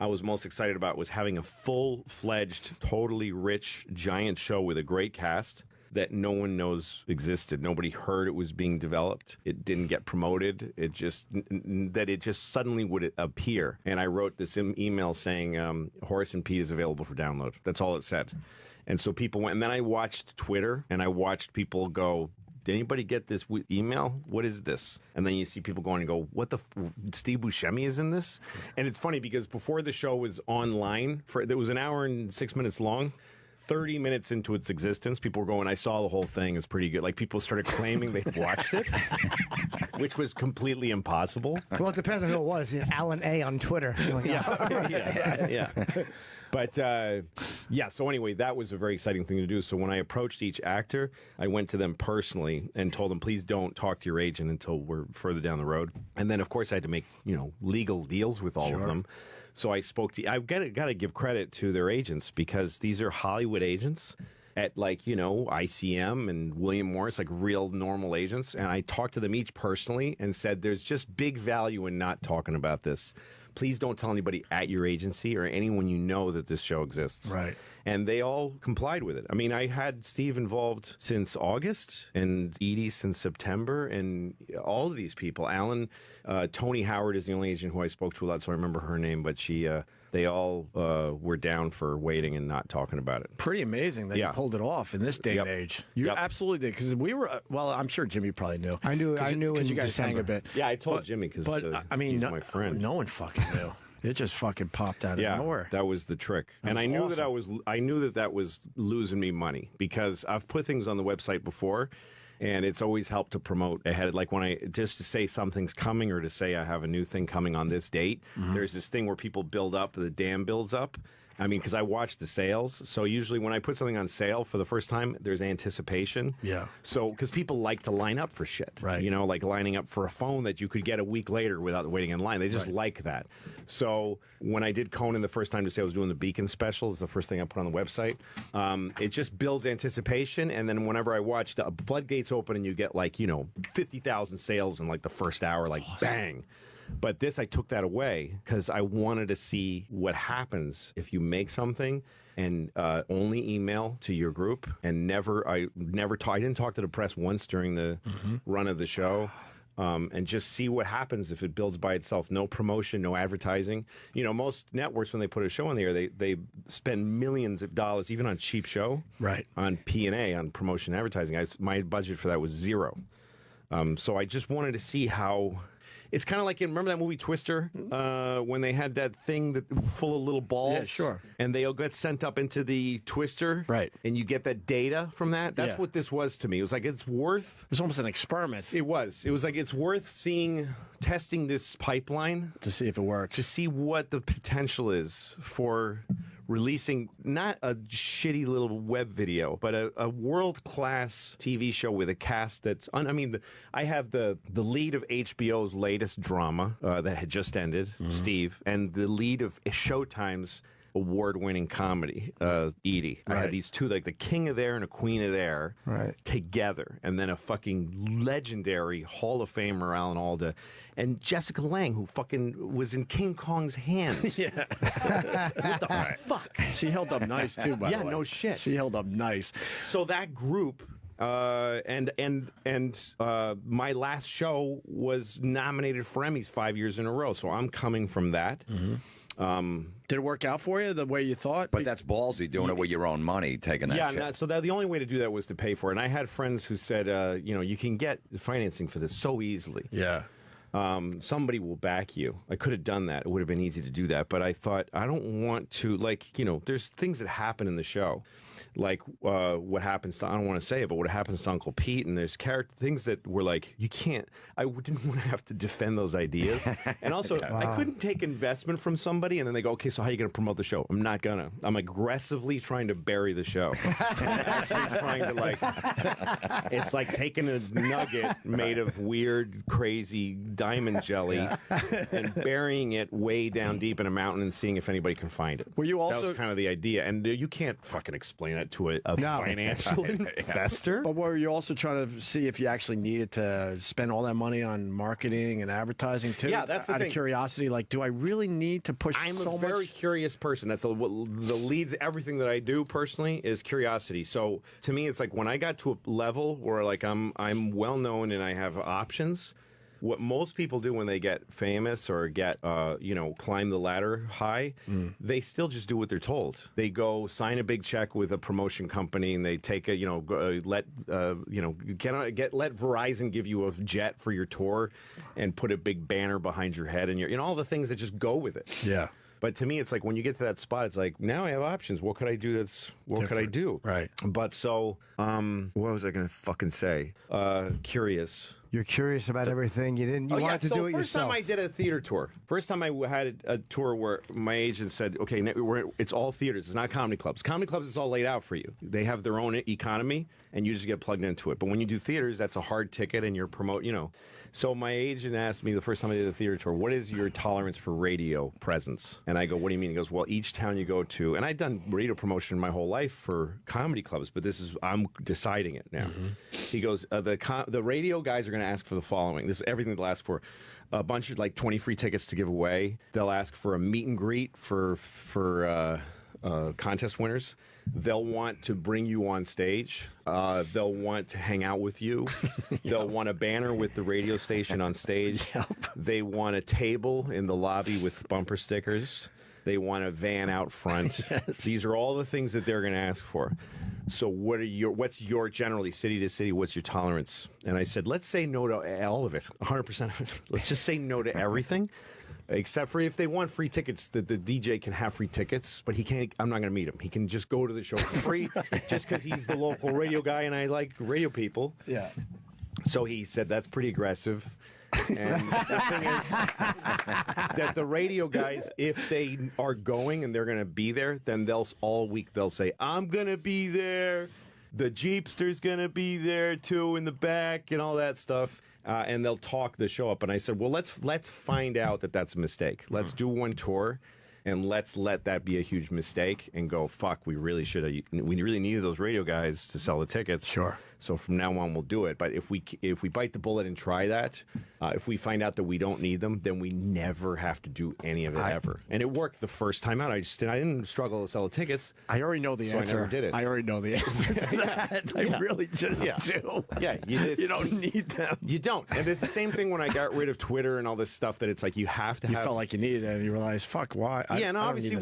[SPEAKER 5] I was most excited about was having a full-fledged, totally rich, giant show with a great cast that no one knows existed. Nobody heard it was being developed. It didn't get promoted. It just suddenly would appear. And I wrote this email saying, Horace and Pete is available for download. That's all it said. And so people went, and then I watched Twitter, and I watched people go, did anybody get this email? What is this? And then you see people going and go, what the Steve Buscemi is in this? And it's funny because before the show was online, it was an hour and 6 minutes long. 30 minutes into its existence, people were going, I saw the whole thing. It's pretty good. Like, people started claiming they watched it, which was completely impossible.
[SPEAKER 4] Well, it depends on who it was. Alan A. on Twitter.
[SPEAKER 5] Yeah. But, so anyway, that was a very exciting thing to do. So when I approached each actor, I went to them personally and told them, please don't talk to your agent until we're further down the road. And then, of course, I had to make, legal deals with all of them. So I spoke to, I've got to give credit to their agents because these are Hollywood agents at ICM and William Morris, like real normal agents. And I talked to them each personally and said, there's just big value in not talking about this. Please don't tell anybody at your agency or anyone you know that this show exists.
[SPEAKER 1] Right.
[SPEAKER 5] And they all complied with it. I mean, I had Steve involved since August and Edie since September, and all of these people. Alan, Tony Howard is the only agent who I spoke to a lot, so I remember her name, but they all were down for waiting and not talking about it.
[SPEAKER 1] Pretty amazing that you pulled it off in this day and age. You absolutely did, because we were, I'm sure Jimmy probably knew.
[SPEAKER 4] I knew
[SPEAKER 1] because you guys hang a bit.
[SPEAKER 5] Yeah, I told Jimmy because he's my friend.
[SPEAKER 1] No one fucking knew. It just fucking popped out of nowhere.
[SPEAKER 5] That was the trick. And I knew I knew that was losing me money because I've put things on the website before. And it's always helped to promote ahead. Like just to say something's coming or to say I have a new thing coming on this date, there's this thing where people build up, the dam builds up. I mean, because I watch the sales. So usually when I put something on sale for the first time, there's anticipation.
[SPEAKER 1] Yeah.
[SPEAKER 5] So, because people like to line up for shit.
[SPEAKER 1] Right.
[SPEAKER 5] Like lining up for a phone that you could get a week later without waiting in line. They just like that. So when I did Conan the first time to say I was doing the Beacon special, is the first thing I put on the website. It just builds anticipation. And then whenever I watch, the floodgates open and you get 50,000 sales in the first hour, bang. But this, I took that away because I wanted to see what happens if you make something and only email to your group and I didn't talk to the press once during the run of the show. and just see what happens if it builds by itself. No promotion, no advertising. You know, most networks, when they put a show on the air, they spend millions of dollars, even on cheap show,
[SPEAKER 1] right, on
[SPEAKER 5] P&A, on promotion and advertising. My budget for that was zero. So I just wanted to see how... It's kind of like, remember that movie Twister, when they had that thing that full of little balls?
[SPEAKER 1] Yeah, sure.
[SPEAKER 5] And they all get sent up into the Twister.
[SPEAKER 1] Right.
[SPEAKER 5] And you get that data from that. That's what this was to me. It was like, it's worth...
[SPEAKER 1] It was almost an experiment.
[SPEAKER 5] It was. It was like, it's worth testing this pipeline.
[SPEAKER 1] To see if it works.
[SPEAKER 5] To see what the potential is for releasing not a shitty little web video, but a world-class TV show with a cast that's... I have the lead of HBO's latest drama that had just ended, Steve, and the lead of Showtime's award-winning comedy, Edie.
[SPEAKER 1] Right.
[SPEAKER 5] I had these two, like the king of there and a queen of there, together, and then a fucking legendary Hall of Famer Alan Alda, and Jessica Lange, who fucking was in King Kong's hands.
[SPEAKER 1] Yeah. What the fuck? She held up nice too, by the way.
[SPEAKER 5] Yeah, no shit.
[SPEAKER 1] She held up nice.
[SPEAKER 5] So that group. My last show was nominated for Emmys 5 years in a row, so I'm coming from that.
[SPEAKER 1] Did it work out for you the way you thought?
[SPEAKER 3] But that's ballsy, doing it with your own money, taking that shit.
[SPEAKER 5] Yeah, so the only way to do that was to pay for it. And I had friends who said, you can get financing for this so easily.
[SPEAKER 1] Yeah.
[SPEAKER 5] Somebody will back you. I could have done that. It would have been easy to do that. But I thought, I don't want to, there's things that happen in the show. Like what happens to, I don't want to say it, but what happens to Uncle Pete, and there's things that were like, you can't, I didn't want to have to defend those ideas. And also, I couldn't take investment from somebody and then they go, okay, so how are you going to promote the show? I'm not going to. I'm aggressively trying to bury the show. I'm actually trying to it's like taking a nugget made of weird, crazy diamond jelly and burying it way down deep in a mountain and seeing if anybody can find it.
[SPEAKER 1] Were you also...
[SPEAKER 5] That was kind of the idea. And you can't fucking explain that to a financial investor.
[SPEAKER 1] But were you also trying to see if you actually needed to spend all that money on marketing and advertising too?
[SPEAKER 5] Yeah, that's the thing.
[SPEAKER 1] Out of curiosity, do I really need to push
[SPEAKER 5] I'm
[SPEAKER 1] so much?
[SPEAKER 5] I'm a very curious person. That's the leads everything that I do personally is curiosity. So to me, it's like when I got to a level where I'm well known and I have options. What most people do when they get famous or get, climb the ladder high, they still just do what they're told. They go sign a big check with a promotion company, and they take let Verizon give you a jet for your tour, and put a big banner behind your head, and all the things that just go with it.
[SPEAKER 1] Yeah.
[SPEAKER 5] But to me, it's like when you get to that spot, it's like, now I have options. What could I do what could I do?
[SPEAKER 1] Right.
[SPEAKER 5] But so, what was I going to fucking say? Curious.
[SPEAKER 4] You're curious about everything. You wanted to do it yourself.
[SPEAKER 5] First time I did a theater tour. First time I had a tour where my agent said, okay, it's all theaters. It's not comedy clubs. Comedy clubs is all laid out for you. They have their own economy, and you just get plugged into it. But when you do theaters, that's a hard ticket, and you're So my agent asked me the first time I did a theater tour, what is your tolerance for radio presence? And I go, what do you mean? He goes, well, each town you go to, and I'd done radio promotion my whole life for comedy clubs, but I'm deciding it now. He goes, the radio guys are going to ask for the following. This is everything they'll ask for. A bunch of 20 free tickets to give away. They'll ask for a meet and greet for contest winners. They'll want to bring you on stage. They'll want to hang out with you. They'll want a banner with the radio station on stage. They want a table in the lobby with bumper stickers. They want a van out front. Yes. These are all the things that they're going to ask for. So what's your generally city to city, what's your tolerance? And I said, let's say no to all of it, 100% of it. Let's just say no to everything. Except for if they want free tickets, the DJ can have free tickets, but he can't. I'm not going to meet him. He can just go to the show for free, just because he's the local radio guy, and I like radio people.
[SPEAKER 1] Yeah.
[SPEAKER 5] So he said that's pretty aggressive. And the thing is that the radio guys, if they are going and they're going to be there, then all week they'll say, "I'm going to be there." The Jeepster's going to be there too in the back and all that stuff. And they'll talk the show up. And I said, well, let's find out that that's a mistake. Let's do one tour. and let's let that be a huge mistake and go, fuck, we really needed those radio guys to sell the tickets.
[SPEAKER 1] Sure.
[SPEAKER 5] So from now on, we'll do it. But if we bite the bullet and try that, if we find out that we don't need them, then we never have to do any of it ever. And it worked the first time out. I didn't struggle to sell the tickets.
[SPEAKER 1] I already know the answer.
[SPEAKER 5] I never did it.
[SPEAKER 1] I already know the answer to that. I really just do.
[SPEAKER 5] Yeah, you don't need them. You don't. And it's the same thing when I got rid of Twitter and all this stuff that it's like you have to have.
[SPEAKER 1] You felt like you needed it and you realize, fuck, why?
[SPEAKER 5] Obviously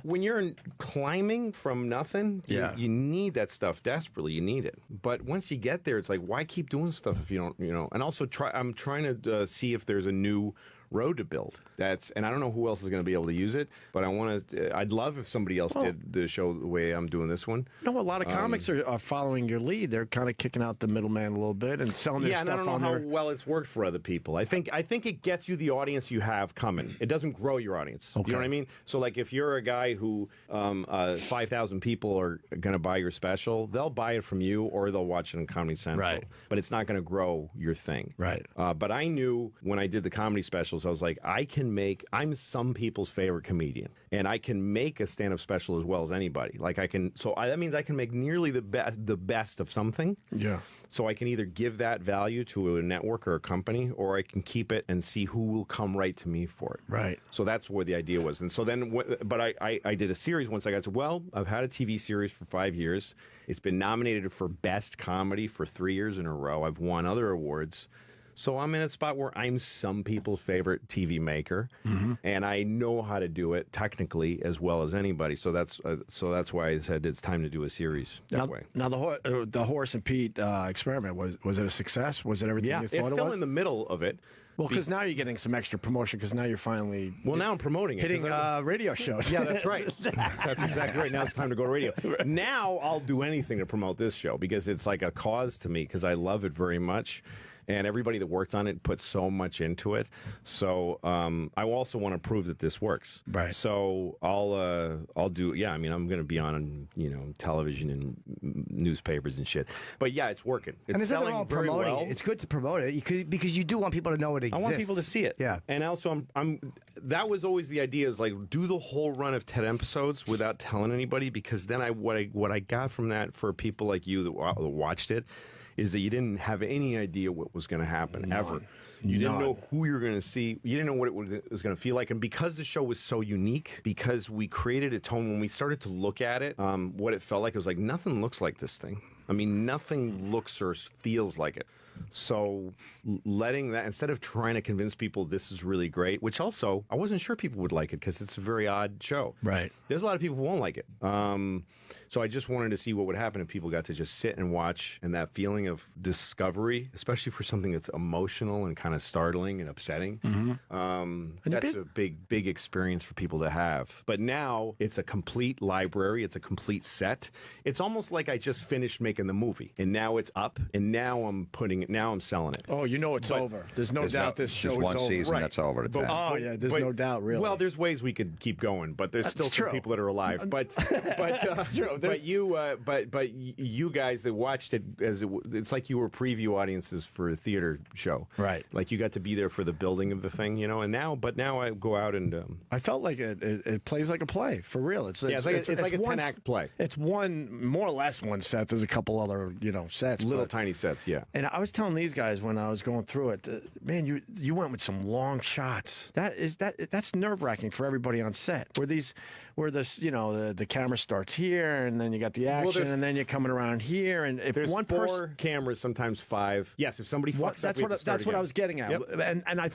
[SPEAKER 5] when you're climbing from nothing, you need that stuff desperately. You need it. But once you get there, it's like, why keep doing stuff if you don't, And also I'm trying to see if there's a new road to build. And I don't know who else is going to be able to use it, but I'd love if somebody else did the show the way I'm doing this one.
[SPEAKER 1] A lot of comics are following your lead. They're kind of kicking out the middleman a little bit and selling their stuff.
[SPEAKER 5] Yeah, and I don't know how well it's worked for other people. I think it gets you the audience you have coming. It doesn't grow your audience. Okay. You know what I mean? So like if you're a guy who 5,000 people are going to buy your special, they'll buy it from you or they'll watch it on Comedy Central.
[SPEAKER 1] Right.
[SPEAKER 5] But it's not going to grow your thing.
[SPEAKER 1] Right.
[SPEAKER 5] But I knew when I did the comedy specials, I was like, I'm some people's favorite comedian, and I can make a stand-up special as well as anybody. Like that means I can make nearly the best of something.
[SPEAKER 1] Yeah.
[SPEAKER 5] So I can either give that value to a network or a company, or I can keep it and see who will come right to me for it.
[SPEAKER 1] Right.
[SPEAKER 5] So that's where the idea was. And so then, but I did a series once I got to, I've had a TV series for 5 years. It's been nominated for Best Comedy for 3 years in a row. I've won other awards. So I'm in a spot where I'm some people's favorite TV maker, and I know how to do it technically as well as anybody. So that's why I said it's time to do a series that way.
[SPEAKER 1] Now the Horace and Pete experiment, was it a success? Was it everything you thought it was?
[SPEAKER 5] It's still in the middle of it.
[SPEAKER 1] Well, because now you're getting some extra promotion because now you're finally
[SPEAKER 5] now I'm promoting it,
[SPEAKER 1] hitting radio shows.
[SPEAKER 5] Yeah, that's right. That's exactly right. Now it's time to go to radio. Now I'll do anything to promote this show because it's like a cause to me because I love it very much. And everybody that worked on it put so much into it. So I also want to prove that this works.
[SPEAKER 1] Right.
[SPEAKER 5] So I'll do. Yeah, I mean, I'm going to be on television and newspapers and shit. But yeah, it's working. It's
[SPEAKER 4] and
[SPEAKER 5] selling very well.
[SPEAKER 4] It's good to promote it because you do want people to know it exists.
[SPEAKER 5] I want people to see it.
[SPEAKER 4] Yeah.
[SPEAKER 5] And also, that was always the idea is like do the whole run of 10 episodes without telling anybody because then what I got from that for people like you that watched it is that you didn't have any idea what was going to happen ever. You didn't know who you're going to see. You didn't know what it was going to feel like. And because the show was so unique, because we created a tone when we started to look at it, what it felt like, it was like nothing looks like this thing. I mean, nothing looks or feels like it. So letting that, instead of trying to convince people this is really great, which also, I wasn't sure people would like it because it's a very odd show.
[SPEAKER 1] Right.
[SPEAKER 5] There's a lot of people who won't like it. So I just wanted to see what would happen if people got to just sit and watch and that feeling of discovery, especially for something that's emotional and kind of startling and upsetting. That's a big experience for people to have. But now it's a complete library. It's a complete set. It's almost like I just finished making the movie and now it's up and now I'm selling it.
[SPEAKER 1] Oh, it's over. There's no doubt this show is over.
[SPEAKER 3] Just one season that's over.
[SPEAKER 1] There's no doubt, really.
[SPEAKER 5] Well, there's ways we could keep going, but there's still some people that are alive. But you guys that watched it it's like you were preview audiences for a theater show,
[SPEAKER 1] right?
[SPEAKER 5] Like you got to be there for the building of the thing, and now I go out and
[SPEAKER 1] I felt like it plays like a play for real. It's like a 10-act play. It's more or less one set. There's a couple other sets,
[SPEAKER 5] tiny sets, yeah.
[SPEAKER 1] And I was telling these guys when I was going through it, man, you went with some long shots. That's nerve-wracking for everybody on set. The camera starts here, and then you got the action, and then you're coming around here, and if
[SPEAKER 5] there's
[SPEAKER 1] one
[SPEAKER 5] four cameras, sometimes 5. Yes, if somebody fucks up,
[SPEAKER 1] that's what I was getting at. Yep. And I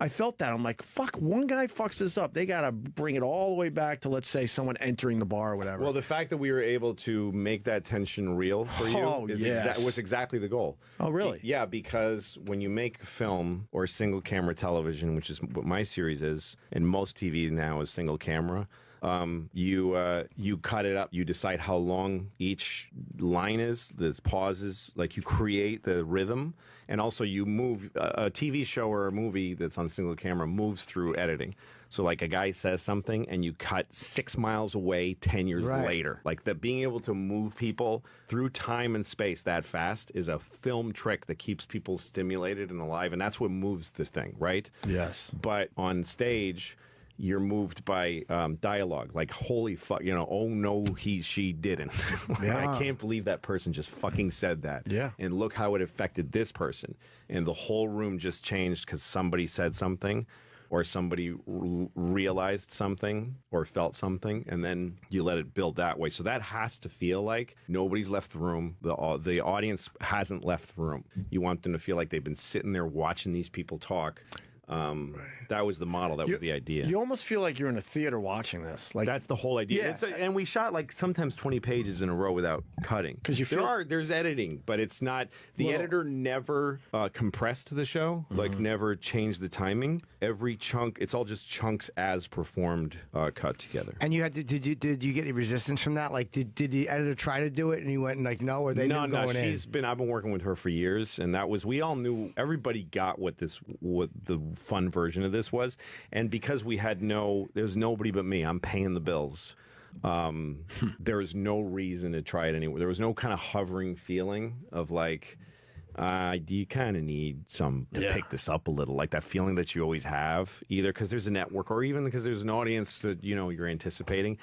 [SPEAKER 1] felt that I'm like, fuck, one guy fucks this up, they got to bring it all the way back to, let's say, someone entering the bar or whatever.
[SPEAKER 5] Well, the fact that we were able to make that tension real for you was exactly the goal.
[SPEAKER 1] Oh, really?
[SPEAKER 5] Yeah, because when you make film or single camera television, which is what my series is, and most TV now is single camera, you cut it up. You decide how long each line is. There's pauses. Like you create the rhythm, and also you move. A TV show or a movie that's on single camera moves through editing. So like a guy says something, and you cut 6 miles away 10 years later. Like that, being able to move people through time and space that fast is a film trick that keeps people stimulated and alive, and that's what moves the thing, right?
[SPEAKER 1] Yes.
[SPEAKER 5] But on stage, you're moved by dialogue, like holy fuck, oh no, she didn't. I can't believe that person just fucking said that.
[SPEAKER 1] Yeah.
[SPEAKER 5] And look how it affected this person, and the whole room just changed because somebody said something, or somebody realized something or felt something, and then you let it build that way. So that has to feel like nobody's left the room. The audience hasn't left the room. You want them to feel like they've been sitting there watching these people talk. That was the model. That was the idea.
[SPEAKER 1] You almost feel like you're in a theater watching this. Like
[SPEAKER 5] that's the whole idea.
[SPEAKER 1] Yeah.
[SPEAKER 5] And we shot like sometimes 20 pages in a row without cutting.
[SPEAKER 1] Because you feel
[SPEAKER 5] there's editing, but it's not. The editor never compressed the show, like never changed the timing. Every chunk, it's all just chunks as performed, cut together.
[SPEAKER 4] And you had to, did you get any resistance from that? Like, did the editor try to do it, and you went and like, no, or they knew going in?
[SPEAKER 5] I've been working with her for years, and that was, we all knew, everybody got what the fun version of this was, and because we had there's nobody but me, I'm paying the bills. There was no reason to try it anywhere. There was no kind of hovering feeling of like, do you kind of need to pick this up a little, like that feeling that you always have, either because there's a network or even because there's an audience that you're anticipating.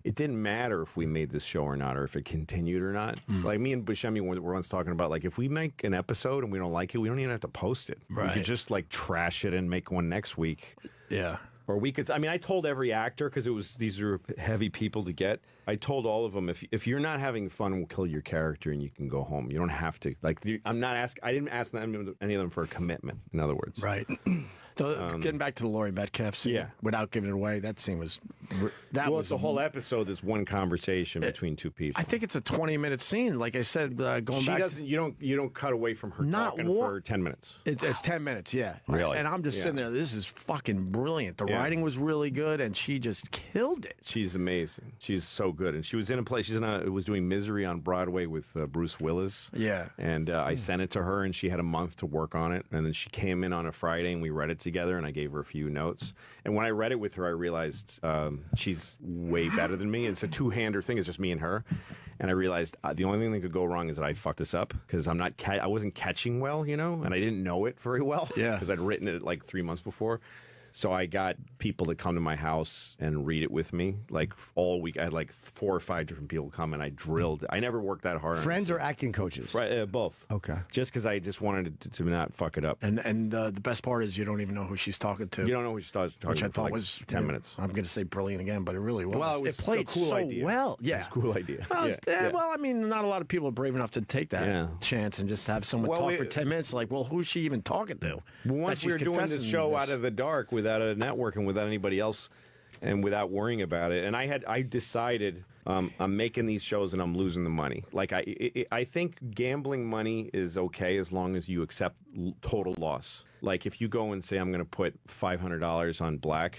[SPEAKER 5] It didn't matter if we made this show or not, or if it continued or not. Like me and Buscemi were once talking about, like, if we make an episode and we don't like it, we don't even have to post it.
[SPEAKER 1] Right.
[SPEAKER 5] We could just like trash it and make one next week.
[SPEAKER 1] Yeah.
[SPEAKER 5] Or we could. I mean, I told every actor, because these are heavy people to get. I told all of them, if you're not having fun, we'll kill your character and you can go home. You don't have to. Like, I'm not asking. I didn't ask them, any of them, for a commitment. In other words,
[SPEAKER 1] Right. So getting back to the Laurie Metcalf scene, without giving it away, that scene was
[SPEAKER 5] it's a whole episode. There's one conversation between two people.
[SPEAKER 1] I think it's a 20-minute scene. Like I said, going
[SPEAKER 5] she
[SPEAKER 1] back.
[SPEAKER 5] Doesn't. You don't cut away from her talking for 10 minutes.
[SPEAKER 1] It's 10 minutes. Yeah.
[SPEAKER 3] Really?
[SPEAKER 1] And I'm just sitting there. This is fucking brilliant. The writing was really good, and she just killed it.
[SPEAKER 5] She's amazing. She's so good, and she was in a play. Was doing Misery on Broadway with Bruce Willis.
[SPEAKER 1] Yeah.
[SPEAKER 5] And I sent it to her, and she had a month to work on it. And then she came in on a Friday, and we read it together, and I gave her a few notes. And when I read it with her, I realized she's way better than me. It's a two-hander thing. It's just me and her. And I realized the only thing that could go wrong is that I fucked this up, because I wasn't catching well, and I didn't know it very well.
[SPEAKER 1] Yeah.
[SPEAKER 5] Because I'd written it like 3 months before. So I got people to come to my house and read it with me, like all week. I had like 4 or 5 different people come, and I drilled. I never worked that hard.
[SPEAKER 4] Friends or acting coaches?
[SPEAKER 5] Right, both.
[SPEAKER 4] Okay.
[SPEAKER 5] Just because I just wanted to not fuck it up.
[SPEAKER 1] And the best part is you don't even know who she's talking to.
[SPEAKER 5] You don't know who she's talking to.
[SPEAKER 1] Which I thought
[SPEAKER 5] like
[SPEAKER 1] was
[SPEAKER 5] 10 minutes.
[SPEAKER 1] I'm going to say brilliant again, but it really was.
[SPEAKER 5] Well, it
[SPEAKER 1] played
[SPEAKER 5] a cool
[SPEAKER 1] so
[SPEAKER 5] idea.
[SPEAKER 1] well. Yeah,
[SPEAKER 5] it's a cool idea.
[SPEAKER 1] Well, well, I mean, not a lot of people are brave enough to take that chance and just have someone talk for 10 minutes. Like, well, who's she even talking to?
[SPEAKER 5] Once we were doing this show out of the dark without a network and without anybody else and without worrying about it, and I decided I'm making these shows and I'm losing the money. Like I think gambling money is okay as long as you accept total loss. Like if you go and say I'm going to put $500 on black,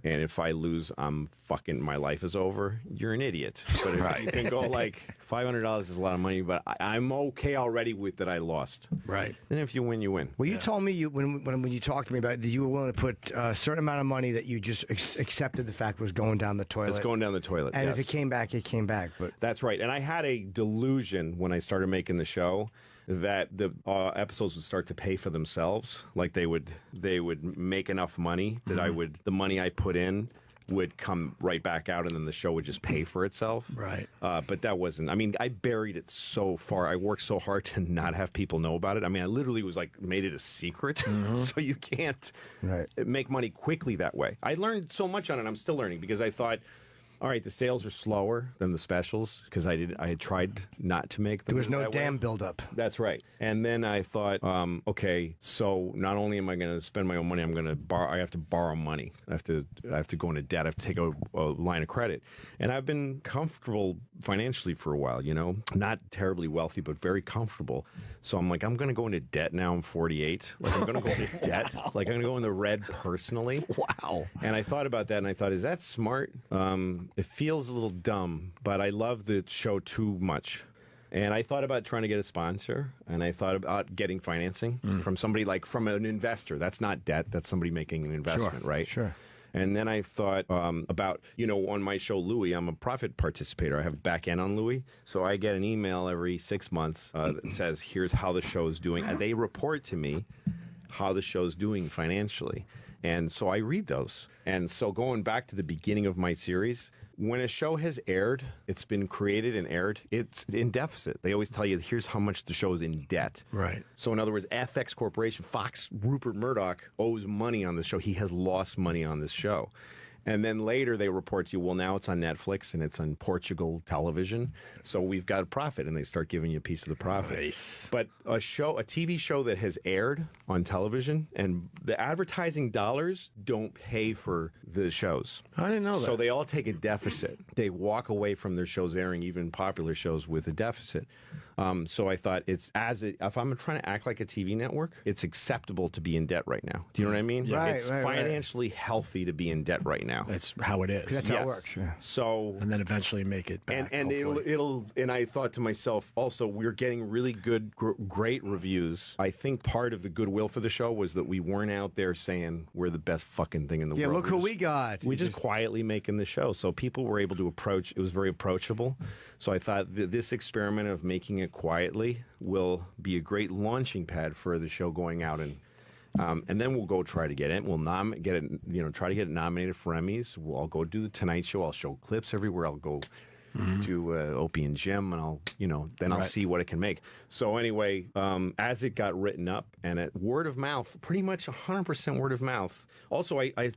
[SPEAKER 5] and if I lose, my life is over. You're an idiot. But if you can go like $500 is a lot of money, but I'm okay already with that I lost.
[SPEAKER 1] Right.
[SPEAKER 5] Then if you win, you win.
[SPEAKER 4] Well, you told me when you talked to me about it, that you were willing to put a certain amount of money that you just accepted the fact was going down the toilet.
[SPEAKER 5] It's going down the toilet.
[SPEAKER 4] And if it came back, it came back. But
[SPEAKER 5] that's right. And I had a delusion when I started making the show that the episodes would start to pay for themselves. Like they would make enough money that the money I put in would come right back out, and then the show would just pay for itself.
[SPEAKER 1] Right.
[SPEAKER 5] But that wasn't. I mean, I buried it so far. I worked so hard to not have people know about it. I mean, I literally was like made it a secret, so you can't make money quickly that way. I learned so much on it. I'm still learning, because I thought, all right, the sales are slower than the specials, because I had tried not to make them.
[SPEAKER 4] There was no damn build-up.
[SPEAKER 5] That's right. And then I thought, okay, so not only am I going to spend my own money, I have to borrow money. I have to go into debt. I have to take a line of credit. And I've been comfortable financially for a while, not terribly wealthy, but very comfortable. So I'm like, I'm going to go into debt now. I'm 48. Like I'm going to go into debt. Like I'm going to go in the red personally.
[SPEAKER 1] Wow.
[SPEAKER 5] And I thought about that, and I thought, is that smart? It feels a little dumb, but I love the show too much. And I thought about trying to get a sponsor, and I thought about getting financing from somebody, like from an investor. That's not debt. That's somebody making an investment, right?
[SPEAKER 4] Sure.
[SPEAKER 5] And then I thought about, on my show, Louie, I'm a profit participator. I have back end on Louie. So I get an email every 6 months that says, here's how the show is doing. And they report to me how the show's doing financially. And so I read those. And so going back to the beginning of my series, when a show has aired, it's been created and aired, it's in deficit. They always tell you, here's how much the show is in debt.
[SPEAKER 1] Right.
[SPEAKER 5] So in other words, FX Corporation, Fox, Rupert Murdoch owes money on this show. He has lost money on this show. And then later they report to you, well, now it's on Netflix and it's on Portugal television, so we've got a profit, and they start giving you a piece of the profit.
[SPEAKER 1] Nice.
[SPEAKER 5] But a TV show that has aired on television, and the advertising dollars don't pay for the shows.
[SPEAKER 1] I didn't know that.
[SPEAKER 5] So they all take a deficit. They walk away from their shows airing, even popular shows, with a deficit. So I thought if I'm trying to act like a TV network, it's acceptable to be in debt right now. Do you know what I mean?
[SPEAKER 4] Right,
[SPEAKER 5] It's
[SPEAKER 4] right.
[SPEAKER 5] financially healthy to be in debt right now.
[SPEAKER 1] That's how it is.
[SPEAKER 4] That's how it works. Yeah.
[SPEAKER 5] So
[SPEAKER 1] And then eventually make it back.
[SPEAKER 5] and it'll and I thought to myself also, we're getting really good great reviews. I think part of the goodwill for the show was that we weren't out there saying we're the best fucking thing in the
[SPEAKER 4] Yeah,
[SPEAKER 5] world.
[SPEAKER 4] look who we got.
[SPEAKER 5] We just quietly making the show, so people were able to approach. It was very approachable. So I thought this experiment of making it quietly will be a great launching pad for the show going out, and then we'll go try to get it. We'll get it, try to get it nominated for Emmys. I'll go do the Tonight Show. I'll show clips everywhere. I'll go to Opie and Jim, and I'll see what it can make. So anyway, as it got written up, and at word of mouth, pretty much 100% word of mouth. Also, I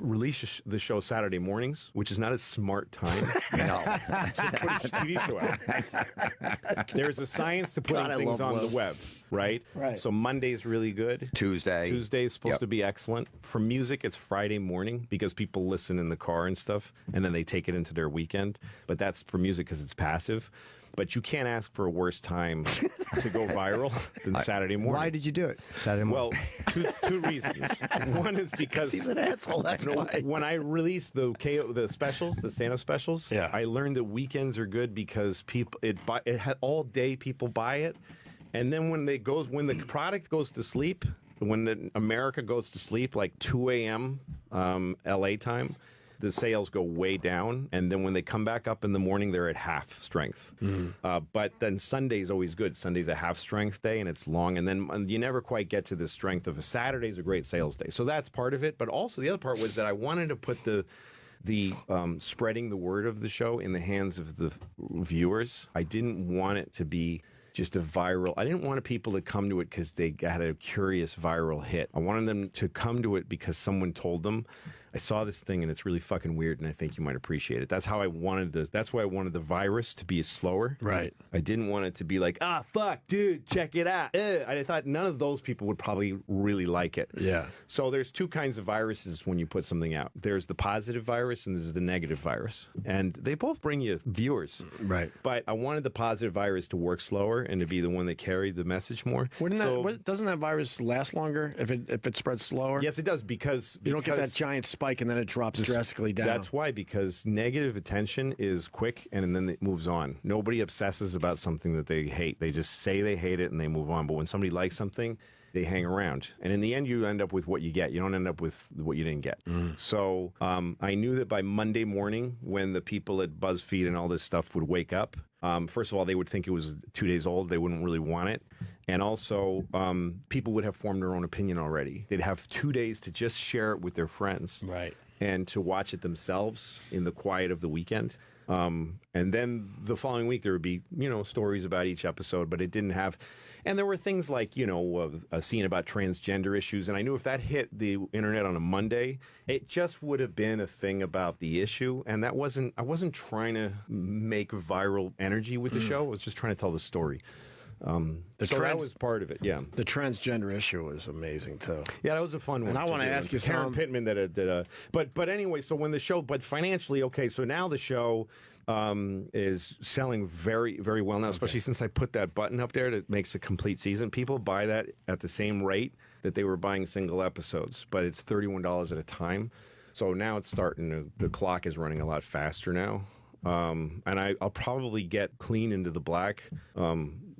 [SPEAKER 5] release the show Saturday mornings, which is not a smart time.
[SPEAKER 3] No.
[SPEAKER 5] To put a TV show out. There's a science to putting things on the web, right?
[SPEAKER 1] Right.
[SPEAKER 5] So Monday's really good.
[SPEAKER 3] Tuesday
[SPEAKER 5] is supposed to be excellent. For music, it's Friday morning because people listen in the car and stuff, and then they take it into their weekend. But that's for music because it's passive. But you can't ask for a worse time to go viral than Saturday morning.
[SPEAKER 4] Why did you do it Saturday morning?
[SPEAKER 5] Well, two reasons. One is because
[SPEAKER 1] he's an asshole. That's why.
[SPEAKER 5] When I released the specials, the stand-up specials,
[SPEAKER 1] Yeah.
[SPEAKER 5] I learned that weekends are good because all day people buy it, and then when the product goes to sleep, when America goes to sleep, like 2 a.m. LA time, the sales go way down, and then when they come back up in the morning, they're at half strength. But then Sunday's always good. Sunday's a half strength day, and it's long, and then you never quite get to the strength of a Saturday's a great sales day. So that's part of it. But also the other part was that I wanted to put the spreading the word of the show in the hands of the viewers. I didn't want it to be just a viral. I didn't want people to come to it because they had a curious viral hit. I wanted them to come to it because someone told them, I saw this thing and it's really fucking weird and I think you might appreciate it. That's how I wanted that's why I wanted the virus to be slower.
[SPEAKER 1] Right.
[SPEAKER 5] I didn't want it to be like, fuck, dude, check it out. I thought none of those people would probably really like it.
[SPEAKER 1] Yeah.
[SPEAKER 5] So there's two kinds of viruses when you put something out. There's the positive virus and there's the negative virus. And they both bring you viewers.
[SPEAKER 1] Right.
[SPEAKER 5] But I wanted the positive virus to work slower and to be the one that carried the message more.
[SPEAKER 1] Doesn't that virus last longer if it spreads slower?
[SPEAKER 5] Yes, it does because
[SPEAKER 1] You don't get that giant spike and then it drops drastically down.
[SPEAKER 5] That's why, because negative attention is quick and then it moves on. Nobody obsesses about something that they hate. They just say they hate it and they move on. But when somebody likes something, they hang around. And in the end, you end up with what you get. You don't end up with what you didn't get. So I knew that by Monday morning, when the people at BuzzFeed and all this stuff would wake up, first of all, they would think it was 2 days old. They wouldn't really want it. And also, people would have formed their own opinion already. They'd have 2 days to just share it with their friends.
[SPEAKER 1] Right.
[SPEAKER 5] And to watch it themselves in the quiet of the weekend. And then the following week, there would be, stories about each episode, but it didn't have. And there were things like, a scene about transgender issues. And I knew if that hit the internet on a Monday, it just would have been a thing about the issue. And I wasn't trying to make viral energy with the show. I was just trying to tell the story. That was part of it, yeah.
[SPEAKER 1] The transgender issue is amazing, too.
[SPEAKER 5] Yeah, that was a fun one.
[SPEAKER 1] And I want to ask you
[SPEAKER 5] Karen
[SPEAKER 1] something.
[SPEAKER 5] Pittman did a but anyway, so when the show, but financially, okay, so now the show is selling very, very well now, especially since I put that button up there that makes a complete season. People buy that at the same rate that they were buying single episodes, but it's $31 at a time. So now it's the clock is running a lot faster now. and I'll probably get clean into the black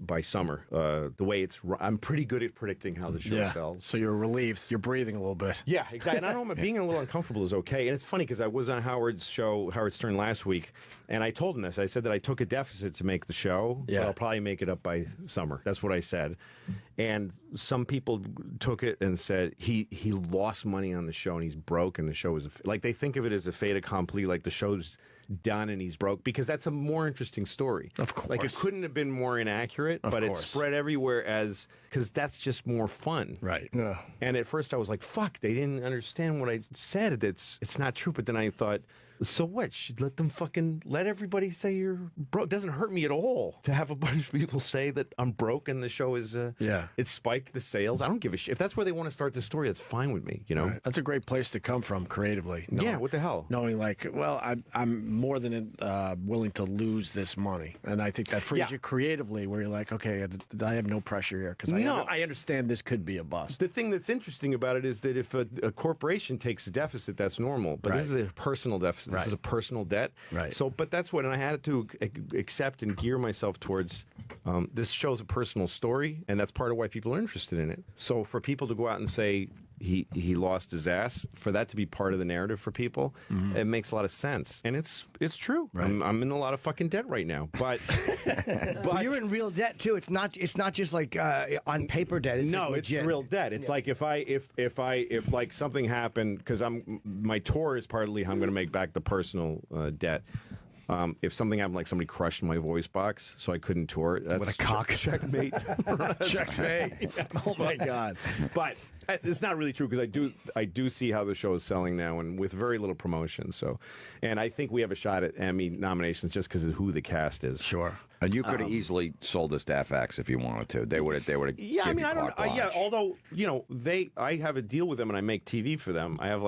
[SPEAKER 5] by summer. The way I'm pretty good at predicting how the show sells.
[SPEAKER 1] So you're relieved. You're breathing a little bit.
[SPEAKER 5] Yeah, exactly. And I don't know, being a little uncomfortable is okay. And it's funny because I was on Howard's show, Howard Stern, last week, and I told him this. I said that I took a deficit to make the show, but I'll probably make it up by summer. That's what I said. And some people took it and said he lost money on the show and he's broke, and the show is like they think of it as a fait accompli, like the show's done and he's broke, because that's a more interesting story.
[SPEAKER 1] Of course.
[SPEAKER 5] Like it couldn't have been more inaccurate, but it spread everywhere because that's just more fun.
[SPEAKER 1] Right.
[SPEAKER 4] Yeah.
[SPEAKER 5] And at first I was like, fuck, they didn't understand what I said. It's not true. But then I thought, so what? Should let everybody say you're broke. It doesn't hurt me at all to have a bunch of people say that I'm broke and the show is it spiked the sales. I don't give a shit. If that's where they want to start the story, that's fine with me, you know?
[SPEAKER 1] Right. That's a great place to come from creatively.
[SPEAKER 5] Yeah, what the hell?
[SPEAKER 1] Knowing like, well, I'm more than willing to lose this money. And I think that frees you creatively, where you're like, okay, I have no pressure here because I understand this could be a bust.
[SPEAKER 5] The thing that's interesting about it is that if a corporation takes a deficit, that's normal. But this is a personal deficit. This is a personal debt.
[SPEAKER 1] Right.
[SPEAKER 5] So, but that's what, and I had to accept and gear myself towards. This show's a personal story, and that's part of why people are interested in it. So, for people to go out and say he lost his ass, for that to be part of the narrative for people, it makes a lot of sense, and it's true. Right. I'm in a lot of fucking debt right now, but
[SPEAKER 4] but you're in real debt too. It's not just like on paper debt. It's
[SPEAKER 5] no,
[SPEAKER 4] like
[SPEAKER 5] it's real debt. It's like if like something happened, because my tour is partly how I'm going to make back the personal debt. If something happened, like somebody crushed my voice box, so I couldn't tour. That's
[SPEAKER 4] what a cock.
[SPEAKER 5] Checkmate.
[SPEAKER 1] Checkmate. Oh my God.
[SPEAKER 5] But it's not really true, because I do see how the show is selling now, and with very little promotion. So, and I think we have a shot at Emmy nominations just because of who the cast is.
[SPEAKER 1] Sure.
[SPEAKER 3] And you could have easily sold this to FX if you wanted to. They would have.
[SPEAKER 5] Yeah, I mean, I don't. Yeah, although I have a deal with them and I make TV for them. I have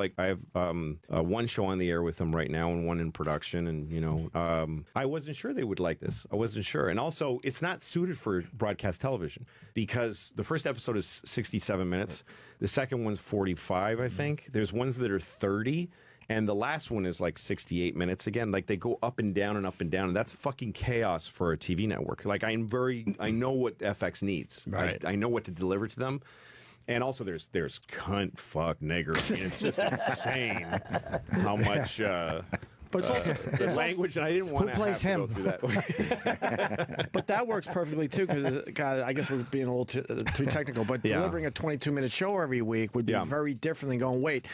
[SPEAKER 5] one show on the air with them right now and one in production, and I wasn't sure they would like this. I wasn't sure, and also it's not suited for broadcast television because the first episode is 67 minutes. The second one's 45, I think. There's ones that are 30. And the last one is like 68 minutes again. Like they go up and down and up and down. And that's fucking chaos for a TV network. Like I know what FX needs.
[SPEAKER 1] Right.
[SPEAKER 5] I know what to deliver to them. And also there's cunt, fuck, nigger. I mean, it's just insane how much... but it's also the language, and I didn't want to have to go through that.
[SPEAKER 1] But that works perfectly too, because I guess we're being a little too technical. But delivering a 22-minute show every week would be very different than going, wait,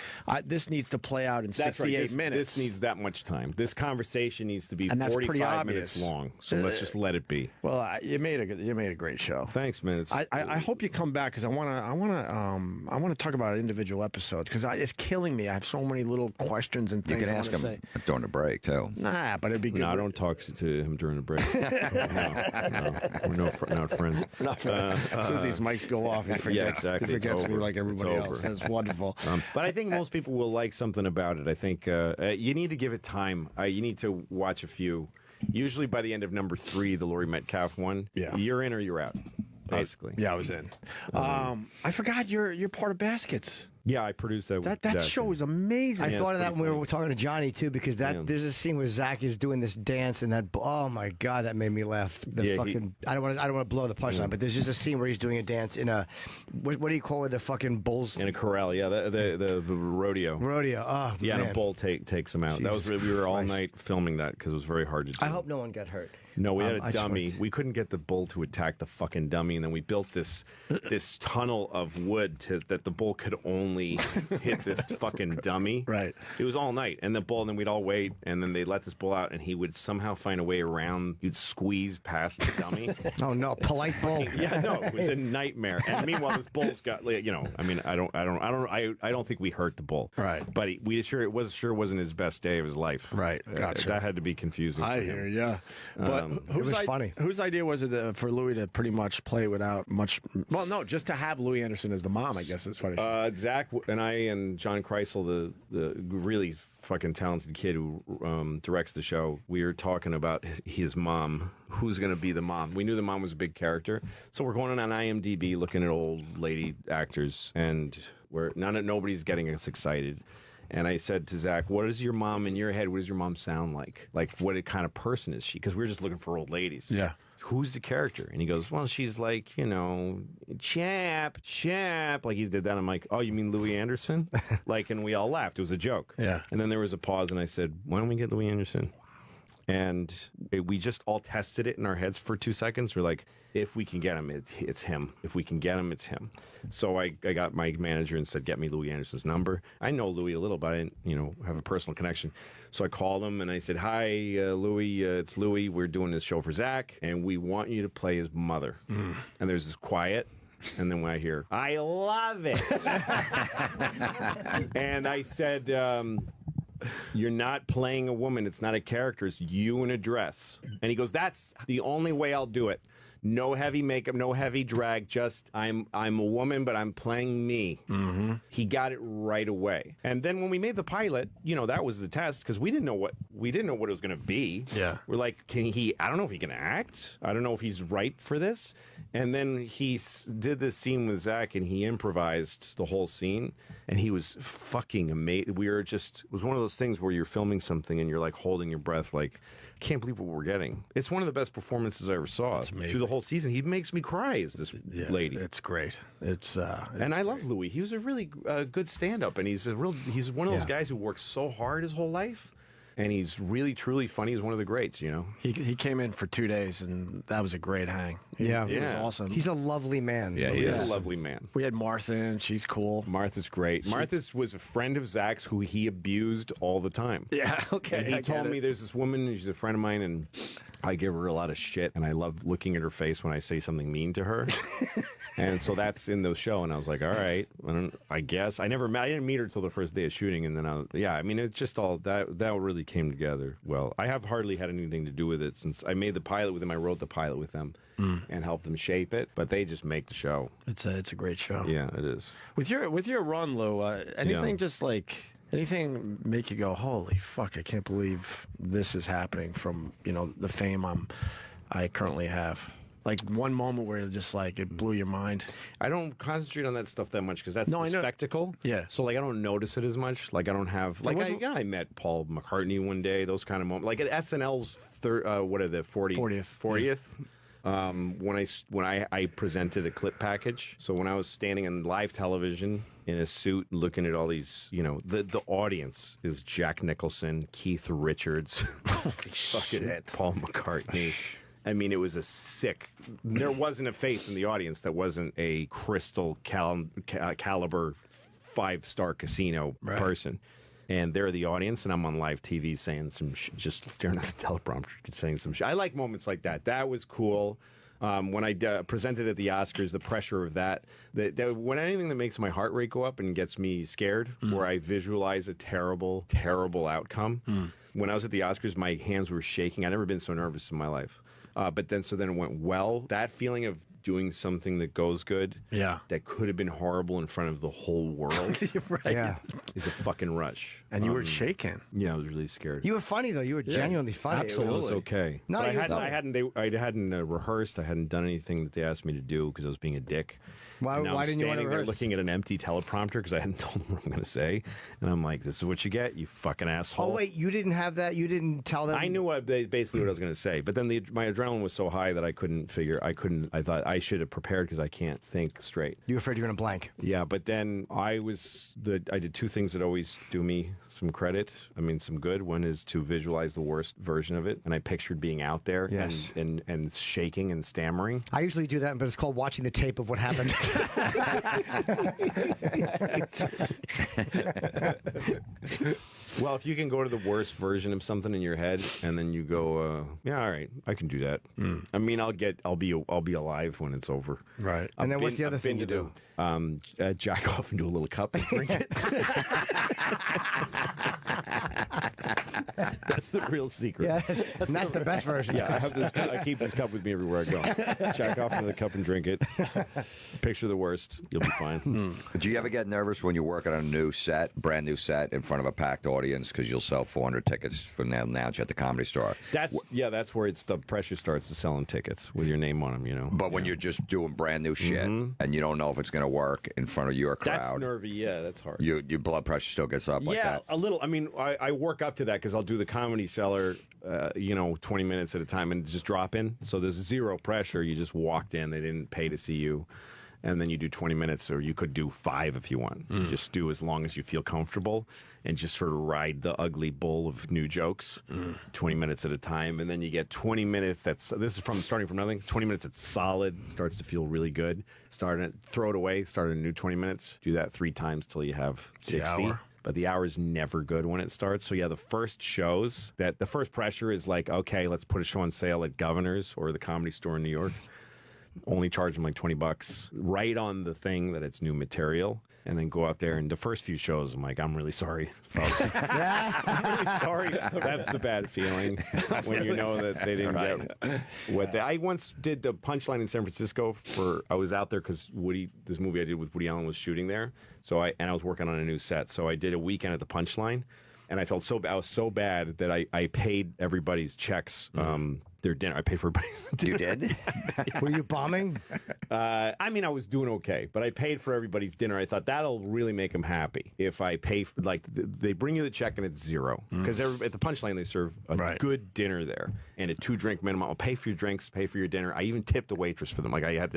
[SPEAKER 1] this needs to play out in 68 minutes.
[SPEAKER 5] This needs that much time. This conversation needs to be
[SPEAKER 1] and that's
[SPEAKER 5] 45 minutes long. So let's just let it be.
[SPEAKER 1] Well, you made a great show.
[SPEAKER 5] Thanks, man.
[SPEAKER 1] I hope you come back, because I want to talk about individual episodes, because it's killing me. I have so many little questions and things.
[SPEAKER 3] You can ask him during the break too.
[SPEAKER 1] Nah, but it'd be good.
[SPEAKER 5] No, I don't talk to him during the break. No, we're not friends.
[SPEAKER 1] As soon as these mics go off, he forgets.
[SPEAKER 5] Yeah, exactly.
[SPEAKER 1] He forgets me like everybody
[SPEAKER 5] It's
[SPEAKER 1] else.
[SPEAKER 5] over.
[SPEAKER 1] That's wonderful.
[SPEAKER 5] But I think most people will like something about it. I think you need to give it time. You need to watch a few. Usually by the end of number 3, the Laurie Metcalf one, you're in or you're out, basically.
[SPEAKER 1] Yeah, I was in. I forgot you're part of Baskets.
[SPEAKER 5] Yeah, I produced that.
[SPEAKER 1] That show is amazing.
[SPEAKER 4] I thought of that when we were talking to Johnny too, because there's a scene where Zach is doing this dance, and oh my God, that made me laugh. I don't want to blow the punchline, but there's just a scene where he's doing a dance in a what do you call it? The fucking bulls
[SPEAKER 5] in a corral. Yeah, the rodeo.
[SPEAKER 4] Rodeo. Oh
[SPEAKER 5] yeah,
[SPEAKER 4] man.
[SPEAKER 5] And a bull takes him out.
[SPEAKER 4] Jesus
[SPEAKER 5] we were all
[SPEAKER 4] Christ.
[SPEAKER 5] night filming that because it was very hard to do.
[SPEAKER 4] I hope no one got hurt.
[SPEAKER 5] No, we had a dummy. We couldn't get the bull to attack the fucking dummy, and then we built this tunnel of wood that the bull could only hit this fucking dummy.
[SPEAKER 1] Right.
[SPEAKER 5] It was all night, and then we'd all wait, and then they'd let this bull out, and he would somehow find a way around. You'd squeeze past the dummy.
[SPEAKER 4] Oh no, polite bull.
[SPEAKER 5] Yeah, no, it was a nightmare. And meanwhile, this bull's got, I mean, I don't think we hurt the bull.
[SPEAKER 1] Right.
[SPEAKER 5] But it wasn't his best day of his life.
[SPEAKER 1] Right. Gotcha.
[SPEAKER 5] That had to be confusing.
[SPEAKER 1] I hear ya. But
[SPEAKER 4] it was funny.
[SPEAKER 1] Whose idea was it for Louis to pretty much play without much? Well, no, just to have Louis Anderson as the mom. I guess that's what.
[SPEAKER 5] Zach and I and John Kreisel, the really fucking talented kid who directs the show, we were talking about his mom. Who's going to be the mom? We knew the mom was a big character, so we're going on IMDb looking at old lady actors, and nobody's getting us excited. And I said to Zach, what is your mom in your head? What does your mom sound like? Like, what kind of person is she? Because we were just looking for old ladies.
[SPEAKER 1] Yeah.
[SPEAKER 5] Who's the character? And he goes, well, she's like, you know, chap. Like he did that. I'm like, oh, you mean Louis Anderson? Like, and we all laughed. It was a joke.
[SPEAKER 1] Yeah.
[SPEAKER 5] And then there was a pause, and I said, why don't we get Louis Anderson? And we just all tested it in our heads for 2 seconds. We're like, if we can get him, it's him. If we can get him, it's him. So I got my manager and said, get me Louis Anderson's number. I know Louis a little, but I didn't, have a personal connection. So I called him and I said, hi, Louis, it's Louis. We're doing this show for Zach, and we want you to play his mother. And there's this quiet. And then when I hear, I love it. And I said, you're not playing a woman. It's not a character. It's you in a dress. And he goes, that's the only way I'll do it. No heavy makeup, no heavy drag. Just I'm a woman, but I'm playing me. Mm-hmm. He got it right away. And then when we made the pilot, that was the test because we didn't know what it was going to be.
[SPEAKER 1] Yeah,
[SPEAKER 5] we're like, I don't know if he can act. I don't know if he's right for this. And then he did this scene with Zach, and he improvised the whole scene, and he was fucking amazing. It was one of those things where you're filming something and you're like holding your breath, like, I can't believe what we're getting. It's one of the best performances I ever saw through the whole season. He makes me cry as this lady.
[SPEAKER 1] It's great. It's
[SPEAKER 5] and I love Louis. He was a really good stand-up, and he's one of those guys who works so hard his whole life. And he's really, truly funny. He's one of the greats,
[SPEAKER 1] He came in for 2 days, and that was a great hang. He was awesome.
[SPEAKER 4] He's a lovely man.
[SPEAKER 5] Yeah, he is a lovely man.
[SPEAKER 1] We had Martha in. She's cool.
[SPEAKER 5] Martha's great. Martha was a friend of Zach's who he abused all the time.
[SPEAKER 1] Yeah, okay.
[SPEAKER 5] And he told me there's this woman, she's a friend of mine, and I give her a lot of shit, and I love looking at her face when I say something mean to her. And so that's in the show, and I was like, all right, I guess. I didn't meet her till the first day of shooting, and then it's just all that really came together well. I have hardly had anything to do with it since I made the pilot with them. I wrote the pilot with them and helped them shape it, but they just make the show.
[SPEAKER 1] It's a great show.
[SPEAKER 5] Yeah, it is.
[SPEAKER 1] With your run, Lou, anything make you go, holy fuck, I can't believe this is happening from, the fame I currently have? Like one moment where just like it blew your mind.
[SPEAKER 5] I don't concentrate on that stuff that much because that's the spectacle.
[SPEAKER 1] Yeah.
[SPEAKER 5] So like I don't notice it as much. Like I don't have I met Paul McCartney one day. Those kind of moments. Like at SNL's 40th. When I presented a clip package. So when I was standing on live television in a suit looking at all these, the audience is Jack Nicholson, Keith Richards, fucking Paul McCartney. I mean, it was there wasn't a face in the audience that wasn't a crystal caliber 5-star casino person. And they're the audience, and I'm on live TV saying some just staring at the teleprompter, saying some shit. I like moments like that. That was cool. When I presented at the Oscars, the pressure of that when anything that makes my heart rate go up and gets me scared, where I visualize a terrible, terrible outcome. When I was at the Oscars, my hands were shaking. I'd never been so nervous in my life. But then it went well. That feeling of doing something that goes good, that could have been horrible in front of the whole world, is a fucking rush.
[SPEAKER 1] And you were shaking.
[SPEAKER 5] Yeah, I was really scared.
[SPEAKER 4] You were funny though. You were genuinely funny.
[SPEAKER 5] Absolutely, it was okay.
[SPEAKER 4] No,
[SPEAKER 5] but I hadn't rehearsed. I hadn't done anything that they asked me to do because I was being a dick.
[SPEAKER 4] Why didn't you want to
[SPEAKER 5] standing there
[SPEAKER 4] rehearse?
[SPEAKER 5] Looking at an empty teleprompter because I hadn't told them what I'm going to say, and I'm like, "This is what you get, you fucking asshole."
[SPEAKER 4] Oh wait, you didn't have that. You didn't tell them.
[SPEAKER 5] I knew basically what I was going to say, but then my adrenaline was so high that I couldn't figure. I thought I should have prepared because I can't think straight.
[SPEAKER 4] You were afraid you were going to blank.
[SPEAKER 5] Yeah, but then I did two things that always do me some credit. I mean, some good. One is to visualize the worst version of it, and I pictured being out there and shaking and stammering.
[SPEAKER 4] I usually do that, but it's called watching the tape of what happened.
[SPEAKER 5] Well, if you can go to the worst version of something in your head, and then you go, yeah, all right, I can do that. I mean, I'll be alive when it's over.
[SPEAKER 1] Right.
[SPEAKER 4] And then what's the other thing you do?
[SPEAKER 5] Jack off into a little cup and drink it. That's the real secret.
[SPEAKER 4] Yeah, and that's the best version.
[SPEAKER 5] Yeah, I have this. I keep this cup with me everywhere I go. Jack off into the cup and drink it. Picture the worst. You'll be fine.
[SPEAKER 3] Do you ever get nervous when you're working on a new set, brand new set, in front of a packed audience because you'll sell 400 tickets from now at the Comedy Store?
[SPEAKER 5] That's where the pressure starts to selling tickets with your name on them. You know.
[SPEAKER 3] But when you're just doing brand new shit and you don't know if it's going to work in front of your crowd,
[SPEAKER 5] that's nervy. Yeah, that's hard.
[SPEAKER 3] Your blood pressure still gets up like that.
[SPEAKER 5] Yeah, a little. I mean, I work up to that because I'll do the Comedy Cellar, 20 minutes at a time and just drop in. So there's zero pressure. You just walked in. They didn't pay to see you. And then you do 20 minutes, or you could do 5 if you want. Just do as long as you feel comfortable and just sort of ride the ugly bull of new jokes, 20 minutes at a time. And then you get 20 minutes. This is starting from nothing. 20 minutes, it's solid, starts to feel really good. Throw it away, start a new 20 minutes. Do that 3 times till you have 60. But the hour is never good when it starts. So, yeah, the first shows, the first pressure is like, okay, let's put a show on sale at Governor's or the Comedy Store in New York. Only charge them like $20, right on the thing that it's new material, and then go up there. And the first few shows, I'm like, I'm really sorry, folks. I'm really sorry. That's the bad feeling when you know that they didn't get what I once did the Punchline in San Francisco I was out there because this movie I did with Woody Allen was shooting there. So I was working on a new set. So I did a weekend at the Punchline, and I was so bad that I paid everybody's checks. Their dinner. I paid for everybody's dinner.
[SPEAKER 3] You did?
[SPEAKER 4] Were you bombing?
[SPEAKER 5] I mean, I was doing okay, but I paid for everybody's dinner. I thought that'll really make them happy if I pay for, they bring you the check and it's $0. Because at the Punchline, they serve a good dinner there and a 2-drink minimum. I'll pay for your drinks, pay for your dinner. I even tipped the waitress for them. Like I had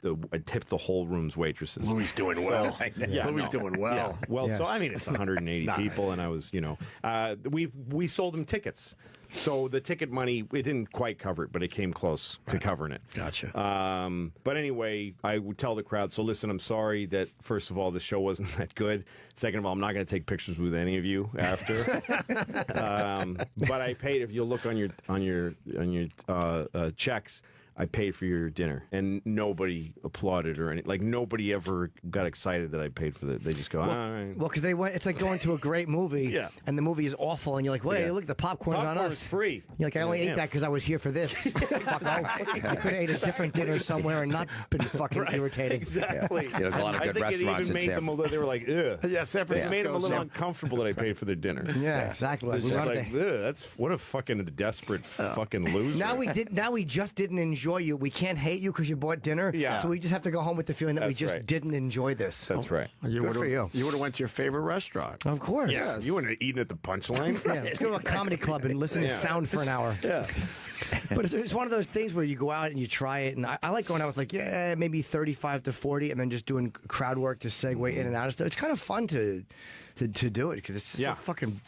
[SPEAKER 5] I tipped the whole room's waitresses.
[SPEAKER 1] Louis doing well. Louis doing well.
[SPEAKER 5] Yeah. Well,
[SPEAKER 4] yes.
[SPEAKER 5] So I mean, it's 180 people, and I was, we sold them tickets. So the ticket money, it didn't quite cover it, but it came close to covering it.
[SPEAKER 1] Gotcha.
[SPEAKER 5] But anyway, I would tell the crowd, so listen, I'm sorry that, first of all, the show wasn't that good. Second of all, I'm not going to take pictures with any of you after. But I paid, if you look on your checks, I paid for your dinner, and nobody applauded or anything. Like nobody ever got excited that I paid for it. They just go, all right.
[SPEAKER 4] Well, because it's like going to a great movie, and the movie is awful, and you're like, wait, look, the popcorn's on us.
[SPEAKER 5] Popcorn's free.
[SPEAKER 4] You're like, I only ate that because I was here for this. I could have ate a different dinner somewhere and not been fucking irritating.
[SPEAKER 5] Exactly.
[SPEAKER 3] There's a lot of good restaurants in San Francisco.
[SPEAKER 5] They were like, ugh.
[SPEAKER 1] Yeah, San Francisco.
[SPEAKER 5] It made them a little uncomfortable that I paid for their dinner.
[SPEAKER 4] Yeah, exactly.
[SPEAKER 5] It's just like, ugh, what a fucking desperate fucking loser.
[SPEAKER 4] Now we just didn't enjoy you. We can't hate you because you bought dinner.
[SPEAKER 5] Yeah.
[SPEAKER 4] So we just have to go home with the feeling that we just didn't enjoy this.
[SPEAKER 5] That's right.
[SPEAKER 4] Good for you.
[SPEAKER 1] You would have went to your favorite restaurant.
[SPEAKER 4] Of course.
[SPEAKER 5] Yeah. You wouldn't have eaten at the Punchline.
[SPEAKER 4] Yeah, let's go to a comedy club and listen to sound for an hour.
[SPEAKER 5] Yeah.
[SPEAKER 4] But it's one of those things where you go out and you try it, and I like going out with maybe 35 to 40, and then just doing crowd work to segue in and out of stuff. It's kind of fun to do it because it's just so fucking.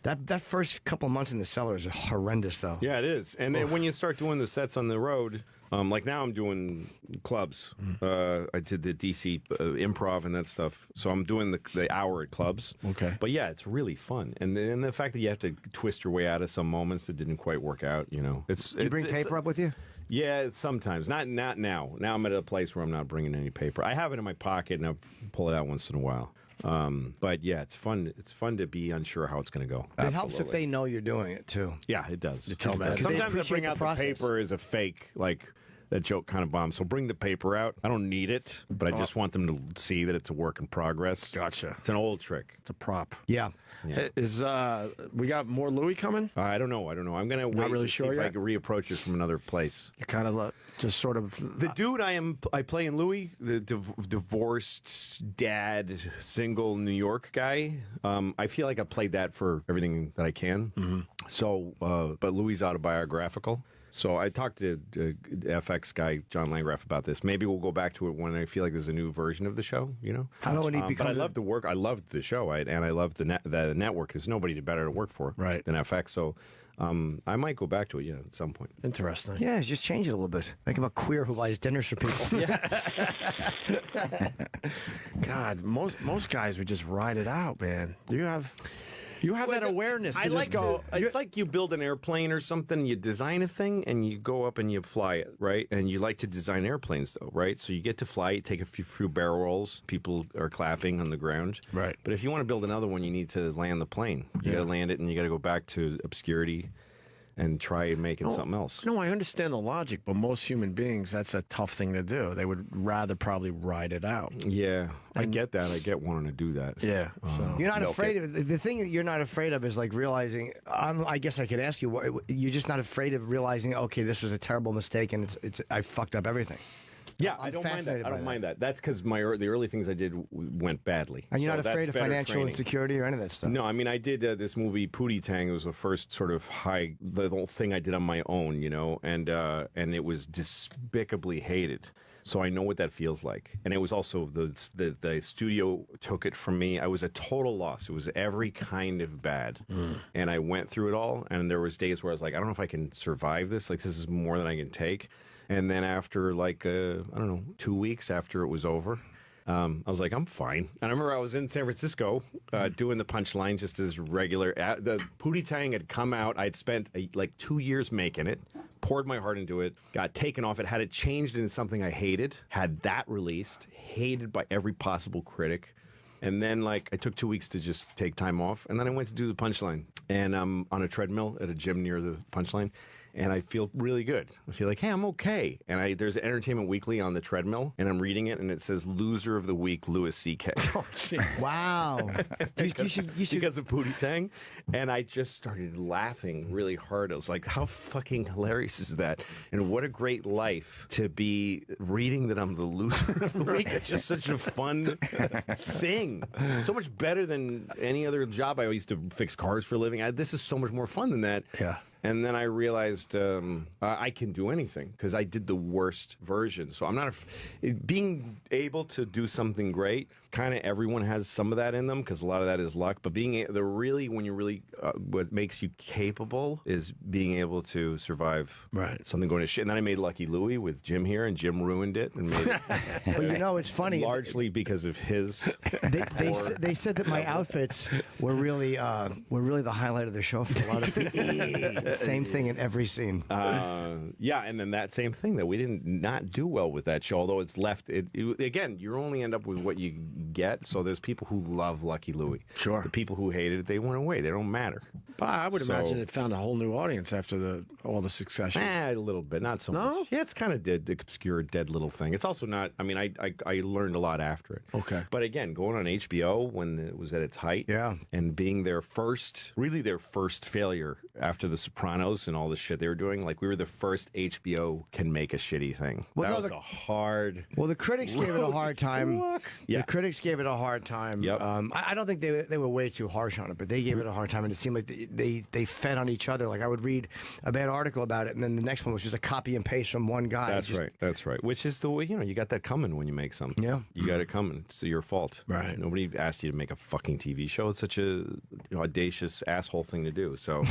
[SPEAKER 4] That first couple months in the cellar is horrendous, though.
[SPEAKER 5] Yeah, it is. And then when you start doing the sets on the road, like now I'm doing clubs. I did the DC improv and that stuff. So I'm doing the hour at clubs.
[SPEAKER 1] Okay.
[SPEAKER 5] But yeah, it's really fun. And the fact that you have to twist your way out of some moments that didn't quite work out, Do
[SPEAKER 4] you bring paper up with you?
[SPEAKER 5] Yeah, sometimes. Not now. Now I'm at a place where I'm not bringing any paper. I have it in my pocket, and I pull it out once in a while. But yeah, it's fun. It's fun to be unsure how it's going to go.
[SPEAKER 4] It helps if they know you're doing it too.
[SPEAKER 5] Yeah, it does.
[SPEAKER 1] Sometimes
[SPEAKER 5] I bring out the paper as a fake, like that joke kind of bombs. So bring the paper out. I don't need it, but I just want them to see that it's a work in progress.
[SPEAKER 1] Gotcha.
[SPEAKER 5] It's an old trick.
[SPEAKER 1] It's a prop.
[SPEAKER 4] Yeah.
[SPEAKER 1] Is we got more Louis coming?
[SPEAKER 5] I don't know. I'm going to wait
[SPEAKER 1] really
[SPEAKER 5] to
[SPEAKER 1] sure
[SPEAKER 5] see if
[SPEAKER 1] yet?
[SPEAKER 5] I can reapproach it from another place.
[SPEAKER 1] You kind of just sort of
[SPEAKER 5] The dude I play in Louis, the divorced dad, single New York guy. I feel like I played that for everything that I can. Mm-hmm. So, but Louis' autobiographical. So I talked to FX guy John Landgraf about this. Maybe we'll go back to it when I feel like there's a new version of the show. But I love the work. I loved the show, and I loved the network. There's nobody better to work for than FX. So I might go back to it at some point.
[SPEAKER 1] Interesting.
[SPEAKER 4] Yeah, just change it a little bit. Make him a queer who buys dinners for people.
[SPEAKER 1] God, most guys would just ride it out, man. Do you have? You have that awareness to
[SPEAKER 5] I
[SPEAKER 1] just
[SPEAKER 5] like
[SPEAKER 1] go.
[SPEAKER 5] It's like you build an airplane or something. You design a thing and you go up and you fly it, right? And you like to design airplanes, though, right? So you get to fly it, take a few barrel rolls. People are clapping on the ground,
[SPEAKER 1] Right.
[SPEAKER 5] But if you want to build another one, you need to land the plane. You got to land it, and you got to go back to obscurity and try making something else.
[SPEAKER 1] No, I understand the logic, but most human beings, that's a tough thing to do. They would rather probably ride it out.
[SPEAKER 5] Yeah, I get that. I get wanting to do that.
[SPEAKER 1] Yeah. So.
[SPEAKER 4] You're not afraid of it. The thing that you're not afraid of is like realizing. I guess I could ask you. You're just not afraid of realizing. Okay, this was a terrible mistake, and I fucked up everything.
[SPEAKER 5] Yeah,
[SPEAKER 4] I'm
[SPEAKER 5] I don't mind that.
[SPEAKER 4] fascinated
[SPEAKER 5] I
[SPEAKER 4] by
[SPEAKER 5] don't
[SPEAKER 4] that.
[SPEAKER 5] mind that. That's because the early things I did went badly.
[SPEAKER 4] And you're
[SPEAKER 5] So
[SPEAKER 4] not
[SPEAKER 5] that's
[SPEAKER 4] afraid of
[SPEAKER 5] better
[SPEAKER 4] financial
[SPEAKER 5] training.
[SPEAKER 4] insecurity or any of that stuff.
[SPEAKER 5] No, I mean I did this movie Pootie Tang. It was the first sort of high level thing I did on my own, you know, and it was despicably hated. So I know what that feels like. And it was also the studio took it from me. I was a total loss. It was every kind of bad, and I went through it all. And there was days where I was like, I don't know if I can survive this. Like this is more than I can take. And then after like I don't know, 2 weeks after it was over. I was like, I'm fine. And I remember I was in San Francisco doing the punchline just as regular. The Pootie Tang had come out. I'd spent like 2 years making it, poured my heart into it, got taken off it, had it changed into something I hated, had that released, hated by every possible critic. And then, like, I took 2 weeks to just take time off. And then I went to do the punchline. And I'm on a treadmill at a gym near the punchline. And I feel really good. I feel like, hey, I'm okay. And there's Entertainment Weekly on the treadmill. And I'm reading it. And it says, Loser of the Week, Louis C.K.
[SPEAKER 4] Wow. you should.
[SPEAKER 5] Because of Pootie Tang. And I just started laughing really hard. I was like, how fucking hilarious is that? And what a great life to be reading that I'm the loser of the week. It's just such a fun thing. So much better than any other job. I used to fix cars for a living. This is so much more fun than that.
[SPEAKER 1] Yeah.
[SPEAKER 5] And then I realized I can do anything because I did the worst version. So I'm not being able to do something great. Kind of everyone has some of that in them because a lot of that is luck. But when you really what makes you capable is being able to survive something going to shit. And then I made Lucky Louie with Jim here, and Jim ruined it and made it.
[SPEAKER 4] But you know, it's funny.
[SPEAKER 5] Largely because of his.
[SPEAKER 4] They said that my outfits were really the highlight of the show for a lot of people. Same thing in every scene.
[SPEAKER 5] Yeah, and then that same thing that we didn't not do well with that show, although it's left. Again, you only end up with what you get. So there's people who love Lucky Louie. Sure. The people who hated it, they went away. They don't matter.
[SPEAKER 1] But I would imagine it found a whole new audience after all the success.
[SPEAKER 5] A little bit, not so much. Yeah, it's kind of dead, obscure, dead little thing. It's also not. I mean, I learned a lot after it.
[SPEAKER 1] Okay.
[SPEAKER 5] But again, going on HBO when it was at its height, and being their first failure after The Sopranos and all the shit they were doing. Like we were the first HBO can make a shitty thing. Well, that was a hard.
[SPEAKER 4] Well, the critics gave it a hard time.
[SPEAKER 5] Yeah.
[SPEAKER 4] The critics gave it a hard time.
[SPEAKER 5] Yep.
[SPEAKER 4] I don't think they were way too harsh on it, but they gave it a hard time, and it seemed like they fed on each other. Like I would read a bad article about it, and then the next one was just a copy and paste from one guy.
[SPEAKER 5] That's right. Which is the way you got that coming when you make something.
[SPEAKER 4] Yeah,
[SPEAKER 5] you got it coming. It's your fault.
[SPEAKER 1] Right.
[SPEAKER 5] Nobody asked you to make a fucking TV show. It's such a audacious asshole thing to do. So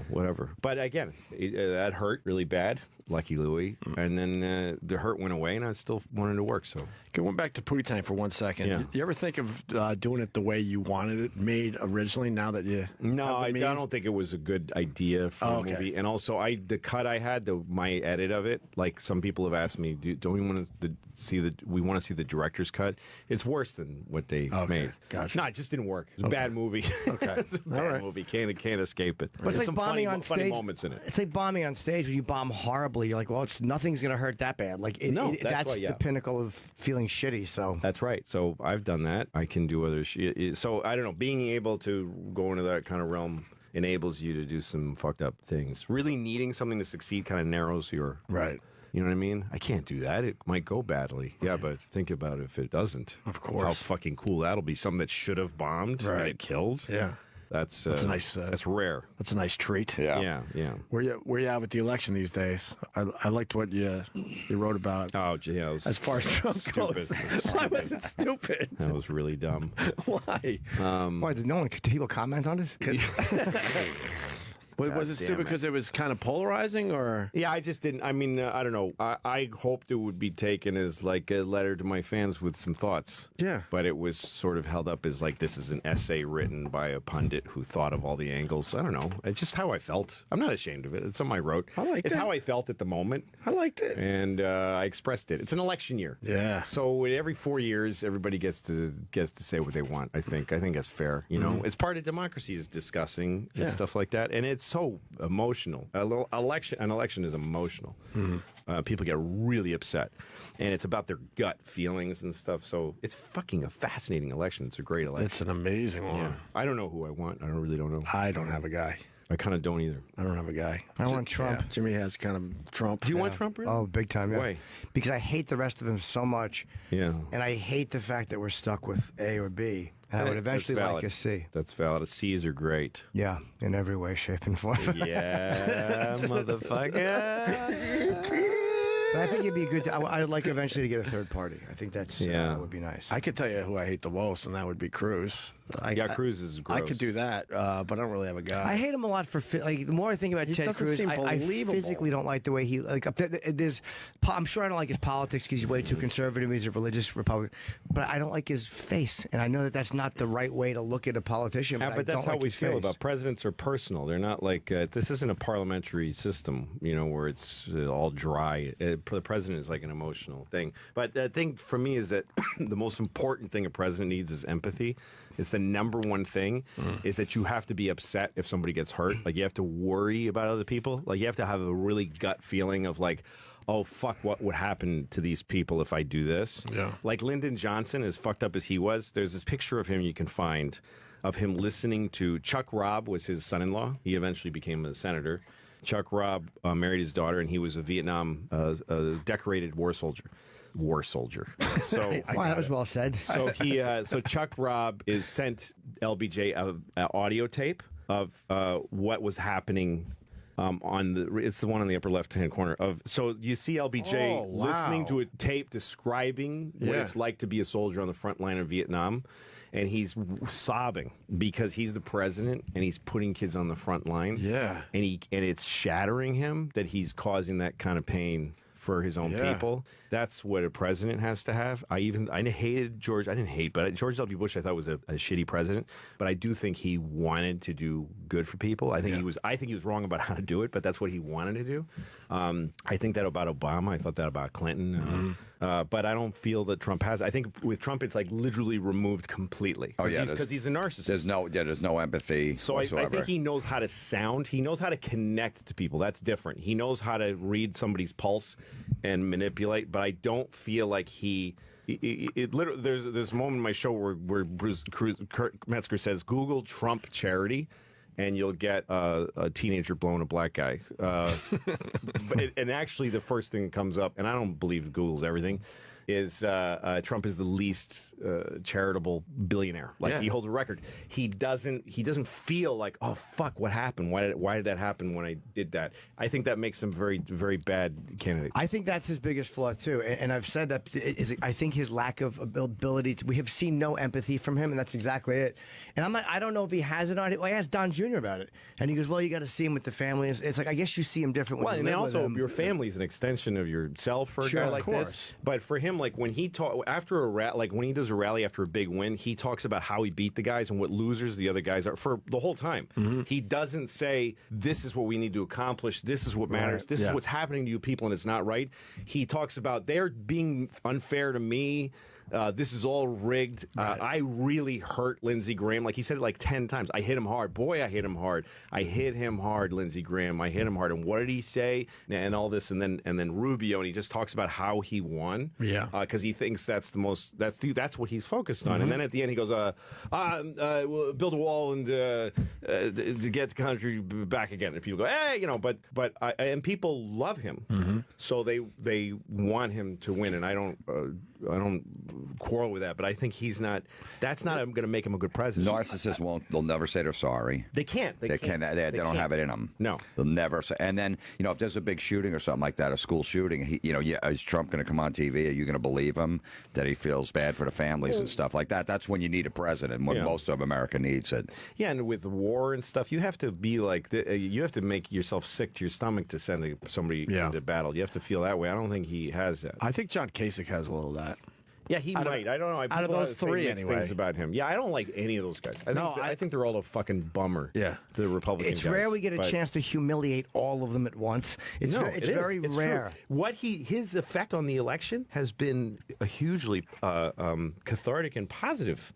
[SPEAKER 5] whatever. But again, that hurt really bad. Lucky Louie, and then the hurt went away, and I still wanted to work. So
[SPEAKER 1] going back to Pootie Tang for 1 second.
[SPEAKER 5] Yeah.
[SPEAKER 1] You ever think of doing it the way you wanted it made originally? Now that you
[SPEAKER 5] I don't think it was a good idea for a movie. And also, the cut I had, my edit of it. Like some people have asked me, don't we want to see the director's cut? It's worse than what they made.
[SPEAKER 1] Gotcha.
[SPEAKER 5] No, it just didn't work. It's a bad movie.
[SPEAKER 1] Okay,
[SPEAKER 5] it's a bad movie. Can't escape it.
[SPEAKER 4] But it's
[SPEAKER 5] There's
[SPEAKER 4] like
[SPEAKER 5] some
[SPEAKER 4] bombing on stage.
[SPEAKER 5] funny moments in it.
[SPEAKER 4] It's like bombing on stage when you bomb horribly. You're like, well, nothing's going to hurt that bad. Like that's the pinnacle of feeling shitty. So
[SPEAKER 5] that's right. So I've done that. I can do other shit. So I don't know. Being able to go into that kind of realm enables you to do some fucked up things. Really needing something to succeed kind of narrows your
[SPEAKER 1] right.
[SPEAKER 5] You know what I mean? I can't do that. It might go badly. Yeah, but think about it if it doesn't.
[SPEAKER 1] Of course.
[SPEAKER 5] How fucking cool that'll be. Something that should have bombed, right? Killed.
[SPEAKER 1] Yeah.
[SPEAKER 5] That's
[SPEAKER 1] a nice.
[SPEAKER 5] That's rare.
[SPEAKER 1] That's a nice treat.
[SPEAKER 5] Yeah.
[SPEAKER 1] Where you at with the election these days? I liked what you wrote about.
[SPEAKER 5] Oh, yeah.
[SPEAKER 1] As far as Trump goes, why was it stupid?
[SPEAKER 5] That was really dumb.
[SPEAKER 1] Why?
[SPEAKER 4] Why did people comment on it?
[SPEAKER 1] Was it stupid because it was kind of polarizing, or?
[SPEAKER 5] Yeah, I just didn't. I mean, I don't know. I hoped it would be taken as like a letter to my fans with some thoughts.
[SPEAKER 1] Yeah.
[SPEAKER 5] But it was sort of held up as like this is an essay written by a pundit who thought of all the angles. I don't know. It's just how I felt. I'm not ashamed of it. It's something I wrote.
[SPEAKER 1] I liked
[SPEAKER 5] it's
[SPEAKER 1] it.
[SPEAKER 5] how I felt at the moment.
[SPEAKER 1] I liked it.
[SPEAKER 5] And I expressed it. It's an election year.
[SPEAKER 1] Yeah.
[SPEAKER 5] So every 4 years, everybody gets to say what they want. I think that's fair. You know, it's part of democracy is discussing and stuff like that, and it's so emotional. An election is emotional. People get really upset, and it's about their gut feelings and stuff. So it's fucking a fascinating election. It's a great election.
[SPEAKER 1] It's an amazing one.
[SPEAKER 5] Yeah. I don't know who I want. I really don't know.
[SPEAKER 1] I don't have a guy.
[SPEAKER 5] I kind of don't either.
[SPEAKER 1] I don't have a guy.
[SPEAKER 4] I want Trump.
[SPEAKER 1] Yeah, Jimmy has kind of Trump.
[SPEAKER 5] Do you want Trump, really?
[SPEAKER 4] Oh, big time, yeah.
[SPEAKER 5] Why?
[SPEAKER 4] Because I hate the rest of them so much.
[SPEAKER 5] Yeah.
[SPEAKER 4] And I hate the fact that we're stuck with A or B. And I would eventually
[SPEAKER 5] That's
[SPEAKER 4] like a C.
[SPEAKER 5] That's valid. C's are great.
[SPEAKER 4] Yeah, in every way, shape, and form.
[SPEAKER 5] Yeah, motherfucker.
[SPEAKER 4] But I think it'd be a good. I'd like eventually to get a third party. I think that's would be nice.
[SPEAKER 1] I could tell you who I hate the most, and that would be Cruz.
[SPEAKER 5] Cruz is gross.
[SPEAKER 1] I could do that, but I don't really have a guy.
[SPEAKER 4] I hate him a lot for like. The more I think about
[SPEAKER 1] He
[SPEAKER 4] Ted
[SPEAKER 1] doesn't
[SPEAKER 4] Cruz,
[SPEAKER 1] seem
[SPEAKER 4] I
[SPEAKER 1] believable.
[SPEAKER 4] physically don't like the way he like. There's, I'm sure I don't like his politics because he's way too conservative. He's a religious Republican, but I don't like his face, and I know that that's not the right way to look at a politician.
[SPEAKER 5] Yeah, but that's how we feel
[SPEAKER 4] face.
[SPEAKER 5] about presidents. Are personal. They're not like this. Isn't a parliamentary system, you know, where it's all dry. The president is like an emotional thing. But the thing for me is that the most important thing a president needs is empathy. It's the number one thing is that you have to be upset if somebody gets hurt. Like you have to worry about other people. Like you have to have a really gut feeling of like, oh, fuck, what would happen to these people if I do this?
[SPEAKER 1] Yeah.
[SPEAKER 5] Like Lyndon Johnson, as fucked up as he was, there's this picture of him you can find of him listening to Chuck Robb was his son-in-law. He eventually became a senator. Chuck Robb married his daughter, and he was a Vietnam decorated war soldier. So
[SPEAKER 4] Wow, that was well said.
[SPEAKER 5] so Chuck Robb is sent LBJ an audio tape of what was happening it's the one on the upper left hand corner of. So you see LBJ listening to a tape describing what it's like to be a soldier on the front line of Vietnam, and he's sobbing because he's the president and he's putting kids on the front line.
[SPEAKER 1] Yeah,
[SPEAKER 5] and it's shattering him that he's causing that kind of pain for his own people. That's what a president has to have. I hated George. I didn't hate, but George W. Bush I thought was a shitty president. But I do think he wanted to do good for people. I think he was. I think he was wrong about how to do it, but that's what he wanted to do. I think that about Obama. I thought that about Clinton. But I don't feel that Trump has. I think with Trump, it's like literally removed completely.
[SPEAKER 3] Oh yeah,
[SPEAKER 5] because he's a narcissist.
[SPEAKER 3] There's no empathy.
[SPEAKER 5] So I think he knows how to sound. He knows how to connect to people. That's different. He knows how to read somebody's pulse and manipulate. But I don't feel like it literally. There's a moment in my show where Kurt Metzger says, "Google Trump charity." And you'll get a teenager blowing a black guy. And actually, the first thing that comes up, and I don't believe Google's everything, is Trump is the least charitable billionaire. Like he holds a record. He doesn't feel like, oh fuck, what happened? Why did that happen when I did that? I think that makes him very very bad candidate.
[SPEAKER 4] I think that's his biggest flaw too, and I've said that. I think his lack of ability. We have seen no empathy from him, and that's exactly it. And I don't know if he has it on. I asked Don Jr. about it, and he goes, "Well, you got to see him with the family." It's like I guess you see him different. When you live
[SPEAKER 5] also
[SPEAKER 4] with him.
[SPEAKER 5] your family is an extension of yourself for a guy like this. But for him, like when he after a when he does a rally after a big win, he talks about how he beat the guys and what losers the other guys are for the whole time. He doesn't say this is what we need to accomplish. This is what matters. This is what's happening to you people, and it's not right. He talks about they're being unfair to me. This is all rigged. I really hurt Lindsey Graham. Like he said it like 10 times. I hit him hard. Boy, I hit him hard. I hit him hard, Lindsey Graham. I hit him hard. And what did he say? And all this. And then Rubio. And he just talks about how he won. Yeah. Because he thinks that's the most. That's what he's focused on. And then at the end he goes, we'll build a wall and to get the country back again. And people go, hey, and people love him. So they want him to win. And I don't. quarrel with that, but I think he's not. That's not going to make him a good president.
[SPEAKER 3] Narcissists won't. They'll never say they're sorry.
[SPEAKER 5] They can't.
[SPEAKER 3] They don't have it in them.
[SPEAKER 5] No,
[SPEAKER 3] they'll never say. And then if there's a big shooting or something like that, a school shooting, is Trump going to come on TV? Are you going to believe him that he feels bad for the families and stuff like that? That's when you need a president. When most of America needs it.
[SPEAKER 5] Yeah, and with war and stuff, you have to be like you have to make yourself sick to your stomach to send somebody into battle. You have to feel that way. I don't think he has that.
[SPEAKER 1] I think John Kasich has a little of that.
[SPEAKER 5] Yeah, he might. I don't know.
[SPEAKER 1] Out of those three, anyway.
[SPEAKER 5] Things about him. Yeah, I don't like any of those guys. I think they're all a fucking bummer.
[SPEAKER 1] Yeah,
[SPEAKER 5] the Republican
[SPEAKER 4] It's
[SPEAKER 5] guys.
[SPEAKER 4] rare we get a chance to humiliate all of them at once. It's very rare.
[SPEAKER 5] True. His effect on the election has been a hugely cathartic and positive.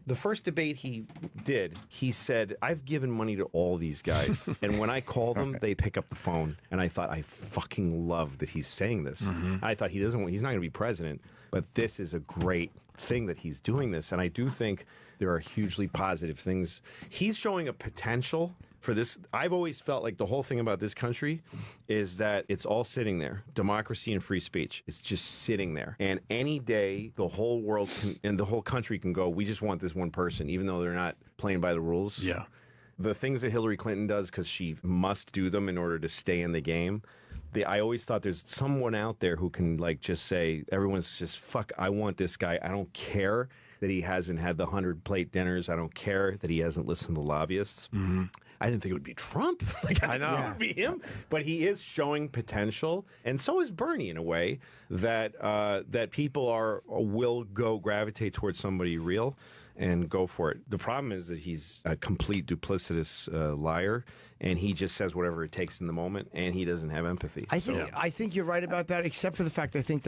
[SPEAKER 5] The first debate he did, he said, I've given money to all these guys. And when I call them, they pick up the phone. And I thought, I fucking love that he's saying this. Mm-hmm. I thought he's not going to be president, but this is a great thing that he's doing this. And I do think there are hugely positive things. He's showing a potential for this. I've always felt like the whole thing about this country is that it's all sitting there. Democracy and free speech. It's just sitting there. And any day, the whole world and the whole country can go, we just want this one person, even though they're not playing by the rules.
[SPEAKER 1] Yeah.
[SPEAKER 5] The things that Hillary Clinton does because she must do them in order to stay in the game. I always thought there's someone out there who can just say, everyone's just, fuck, I want this guy. I don't care that he hasn't had the 100-plate dinners. I don't care that he hasn't listened to lobbyists. Mm-hmm. I didn't think it would be Trump. I know it would be him, but he is showing potential, and so is Bernie in a way that people will gravitate towards somebody real and go for it. The problem is that he's a complete duplicitous liar, and he just says whatever it takes in the moment, and he doesn't have empathy.
[SPEAKER 4] I think you're right about that, except for the fact I think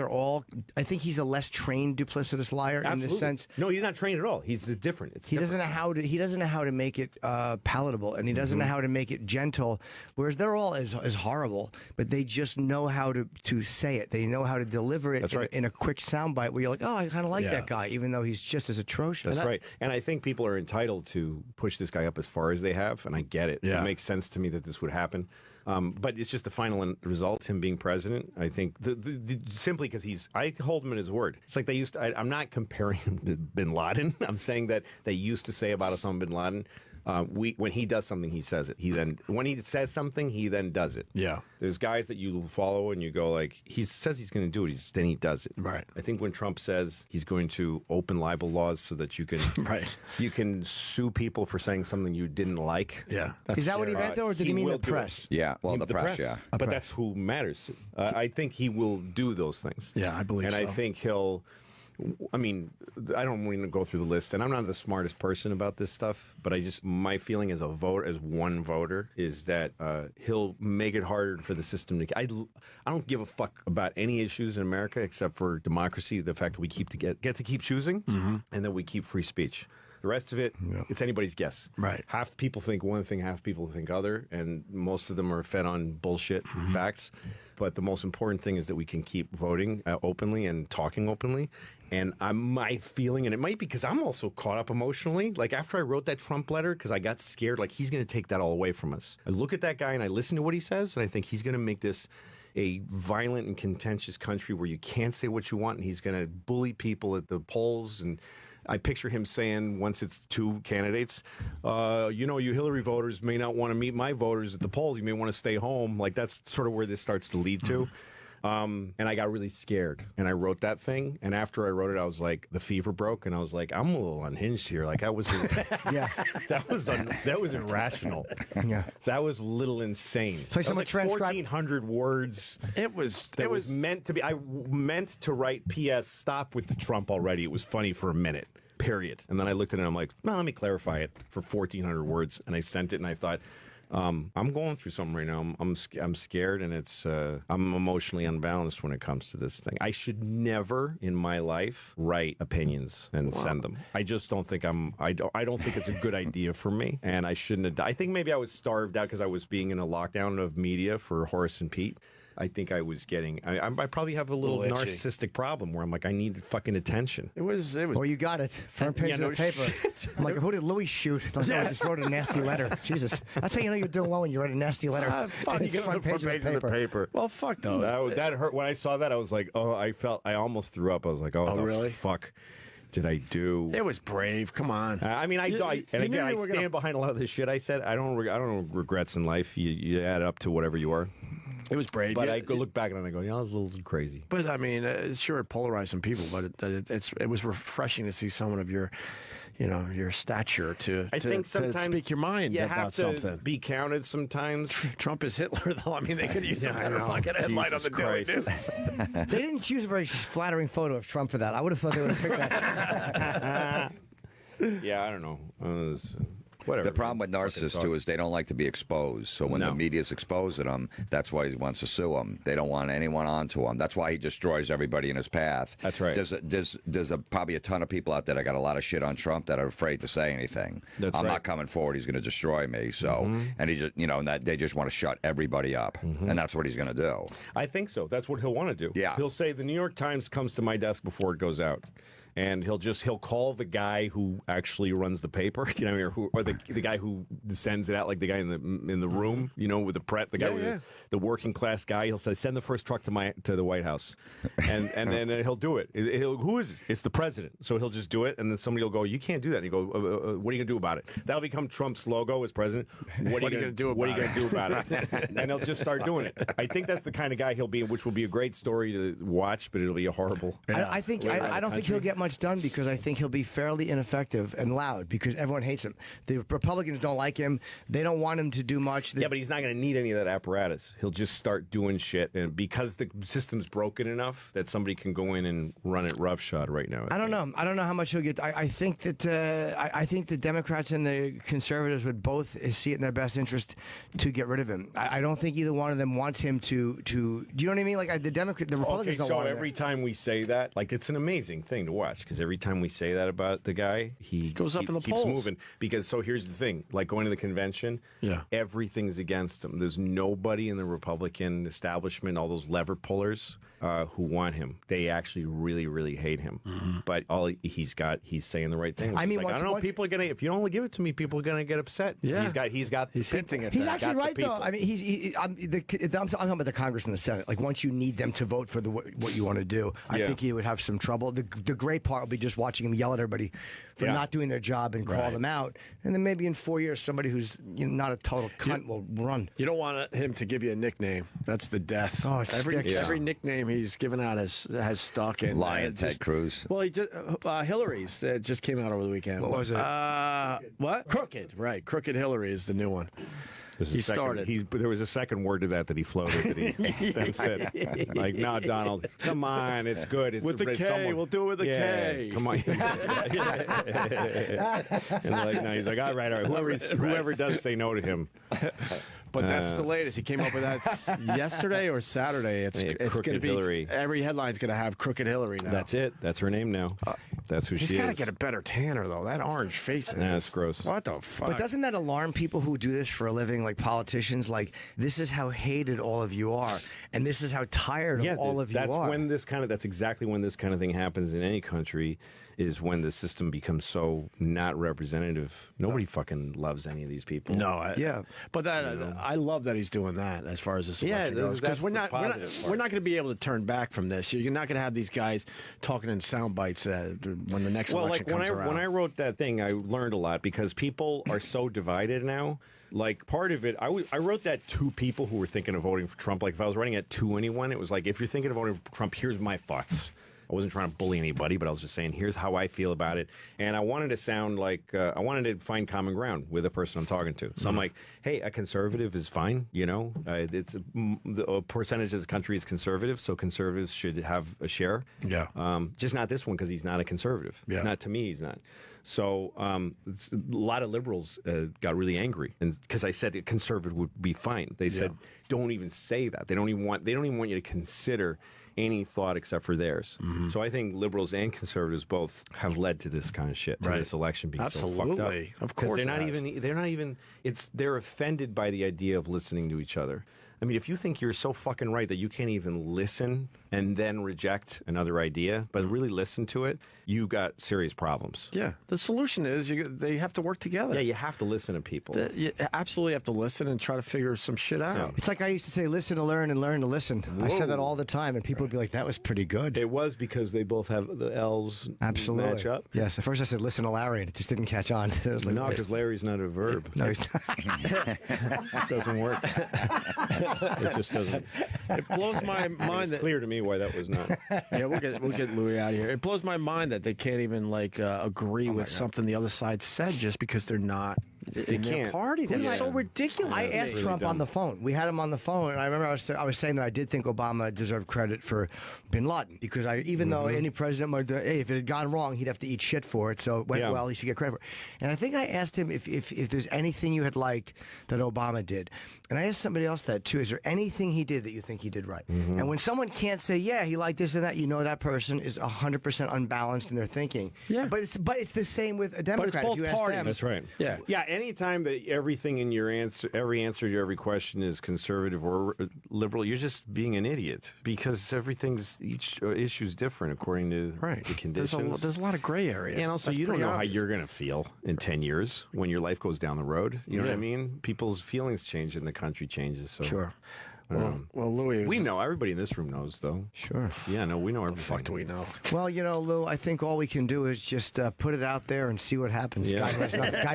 [SPEAKER 4] he's a less trained duplicitous liar.
[SPEAKER 5] Absolutely.
[SPEAKER 4] In the sense.
[SPEAKER 5] No, he's not trained at all. He's different. He
[SPEAKER 4] doesn't know how to make it palatable, and he doesn't know how to make it gentle. Whereas they're all as horrible, but they just know how to say it. They know how to deliver it in a quick soundbite where you're like, oh, I kind of like that guy, even though he's just as atrocious.
[SPEAKER 5] That's right. And I think people are entitled to push this guy up as far as they have, and I get it. Yeah. It makes sense to me that this would happen. But it's just the final result, him being president. I think simply because I hold him at his word. It's like they used to, I'm not comparing him to bin Laden. I'm saying that they used to say about Osama bin Laden, when he does something, he says it. When he says something, he then does it. Yeah. There's guys that you follow and you go like, he says he's going to do it, then he does it. Right. I think when Trump says he's going to open libel laws so that you can you can sue people for saying something you didn't like. Yeah.
[SPEAKER 4] Is that what he meant, though, or did he mean the press?
[SPEAKER 3] Yeah. Well, the press, yeah.
[SPEAKER 5] But that's who matters. I think he will do those things. Yeah, I believe so. And I think he'll... I mean, I don't want to go through the list, and I'm not the smartest person about this stuff, but my feeling as one voter, is that he'll make it harder for the system to. I don't give a fuck about any issues in America except for democracy, the fact that we get to keep choosing, and that we keep free speech. The rest of it, it's anybody's guess. Right. Half the people think one thing, half the people think other, and most of them are fed on bullshit facts. But the most important thing is that we can keep voting openly and talking openly. And my feeling, and it might be because I'm also caught up emotionally, like after I wrote that Trump letter, because I got scared, like he's going to take that all away from us. I look at that guy and I listen to what he says, and I think he's going to make this a violent and contentious country where you can't say what you want, and he's going to bully people at the polls. And I picture him saying, once it's two candidates, you Hillary voters may not want to meet my voters at the polls. You may want to stay home. Like that's sort of where this starts to lead to. And I got really scared, and I wrote that thing. And after I wrote it, I was like, the fever broke, and I was like, I'm a little unhinged here. Like that was irrational. Yeah, that was a little insane. It's like someone transcribed 1,400 words. It was meant to be. I meant to write P.S. Stop with the Trump already. It was funny for a minute. Period. And then I looked at it, and I'm like, well, let me clarify it for 1,400 words. And I sent it, and I thought, I'm going through something right now. I'm scared, and I'm emotionally unbalanced when it comes to this thing. I should never in my life write opinions and send them. I just don't think I don't think it's a good idea for me, and I shouldn't have. I think maybe I was starved out because I was being in a lockdown of media for Horace and Pete. I think I was getting. I probably have a little
[SPEAKER 1] Itchy.
[SPEAKER 5] narcissistic problem where I'm like, I need fucking attention.
[SPEAKER 1] It was.
[SPEAKER 4] Well, you got it. Front page of the paper. I'm like, who did Louis shoot? I just wrote a nasty letter. Jesus. That's how you know you're doing well when you write a nasty letter.
[SPEAKER 5] Fuck, you get on the front page of the paper.
[SPEAKER 1] Well, fuck those.
[SPEAKER 5] That hurt. When I saw that, I was like, oh, I almost threw up. I was like, oh, the
[SPEAKER 1] really?
[SPEAKER 5] fuck did I do?
[SPEAKER 1] It was brave. Come on.
[SPEAKER 5] I mean, I stand behind a lot of this shit I said. I don't regrets in life. You add up to whatever you are.
[SPEAKER 1] It was brave.
[SPEAKER 5] But I go look back and I go, yeah, that was a little crazy.
[SPEAKER 1] But I mean, sure, it polarized some people, but it was refreshing to see someone of your, your stature to speak your mind
[SPEAKER 5] you
[SPEAKER 1] about
[SPEAKER 5] have to
[SPEAKER 1] something.
[SPEAKER 5] Be counted sometimes.
[SPEAKER 1] Trump is Hitler, though. I mean, they could use that fucking headline on the Daily News.
[SPEAKER 4] They didn't choose a very flattering photo of Trump for that. I would have thought they would have picked that.
[SPEAKER 5] Yeah, I don't know. Whatever.
[SPEAKER 3] The problem with narcissists, too, is they don't like to be exposed. So when the media's exposing them, that's why he wants to sue them. They don't want anyone onto him. That's why he destroys everybody in his path.
[SPEAKER 5] That's right.
[SPEAKER 3] There's probably a ton of people out there that got a lot of shit on Trump that are afraid to say anything. I'm not coming forward. He's going to destroy me. So, and he just, and that they just want to shut everybody up. And that's what he's going to do.
[SPEAKER 5] I think so. That's what he'll want to do.
[SPEAKER 3] Yeah.
[SPEAKER 5] He'll say the New York Times comes to my desk before it goes out. And he'll call the guy who actually runs the paper, or the guy who sends it out, like the guy in the room, with the guy with the working class guy. He'll say, "Send the first truck to the White House," and then he'll do it. Who is it? It's the president. So he'll just do it, and then somebody will go, "You can't do that." And you go, "What are you gonna do about it?" That'll become Trump's logo as president. What are you gonna do about it? And he'll just start doing it. I think that's the kind of guy he'll be, which will be a great story to watch, but it'll be a horrible.
[SPEAKER 4] I don't think he'll get much done because I think he'll be fairly ineffective and loud because everyone hates him. The Republicans don't like him. They don't want him to do much.
[SPEAKER 5] Yeah, but he's not going to need any of that apparatus. He'll just start doing shit, and because the system's broken enough that somebody can go in and run it roughshod right now. I don't know.
[SPEAKER 4] I don't know how much he'll get. I think that I think the Democrats and the conservatives would both see it in their best interest to get rid of him. I don't think either one of them wants him to. Do you know what I mean? Like the Republicans don't want him.
[SPEAKER 5] So every time we say that, like it's an amazing thing to watch because every time we say that about the guy, he
[SPEAKER 1] goes up in the
[SPEAKER 5] keeps
[SPEAKER 1] polls.
[SPEAKER 5] moving. Because here's the thing: like going to the convention, everything's against him. There's nobody in the Republican establishment, all those lever pullers, who want him. They actually really, really hate him. But he's saying the right thing. I mean, I don't know. People are gonna. If you don't give it to me, people are gonna get upset.
[SPEAKER 1] Yeah,
[SPEAKER 5] he's hinting at that.
[SPEAKER 4] He's actually right though. I mean, I'm talking about the Congress and the Senate. Like once you need them to vote for what you want to do, I think he would have some trouble. The great part will be just watching him yell at everybody for not doing their job and call them out. And then maybe in 4 years, somebody who's not a total cunt will run.
[SPEAKER 1] You don't want him to give you a nickname. That's the death.
[SPEAKER 4] Oh, it's
[SPEAKER 1] every nickname he's given out has stuck. And
[SPEAKER 3] Lion Ted Cruz.
[SPEAKER 1] Well, he just Hillary's just came out over the weekend.
[SPEAKER 4] What was it?
[SPEAKER 1] What? Crooked. Right. Crooked Hillary is the new one. He started.
[SPEAKER 5] There was a second word to that he floated. That's it. Like, no, Donald, come on, it's good. It's
[SPEAKER 1] with the K. We'll do it with a K.
[SPEAKER 5] Come on. And they're like, no, he's like, all right. Whoever does say no to him.
[SPEAKER 1] But that's the latest. He came up with that yesterday or Saturday. It's going to be
[SPEAKER 5] Hillary.
[SPEAKER 1] Every headline's going to have Crooked Hillary now.
[SPEAKER 5] That's it. That's her name now. That's who she is.
[SPEAKER 1] He's got to get a better tanner though. That orange face.
[SPEAKER 5] That's gross.
[SPEAKER 1] What the fuck?
[SPEAKER 4] But doesn't that alarm people who do this for a living, like politicians? Like this is how hated all of you are, and this is how tired of all of you are.
[SPEAKER 5] That's exactly when this kind of thing happens in any country. Is when the system becomes so not representative. Nobody fucking loves any of these people.
[SPEAKER 1] No, but I love that he's doing that as far as this election goes. Because we're not going to be able to turn back from this. You're not going to have these guys talking in sound bites when the next election comes around.
[SPEAKER 5] When I wrote that thing, I learned a lot because people are so divided now. Like part of it, I wrote that to people who were thinking of voting for Trump. Like if I was writing it to anyone, it was like, if you're thinking of voting for Trump, here's my thoughts. I wasn't trying to bully anybody, but I was just saying, here's how I feel about it. And I wanted to sound like, I wanted to find common ground with the person I'm talking to. So I'm like, hey, a conservative is fine. It's a percentage of the country is conservative, so conservatives should have a share.
[SPEAKER 1] Yeah.
[SPEAKER 5] Just not this one because he's not a conservative.
[SPEAKER 1] Yeah.
[SPEAKER 5] Not to me, he's not. So a lot of liberals got really angry, and because I said a conservative would be fine. They said, don't even say that. They don't even want you to consider any thought except for theirs. So I think liberals and conservatives both have led to this kind of shit, to this election being so fucked up.
[SPEAKER 1] Of course,
[SPEAKER 5] they're not even. They're offended by the idea of listening to each other. I mean, if you think you're so fucking right that you can't even listen and then reject another idea, but really listen to it, you got serious problems.
[SPEAKER 1] Yeah. The solution is they have to work together.
[SPEAKER 5] Yeah, you have to listen to people.
[SPEAKER 1] You absolutely have to listen and try to figure some shit out.
[SPEAKER 5] Yeah.
[SPEAKER 4] It's like I used to say, listen to learn and learn to listen. I said that all the time, and people would be like, that was pretty good.
[SPEAKER 5] It was because they both have the L's
[SPEAKER 4] Absolutely.
[SPEAKER 5] match up.
[SPEAKER 4] Yes. At first I said, listen to Larry, and it just didn't catch on. It was like,
[SPEAKER 5] No, because Larry's not a verb.
[SPEAKER 4] no, he's
[SPEAKER 5] It doesn't work. It just doesn't.
[SPEAKER 1] It blows my mind
[SPEAKER 5] It's
[SPEAKER 1] that
[SPEAKER 5] clear to me why that was not.
[SPEAKER 1] yeah, we'll get Louis out of here. It blows my mind that they can't even agree with something the other side said just because they're not in their
[SPEAKER 5] can't.
[SPEAKER 1] party. That's
[SPEAKER 5] Yeah.
[SPEAKER 1] so ridiculous.
[SPEAKER 4] I asked
[SPEAKER 5] really
[SPEAKER 4] Trump on
[SPEAKER 5] dumb.
[SPEAKER 4] the phone. We had him on the phone, and I remember I was saying that I did think Obama deserved credit for Bin Laden because even though any president might, hey, if it had gone wrong, he'd have to eat shit for it. So it went well. He should get credit for it. And I think I asked him if there's anything you had liked that Obama did, and I asked somebody else that too. Is there anything he did that you think he did right? And when someone can't say, yeah, he liked this and that, you know that person is 100% unbalanced in their thinking.
[SPEAKER 1] Yeah.
[SPEAKER 4] But it's the same with a Democrat.
[SPEAKER 1] But it's both
[SPEAKER 4] if you ask
[SPEAKER 1] parties.
[SPEAKER 4] them.
[SPEAKER 5] That's right.
[SPEAKER 1] Yeah.
[SPEAKER 5] Yeah. Anytime that everything in your answer, every answer to every question is conservative or liberal, you're just being an idiot because each issue's different according to the conditions.
[SPEAKER 1] There's a lot of gray area.
[SPEAKER 5] And also,
[SPEAKER 1] That's
[SPEAKER 5] you don't
[SPEAKER 1] pretty
[SPEAKER 5] know
[SPEAKER 1] obvious.
[SPEAKER 5] how you're going to feel in 10 years when your life goes down the road. You know what I mean? People's feelings change and the country changes. So.
[SPEAKER 1] Sure. Well, Louis,
[SPEAKER 5] We know. Everybody in this room knows, though.
[SPEAKER 1] Sure.
[SPEAKER 5] Yeah, no, we know everything.
[SPEAKER 1] Fuck do we know?
[SPEAKER 4] Well, Lou, I think all we can do is just put it out there and see what happens.
[SPEAKER 5] Yeah.
[SPEAKER 4] Guy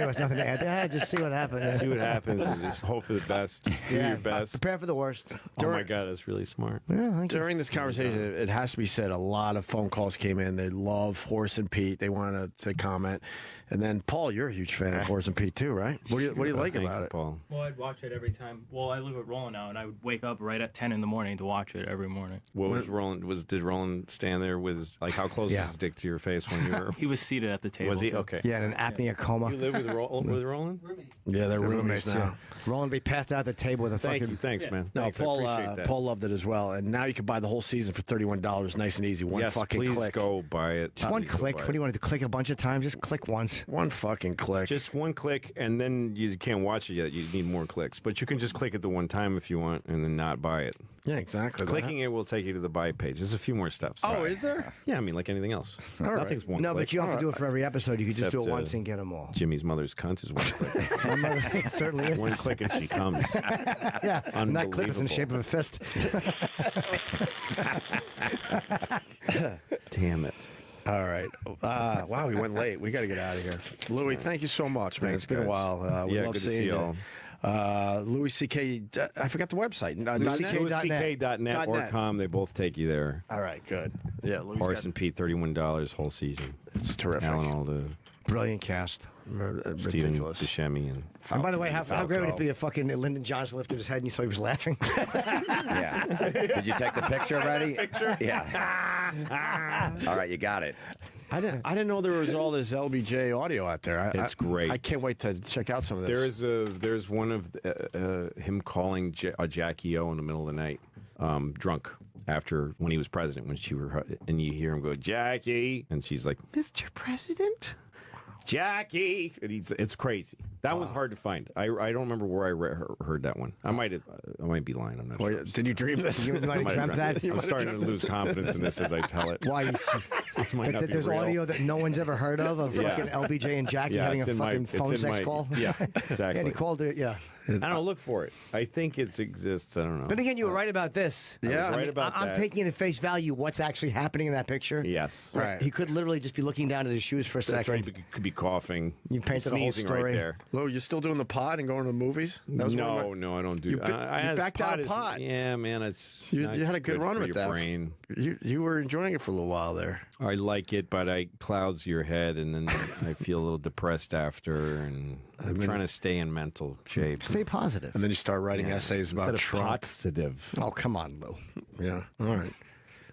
[SPEAKER 4] who has nothing to add. Yeah, just see what happens.
[SPEAKER 5] See what happens and just hope for the best. Do your best.
[SPEAKER 4] Prepare for the worst.
[SPEAKER 5] Oh, my God, that's really smart.
[SPEAKER 1] During this conversation, it has to be said, a lot of phone calls came in. They love Horace and Pete. They wanted to comment. And then, Paul, you're a huge fan of Horace and Pete, too, right? What do you like
[SPEAKER 5] Thank
[SPEAKER 1] about
[SPEAKER 5] you,
[SPEAKER 1] it?
[SPEAKER 5] Paul.
[SPEAKER 6] Well, I'd watch it every time. Well, I live with Roland now, and I would wake up right at 10 in the morning to watch it every morning.
[SPEAKER 5] What was Roland? Did Roland stand there with how close was his dick to your face when you were?
[SPEAKER 6] He was seated at the table.
[SPEAKER 5] Was he
[SPEAKER 6] too.
[SPEAKER 5] okay?
[SPEAKER 4] Yeah, in an apnea coma.
[SPEAKER 5] You live with Roland?
[SPEAKER 1] Yeah, they're roommates now.
[SPEAKER 4] Yeah. Roland be passed out at the table with a
[SPEAKER 5] Thank
[SPEAKER 4] fucking.
[SPEAKER 5] you, thanks, man.
[SPEAKER 1] No,
[SPEAKER 5] Thanks, I appreciate that.
[SPEAKER 1] Paul loved it as well. And now you can buy the whole season for $31, nice and easy. One
[SPEAKER 5] yes,
[SPEAKER 1] fucking
[SPEAKER 5] please
[SPEAKER 1] click.
[SPEAKER 5] go buy it.
[SPEAKER 4] Just one
[SPEAKER 5] Please go
[SPEAKER 4] click.
[SPEAKER 5] buy
[SPEAKER 4] What do
[SPEAKER 5] it.
[SPEAKER 4] you want to do? Click a bunch of times? Just click once.
[SPEAKER 1] One fucking click.
[SPEAKER 5] Just one click, and then you can't watch it yet. You need more clicks, but you can just click it the one time if you want, and then not buy it.
[SPEAKER 1] yeah, exactly.
[SPEAKER 5] Clicking it will take you to the buy page. There's a few more steps.
[SPEAKER 1] Oh, is there?
[SPEAKER 5] Yeah, I mean, like anything else.
[SPEAKER 1] right.
[SPEAKER 5] Nothing's one
[SPEAKER 4] No,
[SPEAKER 5] click.
[SPEAKER 4] but you don't have to do it for every episode. You could just do it
[SPEAKER 5] Except,
[SPEAKER 4] once and get them all.
[SPEAKER 5] Jimmy's mother's cunt is one click.
[SPEAKER 4] It certainly is.
[SPEAKER 5] One click and she comes.
[SPEAKER 4] Yeah, and that clip is in the shape of a fist.
[SPEAKER 5] Damn it.
[SPEAKER 1] All right. Wow, we went late. We got to get out of here. Louis, thank you so much, man.
[SPEAKER 5] Thanks,
[SPEAKER 1] It's been a
[SPEAKER 5] guys.
[SPEAKER 1] while. We
[SPEAKER 5] Yeah,
[SPEAKER 1] love
[SPEAKER 5] good to
[SPEAKER 1] seeing
[SPEAKER 5] see
[SPEAKER 1] you.
[SPEAKER 5] y'all.
[SPEAKER 1] Louis C.K. I forgot the website.
[SPEAKER 5] LouisCK.net or .com. They both take you there.
[SPEAKER 1] All right, good. Yeah, Louis
[SPEAKER 5] Horace and Pete, $31 whole season.
[SPEAKER 1] It's terrific.
[SPEAKER 5] Alan Alda,
[SPEAKER 4] Brilliant cast.
[SPEAKER 5] Stephen
[SPEAKER 1] Ridiculous.
[SPEAKER 5] Buscemi, and
[SPEAKER 4] And by the way, how great would
[SPEAKER 1] Falco.
[SPEAKER 4] it be if fucking Lyndon Johnson lifted his head and you thought he was laughing?
[SPEAKER 3] Yeah. Did you take the picture already? Yeah. All right, you got it.
[SPEAKER 1] I didn't know there was all this LBJ audio out there.
[SPEAKER 5] It's great.
[SPEAKER 1] I can't wait to check out some of this.
[SPEAKER 5] there's one of him calling Jackie O in the middle of the night, drunk when he was president, and you hear him go, Jackie, and she's like, Mr. President, Jackie, and it's crazy. That one's hard to find. I don't remember where I heard that one. I might be lying. I'm not sure.
[SPEAKER 1] Did you dream this?
[SPEAKER 4] You might
[SPEAKER 5] I
[SPEAKER 4] have
[SPEAKER 5] might
[SPEAKER 4] dreamt
[SPEAKER 5] have
[SPEAKER 4] that.
[SPEAKER 5] I'm starting to lose confidence in this as I tell it.
[SPEAKER 4] Why?
[SPEAKER 5] This might not
[SPEAKER 4] That
[SPEAKER 5] be
[SPEAKER 4] there's
[SPEAKER 5] real.
[SPEAKER 4] audio that no one's ever heard of
[SPEAKER 5] Yeah.
[SPEAKER 4] fucking LBJ and Jackie
[SPEAKER 5] Yeah,
[SPEAKER 4] having a
[SPEAKER 5] it's in my-
[SPEAKER 4] fucking
[SPEAKER 5] it's
[SPEAKER 4] phone
[SPEAKER 5] in
[SPEAKER 4] sex
[SPEAKER 5] my-
[SPEAKER 4] call.
[SPEAKER 5] Yeah, exactly.
[SPEAKER 4] And he called it. Yeah.
[SPEAKER 5] I don't know. Look for it. I think it exists. I don't know.
[SPEAKER 4] But again, you were right about this.
[SPEAKER 5] I was right about
[SPEAKER 4] I'm
[SPEAKER 5] that.
[SPEAKER 4] taking at face value what's actually happening in that picture.
[SPEAKER 5] Yes.
[SPEAKER 1] Right.
[SPEAKER 4] He could literally just be looking down at his shoes for a
[SPEAKER 5] That's
[SPEAKER 4] second.
[SPEAKER 5] right. He could be coughing.
[SPEAKER 4] You painted the whole
[SPEAKER 5] sneezing
[SPEAKER 4] story.
[SPEAKER 5] right there.
[SPEAKER 1] Lou, you still doing the pod and going to the movies? That was one of my-
[SPEAKER 5] No, I don't do.
[SPEAKER 1] You
[SPEAKER 5] that.
[SPEAKER 1] bi-
[SPEAKER 5] I
[SPEAKER 1] you
[SPEAKER 5] had
[SPEAKER 1] backed out of
[SPEAKER 5] pot.
[SPEAKER 1] pot.
[SPEAKER 5] Yeah, man, it's
[SPEAKER 1] You
[SPEAKER 5] not
[SPEAKER 1] had a good run
[SPEAKER 5] for
[SPEAKER 1] with
[SPEAKER 5] your
[SPEAKER 1] that.
[SPEAKER 5] brain.
[SPEAKER 1] You were enjoying it for a little while there.
[SPEAKER 5] I like it, but I clouds your head, and then I feel a little depressed after, and I'm trying to stay in mental shape.
[SPEAKER 4] Stay positive.
[SPEAKER 1] And then you start writing essays about
[SPEAKER 5] Instead of
[SPEAKER 1] Trump.
[SPEAKER 5] positive.
[SPEAKER 4] Oh, come on, Lou.
[SPEAKER 1] Yeah. All right.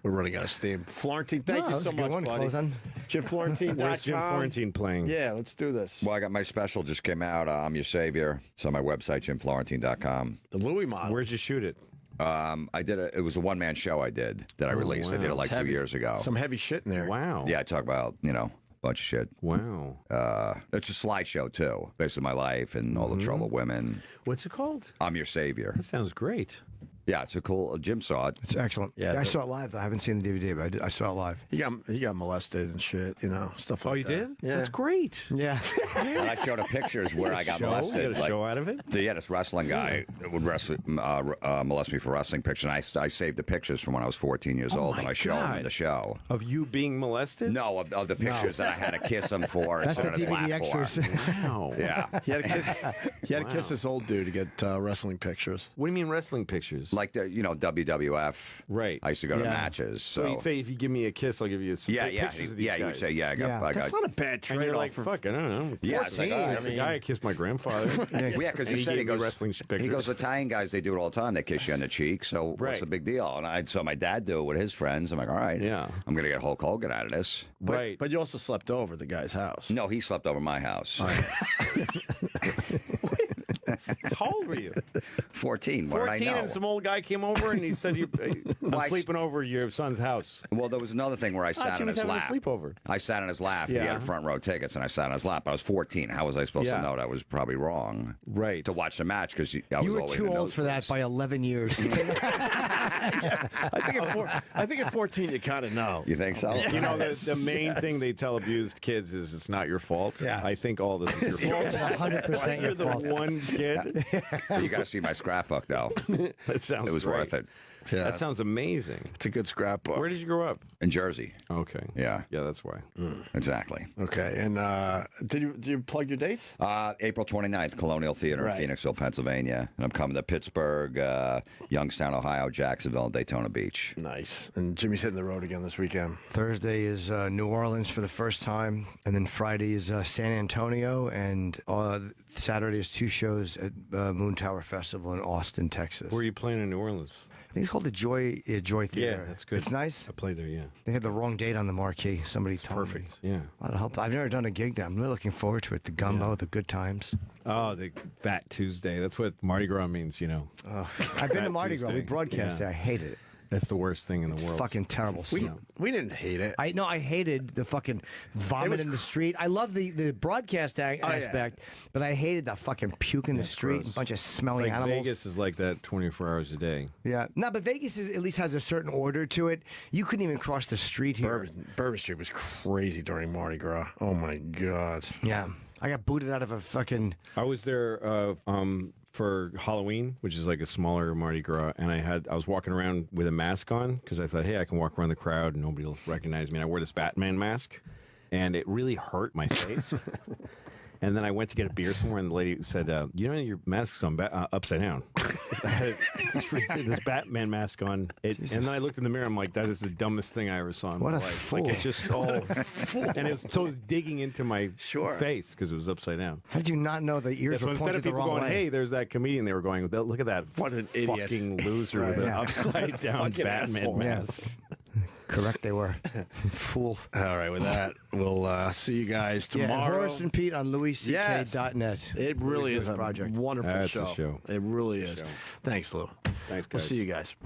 [SPEAKER 1] We're running out of steam. Florentine, thank
[SPEAKER 4] No,
[SPEAKER 1] you
[SPEAKER 4] that was
[SPEAKER 1] so
[SPEAKER 4] a good
[SPEAKER 1] much,
[SPEAKER 4] one.
[SPEAKER 1] buddy.
[SPEAKER 4] Close on.
[SPEAKER 1] JimFlorentine.com.
[SPEAKER 5] Where's Jim Florentine playing?
[SPEAKER 1] Yeah, let's do this.
[SPEAKER 3] Well, I got my special just came out. I'm Your Savior. It's on my website, JimFlorentine.com.
[SPEAKER 1] The Louis model.
[SPEAKER 5] Where'd you shoot it?
[SPEAKER 3] I did it was a one-man show I did that I released. I did it
[SPEAKER 5] wow.
[SPEAKER 3] like
[SPEAKER 1] It's
[SPEAKER 3] 2
[SPEAKER 1] heavy.
[SPEAKER 3] years ago.
[SPEAKER 1] Some heavy shit in there.
[SPEAKER 5] Wow.
[SPEAKER 3] Yeah, I talk about, a bunch of shit.
[SPEAKER 5] Wow.
[SPEAKER 3] It's a slideshow, too, based on my life and all the trouble women.
[SPEAKER 5] What's it called?
[SPEAKER 3] I'm Your Savior.
[SPEAKER 5] That sounds great.
[SPEAKER 3] Yeah, it's a cool. Jim saw it.
[SPEAKER 4] It's excellent.
[SPEAKER 1] Yeah,
[SPEAKER 4] I saw it live. I haven't seen the DVD, but I saw it live.
[SPEAKER 1] He got molested and shit, stuff like that.
[SPEAKER 5] Oh, you did?
[SPEAKER 1] Yeah.
[SPEAKER 5] That's great.
[SPEAKER 4] Yeah.
[SPEAKER 3] And I showed him pictures where I got
[SPEAKER 5] You
[SPEAKER 3] molested.
[SPEAKER 5] got a show out of it?
[SPEAKER 3] Yeah, this wrestling guy would molest me for wrestling pictures. And I saved the pictures from when I was 14 years old, and I showed him in the show.
[SPEAKER 5] Of you being molested?
[SPEAKER 3] No, of the pictures that I had to kiss him for
[SPEAKER 4] That's
[SPEAKER 3] instead
[SPEAKER 4] the
[SPEAKER 3] of his
[SPEAKER 4] DVD
[SPEAKER 3] lap
[SPEAKER 4] extras.
[SPEAKER 3] for.
[SPEAKER 5] Wow.
[SPEAKER 3] Yeah.
[SPEAKER 1] He had to kiss this old dude to get wrestling pictures.
[SPEAKER 5] What do you mean wrestling pictures?
[SPEAKER 3] Like the WWF.
[SPEAKER 5] Right.
[SPEAKER 3] I used to go to
[SPEAKER 4] Yeah.
[SPEAKER 3] matches.
[SPEAKER 5] So you'd say, if you give me a kiss, I'll give you some pictures of these guys.
[SPEAKER 3] You would say, yeah, I got.
[SPEAKER 1] That's not a bad
[SPEAKER 5] And
[SPEAKER 1] trade-off.
[SPEAKER 5] you're like, fuck, I don't know.
[SPEAKER 3] Yeah, it's like,
[SPEAKER 5] There's a guy I kissed my grandfather.
[SPEAKER 3] Yeah, because
[SPEAKER 5] And
[SPEAKER 3] he said
[SPEAKER 5] gave me wrestling pictures.
[SPEAKER 3] he goes, Italian guys, they do it all the time. They kiss you on the cheek. So what's
[SPEAKER 5] Right.
[SPEAKER 3] the big deal? And I saw my dad do it with his friends. I'm like, all right,
[SPEAKER 5] Yeah.
[SPEAKER 3] I'm gonna get Hulk Hogan out of this.
[SPEAKER 5] Right.
[SPEAKER 1] But you also slept over at the guy's house.
[SPEAKER 3] No, he slept over my house.
[SPEAKER 5] How old were you?
[SPEAKER 3] 14. What did
[SPEAKER 5] 14,
[SPEAKER 3] I know?
[SPEAKER 5] and some old guy came over and he said, I'm
[SPEAKER 3] Why-
[SPEAKER 5] sleeping over at your son's house.
[SPEAKER 3] Well, there was another thing where I
[SPEAKER 5] thought
[SPEAKER 3] sat
[SPEAKER 5] you
[SPEAKER 3] on
[SPEAKER 5] was
[SPEAKER 3] his
[SPEAKER 5] having a
[SPEAKER 3] lap.
[SPEAKER 5] sleepover.
[SPEAKER 3] I sat on his lap. He
[SPEAKER 5] Yeah.
[SPEAKER 3] had front row tickets, and I sat on his lap. I was 14. How was I supposed to
[SPEAKER 5] Yeah.
[SPEAKER 3] know that I was probably wrong?
[SPEAKER 5] Right.
[SPEAKER 3] To watch the match because I was
[SPEAKER 4] You were
[SPEAKER 3] always
[SPEAKER 4] too
[SPEAKER 3] in the
[SPEAKER 4] old for that
[SPEAKER 3] nosebleeds.
[SPEAKER 4] by 11 years.
[SPEAKER 1] I think at 14 you kind of know.
[SPEAKER 3] You think so?
[SPEAKER 5] You know, the main thing they tell abused kids is it's not your fault.
[SPEAKER 1] Yeah.
[SPEAKER 5] I think all this is your fault.
[SPEAKER 4] It's 100%
[SPEAKER 5] You're
[SPEAKER 4] your
[SPEAKER 5] the
[SPEAKER 4] fault.
[SPEAKER 5] one kid.
[SPEAKER 3] You got to see my scrapbook, though.
[SPEAKER 5] That sounds
[SPEAKER 3] It was
[SPEAKER 5] great.
[SPEAKER 3] worth it.
[SPEAKER 1] Yeah,
[SPEAKER 5] That sounds amazing.
[SPEAKER 1] it's a good scrapbook.
[SPEAKER 5] Where did you grow up?
[SPEAKER 3] In Jersey.
[SPEAKER 5] Okay.
[SPEAKER 3] Yeah.
[SPEAKER 5] Yeah, that's why.
[SPEAKER 3] Exactly.
[SPEAKER 1] Okay, and did you plug your dates?
[SPEAKER 3] April 29th, Colonial Theater
[SPEAKER 1] Right.
[SPEAKER 3] in Phoenixville, Pennsylvania. And I'm coming to Pittsburgh, Youngstown, Ohio, Jacksonville, and Daytona Beach.
[SPEAKER 1] Nice. And Jimmy's hitting the road again this weekend.
[SPEAKER 4] Thursday is New Orleans for the first time, and then Friday is San Antonio, and Saturday is 2 shows at Moon Tower Festival in Austin, Texas.
[SPEAKER 5] Where are you playing in New Orleans?
[SPEAKER 4] I think it's called the Joy Theater.
[SPEAKER 5] Yeah, that's good.
[SPEAKER 4] It's nice.
[SPEAKER 5] I played there, yeah.
[SPEAKER 4] They had the wrong date on the marquee. Somebody told
[SPEAKER 5] Perfect.
[SPEAKER 4] me.
[SPEAKER 5] Yeah.
[SPEAKER 4] A lot of help. I've never done a gig there. I'm really looking forward to it. The gumbo, the good times.
[SPEAKER 5] Oh, the Fat Tuesday. That's what Mardi Gras means, you know.
[SPEAKER 4] I've been to Mardi Gras. We
[SPEAKER 5] Tuesday.
[SPEAKER 4] broadcast
[SPEAKER 5] Yeah.
[SPEAKER 4] there. I hated it.
[SPEAKER 5] That's the worst thing in the world.
[SPEAKER 4] Fucking terrible.
[SPEAKER 1] We didn't hate it.
[SPEAKER 4] I hated the fucking vomit in the street. I love the broadcast aspect, but I hated the fucking puke in the street
[SPEAKER 5] gross.
[SPEAKER 4] and a bunch of
[SPEAKER 5] It's
[SPEAKER 4] smelly
[SPEAKER 5] like
[SPEAKER 4] animals.
[SPEAKER 5] Vegas is like that 24 hours a day.
[SPEAKER 4] Yeah, no, but Vegas at least has a certain order to it. You couldn't even cross the street here.
[SPEAKER 1] Bourbon Street was crazy during Mardi Gras. Oh my god.
[SPEAKER 4] Yeah, I got booted out of a fucking.
[SPEAKER 5] I was there for Halloween, which is like a smaller Mardi Gras, and I was walking around with a mask on because I thought, hey, I can walk around the crowd and nobody will recognize me. And I wore this Batman mask, and it really hurt my face. And then I went to get a beer somewhere, and the lady said, you know, your mask's on upside down. I had this Batman mask on. And then I looked in the mirror, I'm like, that is the dumbest thing I ever saw in
[SPEAKER 4] What
[SPEAKER 5] my
[SPEAKER 4] a
[SPEAKER 5] life.
[SPEAKER 4] fool.
[SPEAKER 5] Like, it's just all... And it was digging into my face because it was upside down.
[SPEAKER 4] How did you not know the ears
[SPEAKER 5] So
[SPEAKER 4] were
[SPEAKER 5] instead
[SPEAKER 4] pointed
[SPEAKER 5] of
[SPEAKER 4] the
[SPEAKER 5] people
[SPEAKER 4] wrong
[SPEAKER 5] going,
[SPEAKER 4] way?
[SPEAKER 5] hey, there's that comedian, they were going, look at that
[SPEAKER 1] What an idiot.
[SPEAKER 5] fucking loser with an
[SPEAKER 4] Yeah.
[SPEAKER 5] upside down
[SPEAKER 1] Fucking
[SPEAKER 5] Batman
[SPEAKER 1] asshole.
[SPEAKER 5] mask.
[SPEAKER 4] Correct, they were. Fool.
[SPEAKER 1] All right, with that, we'll see you guys
[SPEAKER 4] Yeah,
[SPEAKER 1] tomorrow.
[SPEAKER 4] Horace and Pete on louisck.net.
[SPEAKER 1] It really
[SPEAKER 4] Louis
[SPEAKER 1] is a
[SPEAKER 4] project.
[SPEAKER 1] wonderful
[SPEAKER 5] That's a show.
[SPEAKER 1] It really is.
[SPEAKER 5] Show.
[SPEAKER 1] Thanks, Lou.
[SPEAKER 5] Thanks,
[SPEAKER 1] We'll
[SPEAKER 5] guys.
[SPEAKER 1] see you guys.